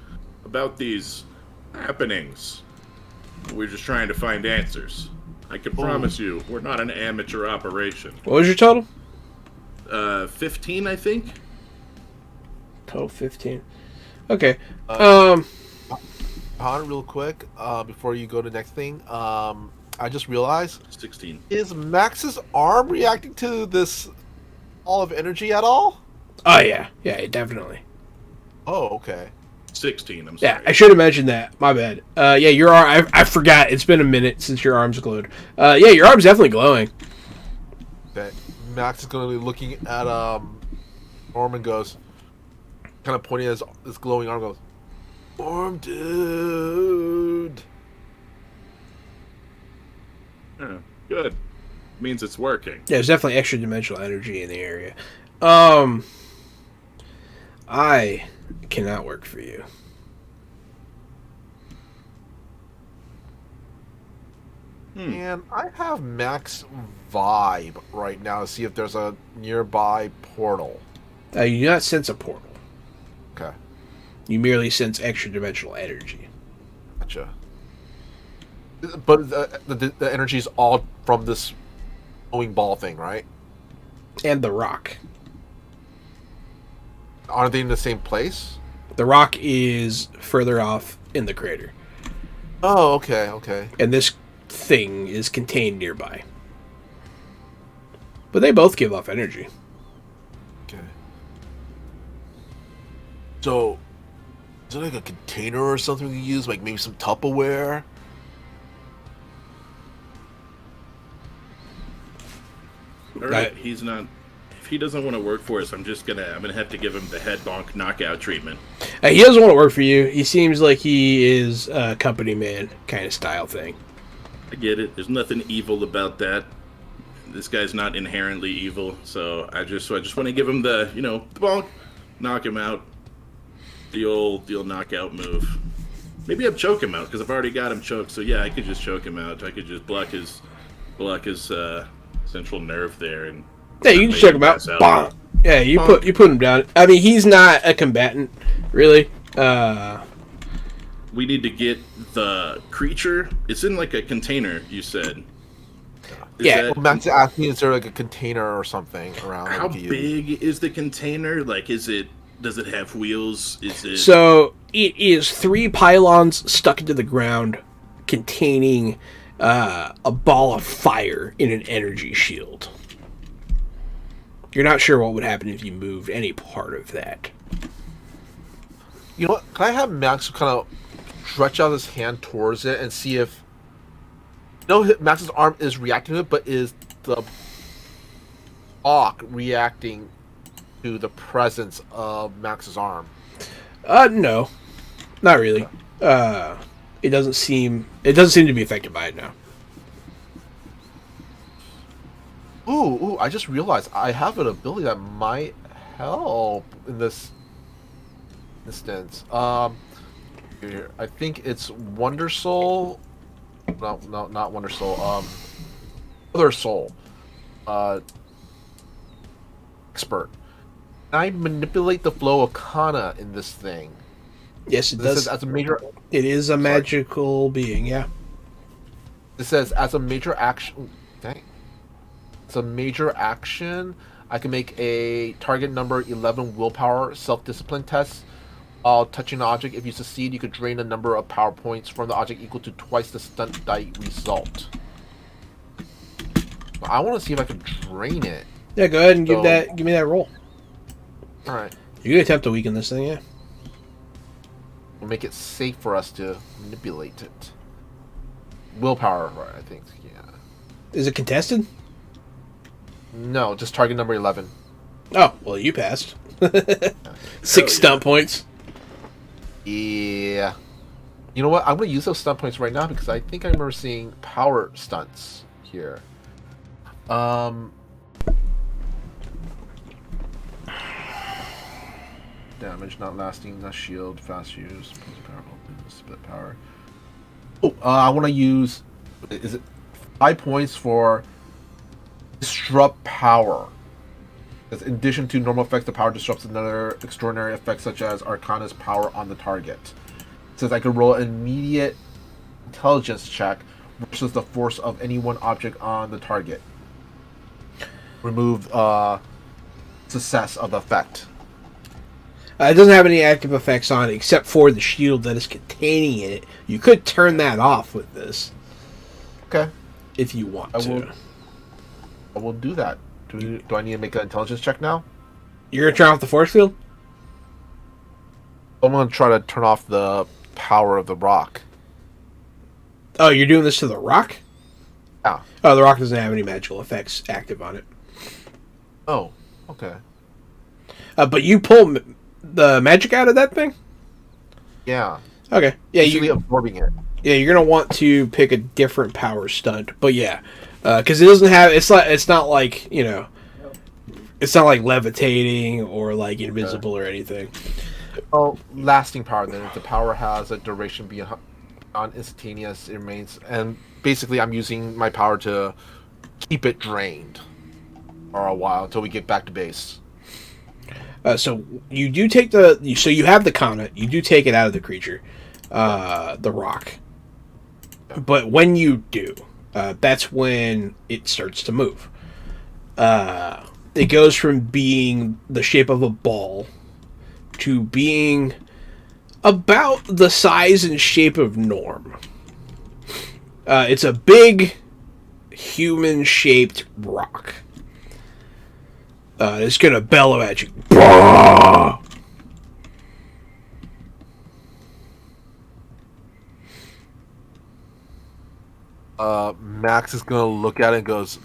about these happenings. We're just trying to find answers. I can promise you, we're not an amateur operation.
What was your total?
15, I think.
Total 15. Okay.
Han, real quick, before you go to the next thing, I just realized,
16.
is Max's arm reacting to this ball of energy at all?
Oh yeah, definitely.
Oh, okay.
16, I'm sorry.
Yeah, I should have mentioned that. My bad. Yeah, your arm. I forgot. It's been a minute since your arm's glowed. Yeah, your arm's definitely glowing.
Okay. Max is going to be looking at Orm and goes, kind of pointing at his glowing arm, goes, Orm, dude.
Yeah, good. Means it's working.
Yeah, there's definitely extra dimensional energy in the area. I cannot work for you.
And I have max vibe right now to see if there's a nearby portal.
You do not sense a portal.
Okay,
You merely sense extra dimensional energy.
gotcha. But the energy is all from this glowing ball thing, right?
And the rock.
Aren't they in the same place?
The rock is further off in the crater.
Oh, okay.
And this thing is contained nearby. But they both give off energy.
Okay. So, is it like a container or something we use? Like maybe some Tupperware?
All right, he's not. If he doesn't want to work for us, I'm gonna have to give him the head bonk knockout treatment.
He doesn't want to work for you. He seems like he is a company man kind of style thing.
I get it. There's nothing evil about that. This guy's not inherently evil, so I just want to give him the the bonk, knock him out, the old knockout move. Maybe I'll choke him out because I've already got him choked. So yeah, I could just choke him out. I could just block his central nerve there, and
Yeah, you can check him out. Bonk. Yeah, you put him down. I mean, he's not a combatant, really.
we need to get the creature. It's in like a container. You said.
Yeah.
Well, Max asked me, is there like a container or something around?
How big is the container? Like, does it have wheels? Is it?
So it is 3 pylons stuck into the ground, containing a ball of fire in an energy shield. You're not sure what would happen if you moved any part of that.
You know what? Can I have Max kind of stretch out his hand towards it and see if... No, Max's arm is reacting to it, but is the block reacting to the presence of Max's arm?
No, not really. It doesn't seem to be affected by it now.
Ooh, I just realized I have an ability that might help in this instance. Here, I think it's Wonder Soul. No, not Wonder Soul. Other Soul. Expert. I manipulate the flow of Kana in this thing.
Yes, it
This
does.
says as a major.
It is a magical being, yeah.
It says as a major action. Dang. It's a major action. I can make a target number 11 willpower self-discipline test. While touching the object, if you succeed, you could drain a number of power points from the object equal to twice the stunt die result. I want to see if I can drain it.
Yeah, go ahead and give me that roll.
All right.
You can attempt to weaken this thing, yeah.
We'll make it safe for us to manipulate it. Willpower, right? I think. Yeah.
Is it contested?
No, just target number 11.
Oh, well, you passed. 6 stunt points.
Yeah. You know what? I'm going to use those stunt points right now because I think I remember seeing power stunts here. Damage not lasting, not shield, fast use, split power. Oh, I want to use. Is it 5 points for disrupt power? As in addition to normal effects, the power disrupts another extraordinary effect, such as Arcana's power on the target. It says I could roll an immediate intelligence check versus the force of any one object on the target. Remove success of the effect.
It doesn't have any active effects on it except for the shield that is containing it. You could turn that off with this.
Okay.
If you want to.
I will do that. Do I need to make an intelligence check now?
You're going to turn off the force field?
I'm going to try to turn off the power of the rock.
Oh, you're doing this to the rock?
Yeah.
Oh, the rock doesn't have any magical effects active on it.
Oh, okay.
But you pull the magic out of that thing?
Yeah.
Okay. Yeah,
Basically absorbing it.
Yeah, you're gonna want to pick a different power stunt. But yeah, because it doesn't have. It's not like it's not like levitating or like invisible or anything.
Oh, lasting power then. If the power has a duration beyond on instantaneous. It remains, and basically, I'm using my power to keep it drained for a while until we get back to base.
So you do take so you have the comet. You do take it out of the creature, the rock. But when you do, that's when it starts to move. It goes from being the shape of a ball to being about the size and shape of Norm. It's a big, human-shaped rock. It's gonna bellow at you. Bah!
Max is gonna look at it and goes,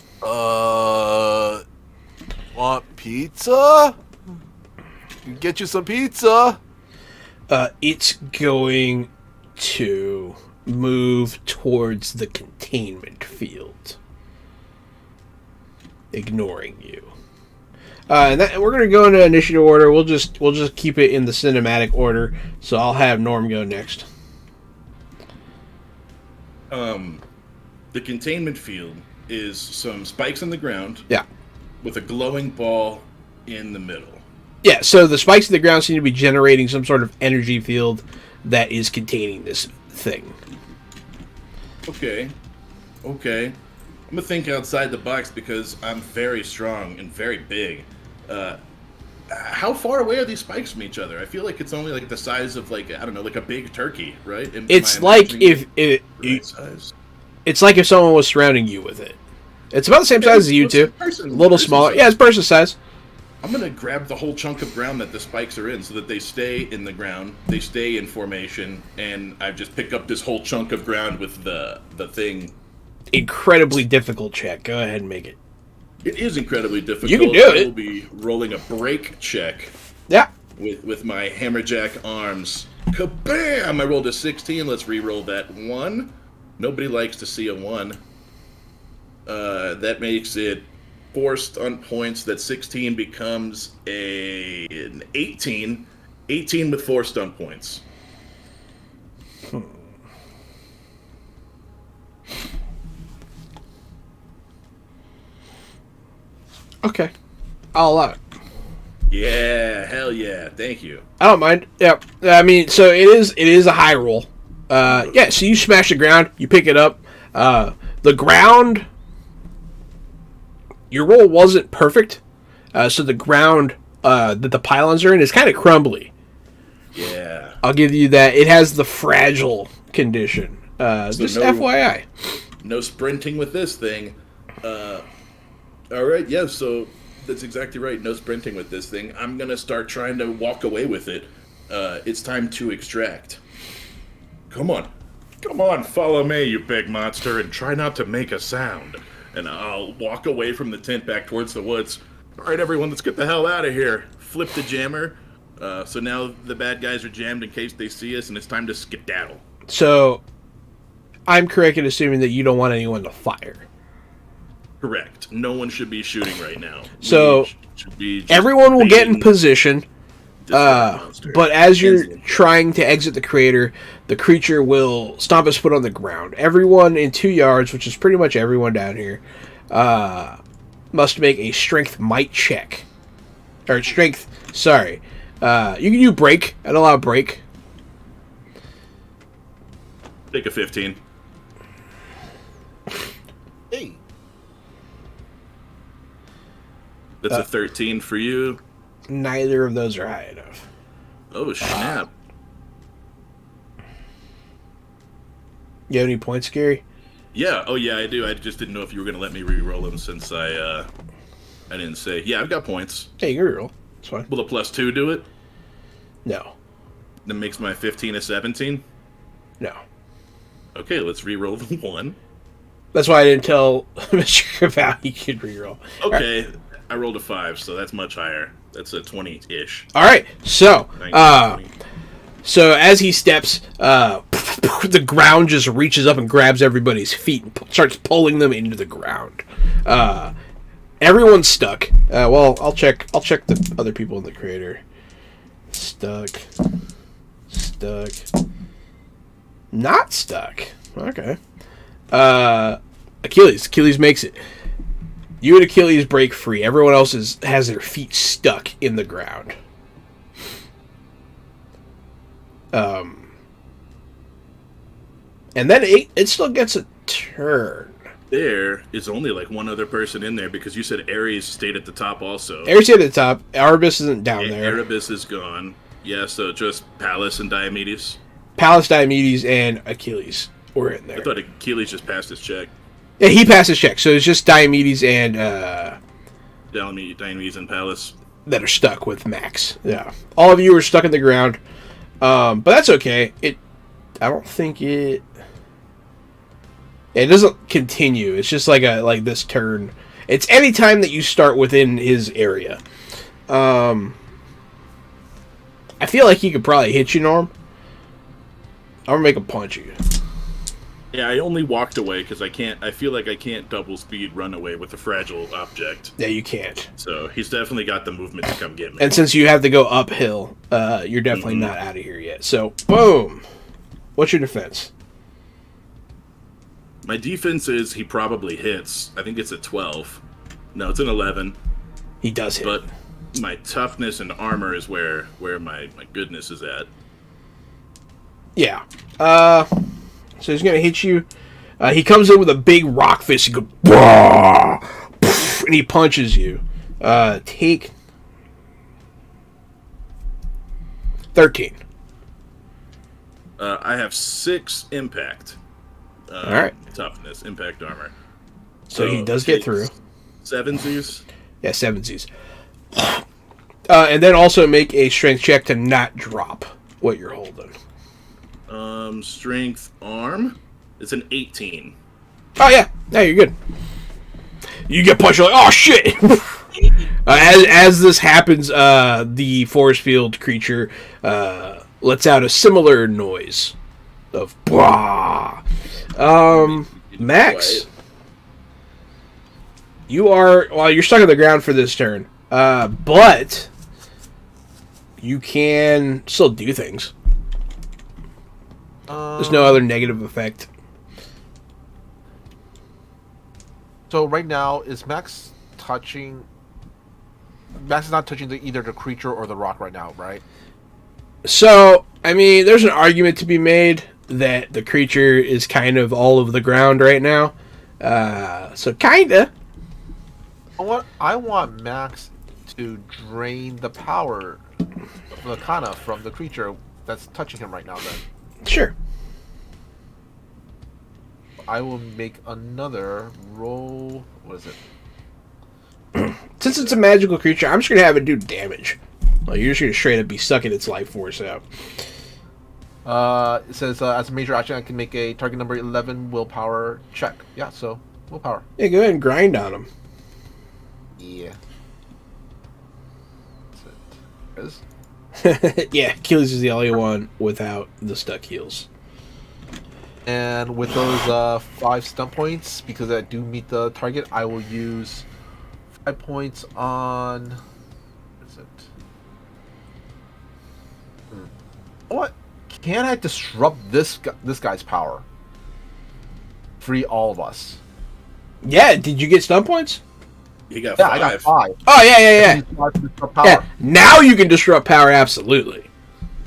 want pizza? Get you some pizza.
It's going to move towards the containment field, ignoring you. And we're going to go into initiative order. We'll just keep it in the cinematic order. So I'll have Norm go next.
The containment field is some spikes in the ground.
Yeah.
With a glowing ball in the middle.
Yeah, so the spikes in the ground seem to be generating some sort of energy field that is containing this thing.
Okay. I'm gonna think outside the box because I'm very strong and very big. How far away are these spikes from each other? I feel like it's only like the size of like a big turkey, right?
It's like it's like if someone was surrounding you with it. It's about the same size as you two. A little smaller.
Size.
Yeah, it's person size.
I'm gonna grab the whole chunk of ground that the spikes are in so that they stay in the ground, they stay in formation, and I just pick up this whole chunk of ground with the thing.
Incredibly difficult check. Go ahead and make it.
It is incredibly difficult.
You can do it.
I will be rolling a break check.
Yeah.
With my hammerjack arms. Kabam! I rolled a 16. Let's re-roll that 1. Nobody likes to see a 1. That makes it 4 stunt points. That 16 becomes an 18. 18 with 4 stunt points.
Okay. I'll allow it.
Yeah, hell yeah. Thank you.
I don't mind. Yeah. I mean, so it is a high roll. Yeah, so you smash the ground, you pick it up. The ground, your roll wasn't perfect. So the ground that the pylons are in is kind of crumbly.
Yeah.
I'll give you that. It has the fragile condition. Just FYI.
No sprinting with this thing. All right, yeah, so that's exactly right. No sprinting with this thing. I'm going to start trying to walk away with it. It's time to extract. Come on, follow me, you big monster, and try not to make a sound. And I'll walk away from the tent back towards the woods. All right, everyone, let's get the hell out of here. Flip the jammer. So now the bad guys are jammed in case they see us, and it's time to skedaddle.
So I'm correct in assuming that you don't want anyone to fire.
Correct. No one should be shooting right now.
So everyone will get in position. But as you're trying to exit the creature will stomp its foot on the ground. Everyone in 2 yards, which is pretty much everyone down here, must make a strength might check. Or strength, sorry. You can do break. I'd allow break.
Take a 15.
Hey.
That's a 13 for you.
Neither of those are high enough.
Oh, snap.
You have any points, Gary?
Yeah, oh yeah, I do. I just didn't know if you were going to let me re-roll them since I didn't say. Yeah, I've got points.
Yeah, you can reroll. It's fine.
Will a +2 do it?
No.
That makes my 15 a 17?
No.
Okay, let's re-roll the 1.
That's why I didn't tell Mr. Kravau he could reroll.
Okay, right. I rolled a 5, so that's much higher. That's a 20-ish.
All right, so so as he steps, the ground just reaches up and grabs everybody's feet and starts pulling them into the ground. Everyone's stuck. Well, I'll check the other people in the crater. Stuck. Not stuck. Okay. Achilles. Achilles makes it. You and Achilles break free. Everyone else has their feet stuck in the ground. And then it still gets a turn.
There is only like one other person in there because you said Ares stayed at the top also.
Ares at the top. Erebus isn't down there.
Erebus is gone. Yeah, so just Pallas and Diomedes.
Pallas, Diomedes, and Achilles were in there.
I thought Achilles just passed his check.
Yeah, he passed his check, so it's just Diomedes and
Diomedes and Pallas.
that are stuck with Max. Yeah, all of you are stuck in the ground, but that's okay. I don't think it doesn't continue. It's just like this turn. It's any time that you start within his area. I feel like he could probably hit you, Norm. I'm gonna make him punch you.
Yeah, I only walked away because I feel like I can't double speed run away with a fragile object.
Yeah, you can't.
So he's definitely got the movement to come get me.
And since you have to go uphill, you're definitely not out of here yet. So, boom. What's your defense?
My defense is he probably hits. I think it's a 12. No, it's an 11.
He does hit.
But my toughness and armor is where my goodness is at.
Yeah. So he's going to hit you. He comes in with a big rock fist. He goes, "Bah!" And he punches you. Take 13.
I have 6 impact.
All right.
Toughness, impact armor.
So he does get through.
7s.
Yeah, 7s. And then also make a strength check to not drop what you're holding.
Strength arm. It's an 18.
Oh, yeah. Yeah, you're good. You get punched, you're like, oh, shit! As this happens, the force field creature lets out a similar noise of "Bwah." Max, you're stuck on the ground for this turn, but you can still do things. There's no other negative effect.
So right now, is Max touching... Max is not touching either the creature or the rock right now, right?
So, I mean, there's an argument to be made that the creature is kind of all over the ground right now. So, kinda.
I want Max to drain the power, the kana, from the creature that's touching him right now, then.
Sure.
I will make another roll. What is it?
Since it's a magical creature, I'm just going to have it do damage. Well, you're just going to straight up be sucking its life force out.
It says, as a major action, I can make a target number 11 willpower check. Yeah, so, willpower.
Yeah, go ahead and grind on him.
Yeah. That's it.
Yeah, Achilles is the only one without the stuck heels.
And with those 5 stun points, because I do meet the target, I will use 5 points on... What is it? What? Can I disrupt this guy's power? Free all of us.
Yeah, did you get stun points?
You got
Yeah,
5.
I got 5.
Oh, yeah.
Yeah.
Now you can disrupt power, absolutely.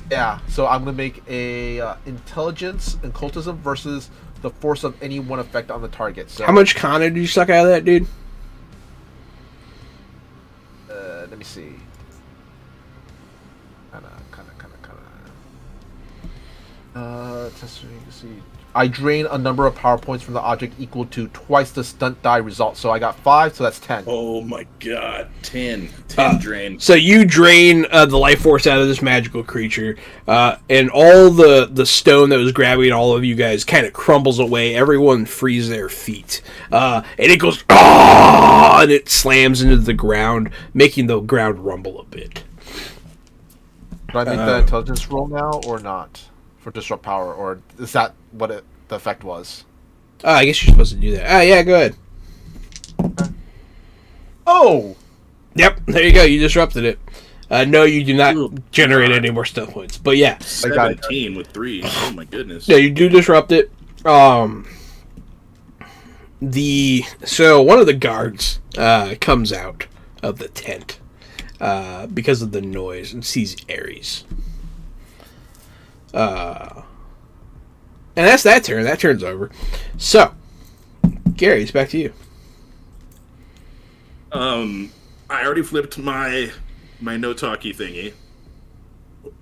Yeah, so I'm gonna make a intelligence and cultism versus the force of any one effect on the target. So
How much kana did you suck out of that, dude?
let me see. I drain a number of power points from the object equal to twice the stunt die result. So I got 5, so that's 10.
Oh my god, 10 drain.
So you drain the life force out of this magical creature, and all the stone that was grabbing all of you guys kind of crumbles away. Everyone frees their feet, and it goes, "Ah!" and it slams into the ground, making the ground rumble a bit.
Do I make the intelligence roll now or not for disrupt power, or is that what the effect was?
I guess you're supposed to do that. Yeah, go ahead.
Oh!
Yep, there you go. You disrupted it. No, you do not
Oh,
generate
God.
any more stuff points. But yeah,
17 with 3. Oh my goodness.
yeah, you do disrupt it. So one of the guards comes out of the tent because of the noise and sees Ares. And that's that turn. That turn's over. So, Gary, it's back to you.
I already flipped my no talkie thingy,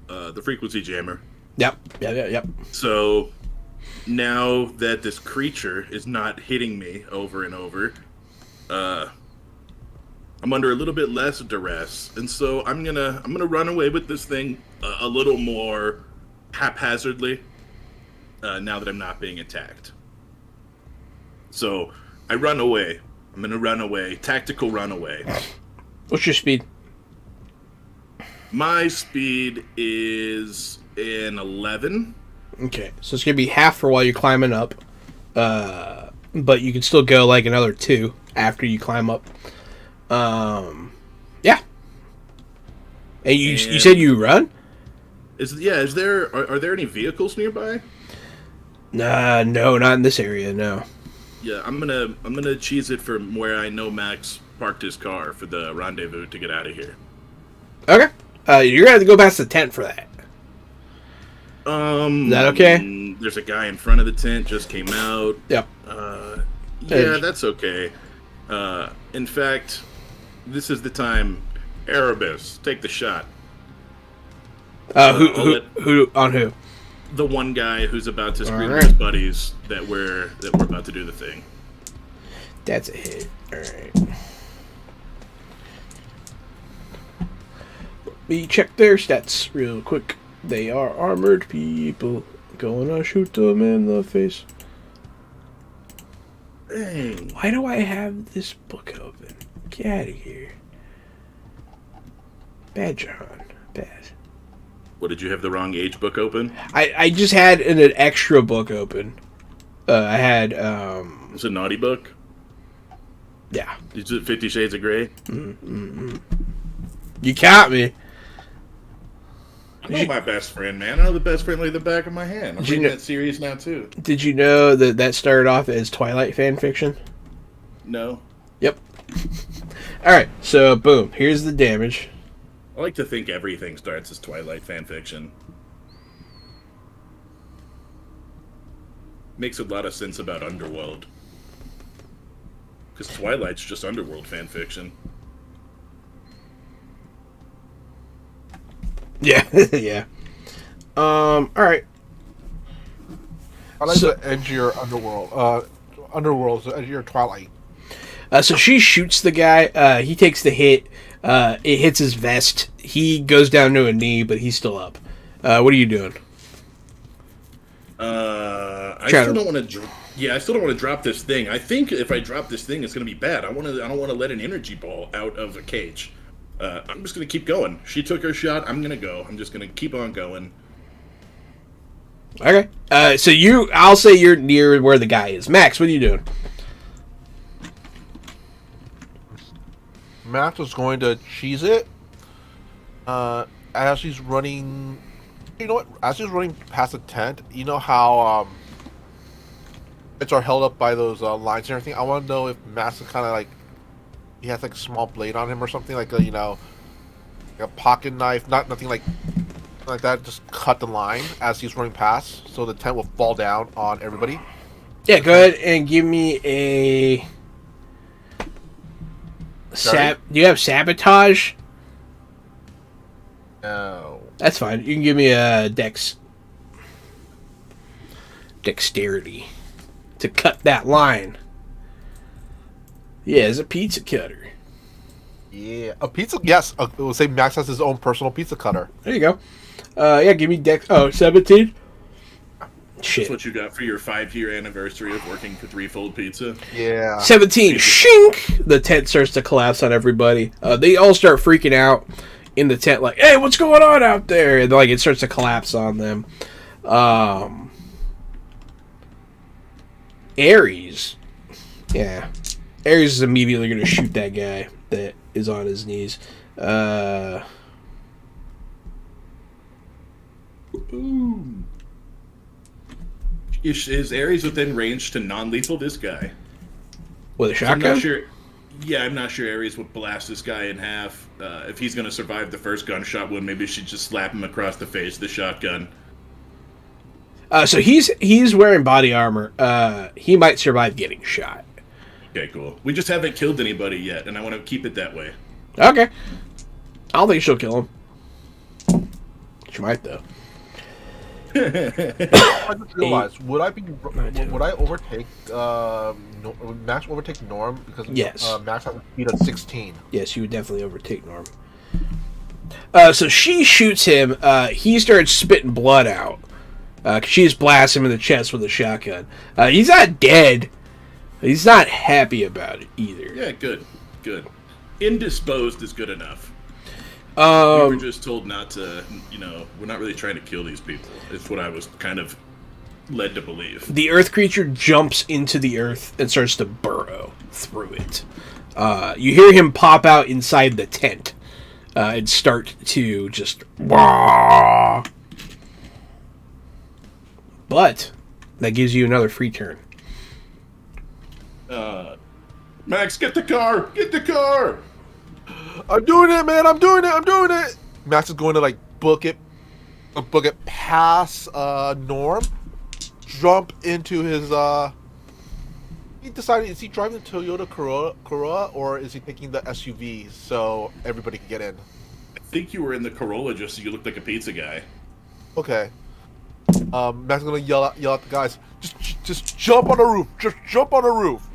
the frequency jammer.
Yep.
So now that this creature is not hitting me over and over, I'm under a little bit less duress, and so I'm gonna run away with this thing a little more haphazardly. Now that I'm not being attacked, so I run away. I'm gonna run away, tactical run away.
What's your speed?
My speed is an 11.
Okay, so it's gonna be half for while you're climbing up, but you can still go like another 2 after you climb up. Yeah. And you said you run?
Is there are there any vehicles nearby?
Nah, no, not in this area. No.
Yeah, I'm gonna cheese it from where I know Max parked his car for the rendezvous to get out of here.
Okay. You're gonna have to go past the tent for that. Is that okay?
There's a guy in front of the tent just came out.
Yep.
Yeah, that's okay. In fact, this is the time. Erebus, take the shot.
Who on who?
The one guy who's about to scream
All
at his
right.
buddies that we're about to do the thing.
That's a hit. All right. Let me check their stats real quick. They are armored people. Gonna shoot them in the face.
Dang.
Why do I have this book open? Get out of here. Bad, John. Bad.
What, did you have the wrong age book open?
I just had an extra book open. I had,
It's a naughty book?
yeah.
Is it 50 Shades of Grey?
You caught me.
I know my best friend, man. I know the best friend like the back of my hand. I'm
Did you
reading
know-
that series now, too.
Did you know that started off as Twilight fan fiction?
No.
Yep. Alright, so boom. Here's the damage.
I like to think everything starts as Twilight fanfiction. Makes a lot of sense about Underworld. Because Twilight's just Underworld fanfiction.
Yeah, yeah. Alright.
I like
So-
the edgier Underworld. Underworld's the edgier Twilight.
So she shoots the guy. He takes the hit. It hits his vest. He goes down to a knee, but he's still up. What are you doing?
I
Try
still
to-
don't want to. I still don't want to drop this thing. I think if I drop this thing, it's going to be bad. I don't want to let an energy ball out of a cage. I'm just going to keep going. She took her shot. I'm going to go. I'm just going to keep on going.
Okay. So I'll say you're near where the guy is. Max, what are you doing?
Max is going to cheese it. As he's running, you know what? As he's running past the tent, you know how it's are held up by those lines and everything. I want to know if Max is kind of like he has like a small blade on him or something like like a pocket knife, nothing like that. Just cut the line as he's running past, so the tent will fall down on everybody.
Yeah, go ahead and give me a.
Sorry?
Do you have sabotage?
No.
That's fine. You can give me a dexterity to cut that line. Yeah, it's a pizza cutter.
Yeah, a pizza. Yes, it will say Max has his own personal pizza cutter.
There you go. Yeah, give me dex. Oh, 17? Shit.
That's what you got for your 5-year anniversary of working for Threefold Pizza.
Yeah.
17. Shink! The tent starts to collapse on everybody. They all start freaking out in the tent, like, hey, what's going on out there? And like it starts to collapse on them. Ares. Yeah. Ares is immediately going to shoot that guy that is on his knees.
Ooh. Is Ares within range to non-lethal this guy?
With a
So I'm
shotgun?
not sure. Yeah, I'm not sure Ares would blast this guy in half. If he's going to survive the first gunshot wound, maybe she just slap him across the face with the shotgun.
So he's wearing body armor. He might survive getting shot.
Okay, cool. We just haven't killed anybody yet, and I want to keep it that way.
Okay. I don't think she'll kill him. She might though.
I just realized, would I overtake Max overtake Norm because
Yes.
Max has a speed of 16.
Yes, you would definitely overtake Norm. So she shoots him. He starts spitting blood out. She just blasts him in the chest with a shotgun. He's not dead. He's not happy about it either.
Yeah, good. Indisposed is good enough. We were just told not to, we're not really trying to kill these people. It's what I was kind of led to believe.
The earth creature jumps into the earth and starts to burrow through it. You hear him pop out inside the tent and start to just... Wah! But that gives you another free turn.
Max, get the car! Get the car!
I'm doing it, man! I'm doing it! Max is going to book it past Norm, jump into his He decided, is he driving the Toyota Corolla or is he taking the SUV so everybody can get in?
I think you were in the Corolla just so you looked like a pizza guy.
Okay. Max is gonna yell at the guys. Just jump on the roof. Just jump on the roof.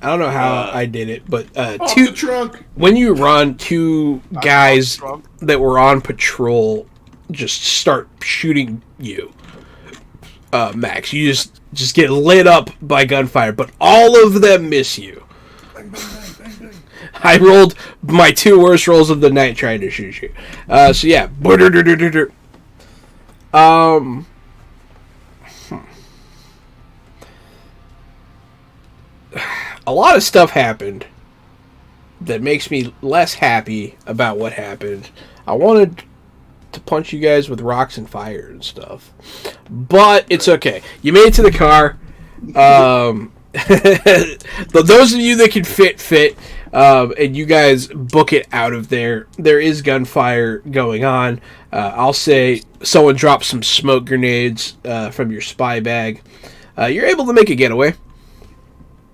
I don't know how I did it, but
Off the trunk!
when you run, two guys that were on patrol just start shooting you. Max, you just get lit up by gunfire, but all of them miss you.
Bang, bang, bang, bang, bang.
I rolled my two worst rolls of the night trying to shoot you. So yeah. A lot of stuff happened that makes me less happy about what happened. I wanted to punch you guys with rocks and fire and stuff, but it's okay. You made it to the car. Those of you that can fit, and you guys book it out of there. There is gunfire going on. I'll say someone dropped some smoke grenades from your spy bag. You're able to make a getaway.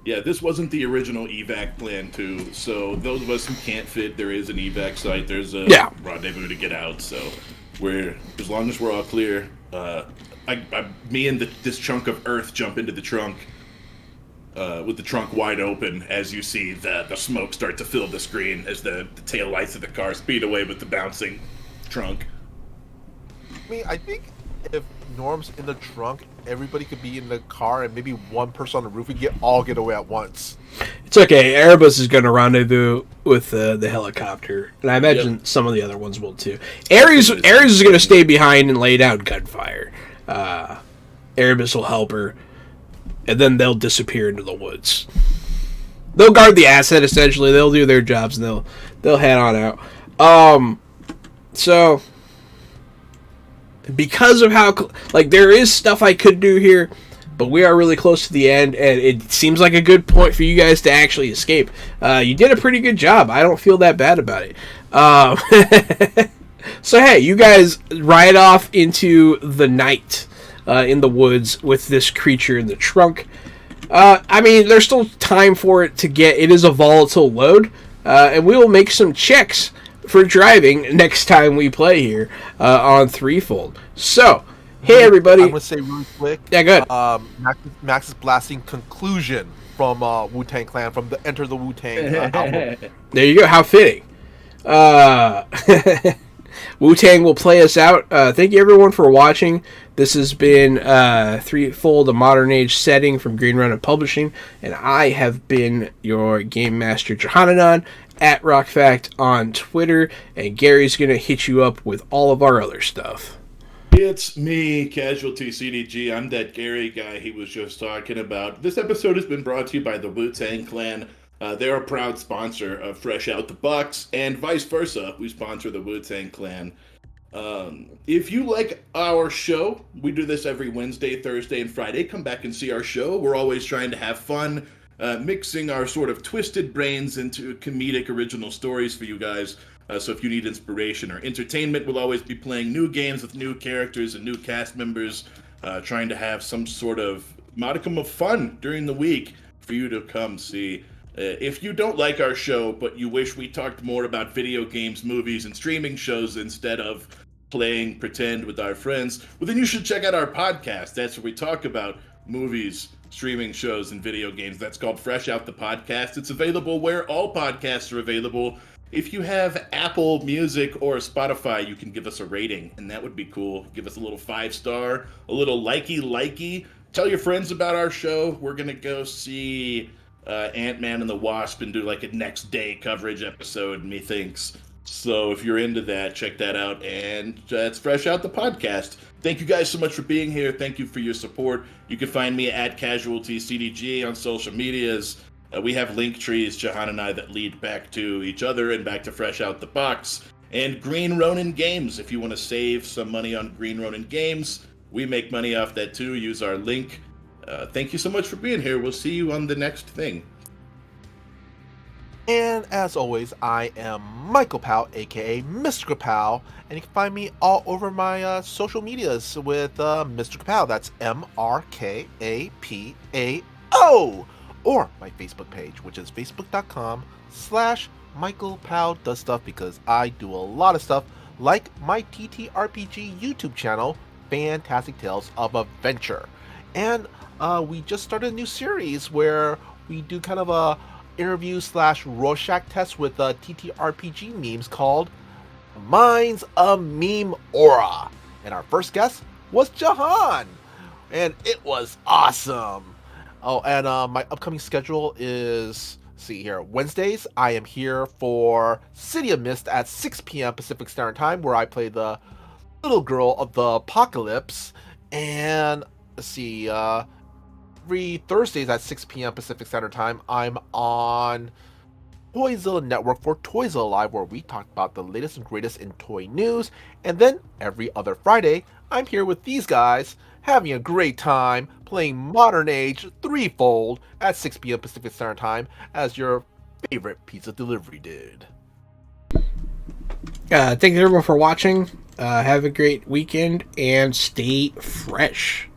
Yeah, this wasn't the original evac plan, too. So those of us who can't fit, there is an evac site. There's a rendezvous to get out. So as long as we're all clear, me and this chunk of earth jump into the trunk with the trunk wide open as you see the smoke start to fill the screen as the tail lights of the car speed away with the bouncing trunk.
I mean, I think if Norm's in the trunk, everybody could be in the car, and maybe one person on the roof. We all get away at once.
It's okay. Erebus is going to rendezvous with the helicopter, and I imagine some of the other ones will too. Ares is going to stay behind and lay down gunfire. Erebus will help her, and then they'll disappear into the woods. They'll guard the asset essentially. They'll do their jobs, and they'll head on out. So. Because of how, there is stuff I could do here, but we are really close to the end, and it seems like a good point for you guys to actually escape. You did a pretty good job. I don't feel that bad about it. So, hey, you guys ride off into the night in the woods with this creature in the trunk. I mean, there's still time for it to get... It is a volatile load, and we will make some checks for driving next time we play here on Threefold. So, hey everybody.
I'm going to say really quick.
Yeah, good.
Max is blasting Conclusion from Wu-Tang Clan, from the Enter the Wu-Tang album.
There you go. How fitting. Wu-Tang will play us out. Thank you everyone for watching. This has been Threefold, a modern age setting from Green Run Publishing, and I have been your Game Master Johananon at RockFact on Twitter, and Gary's going to hit you up with all of our other stuff.
It's me, Casualty CDG. I'm that Gary guy he was just talking about. This episode has been brought to you by the Wu-Tang Clan. They're a proud sponsor of Fresh Out the Box, and vice versa. We sponsor the Wu-Tang Clan. If you like our show, we do this every Wednesday, Thursday, and Friday. Come back and see our show. We're always trying to have fun, mixing our sort of twisted brains into comedic original stories for you guys. So if you need inspiration or entertainment, we'll always be playing new games with new characters and new cast members, trying to have some sort of modicum of fun during the week for you to come see. If you don't like our show, but you wish we talked more about video games, movies, and streaming shows instead of playing pretend with our friends, well, then you should check out our podcast. That's where we talk about movies, streaming shows, and video games. That's called Fresh Out the Podcast. It's available where all podcasts are available. If you have Apple Music or Spotify, you can give us a rating, and that would be cool. Give us a little 5-star, a little likey. Tell your friends about our show. We're going to go see Ant-Man and the Wasp and do like a next day coverage episode, methinks. So if you're into that, check that out. And it's Fresh Out the Podcast. Thank you guys so much for being here. Thank you for your support. You can find me at CasualtyCDG on social medias. We have link trees, Jahan and I, that lead back to each other and back to Fresh Out the Box. And Green Ronin Games. If you want to save some money on Green Ronin Games, we make money off that too. Use our link. Thank you so much for being here. We'll see you on the next thing.
And as always, I am Michael Powell, aka Mr. Kapow, and you can find me all over my social medias with Mr. Kapow. That's MrKapao, or my Facebook page, which is facebook.com/Michael Powell does stuff, because I do a lot of stuff, like my ttrpg YouTube channel, Fantastic Tales of Adventure. And we just started a new series where we do kind of a interview/Rorschach test with ttrpg memes called Minds a Meme Aura. And our first guest was Jahan, and it was awesome. Oh, and my upcoming schedule is, see here, Wednesdays I am here for City of Mist at 6 p.m. Pacific Standard Time, where I play the little girl of the apocalypse. And let's see, every Thursdays at 6 p.m. Pacific Standard Time, I'm on Toyzilla Network for Toyzilla Live, where we talk about the latest and greatest in toy news. And then every other Friday, I'm here with these guys, having a great time playing Modern Age Threefold at 6 p.m. Pacific Standard Time as your favorite pizza delivery dude.
Thank you everyone for watching. Have a great weekend and stay fresh.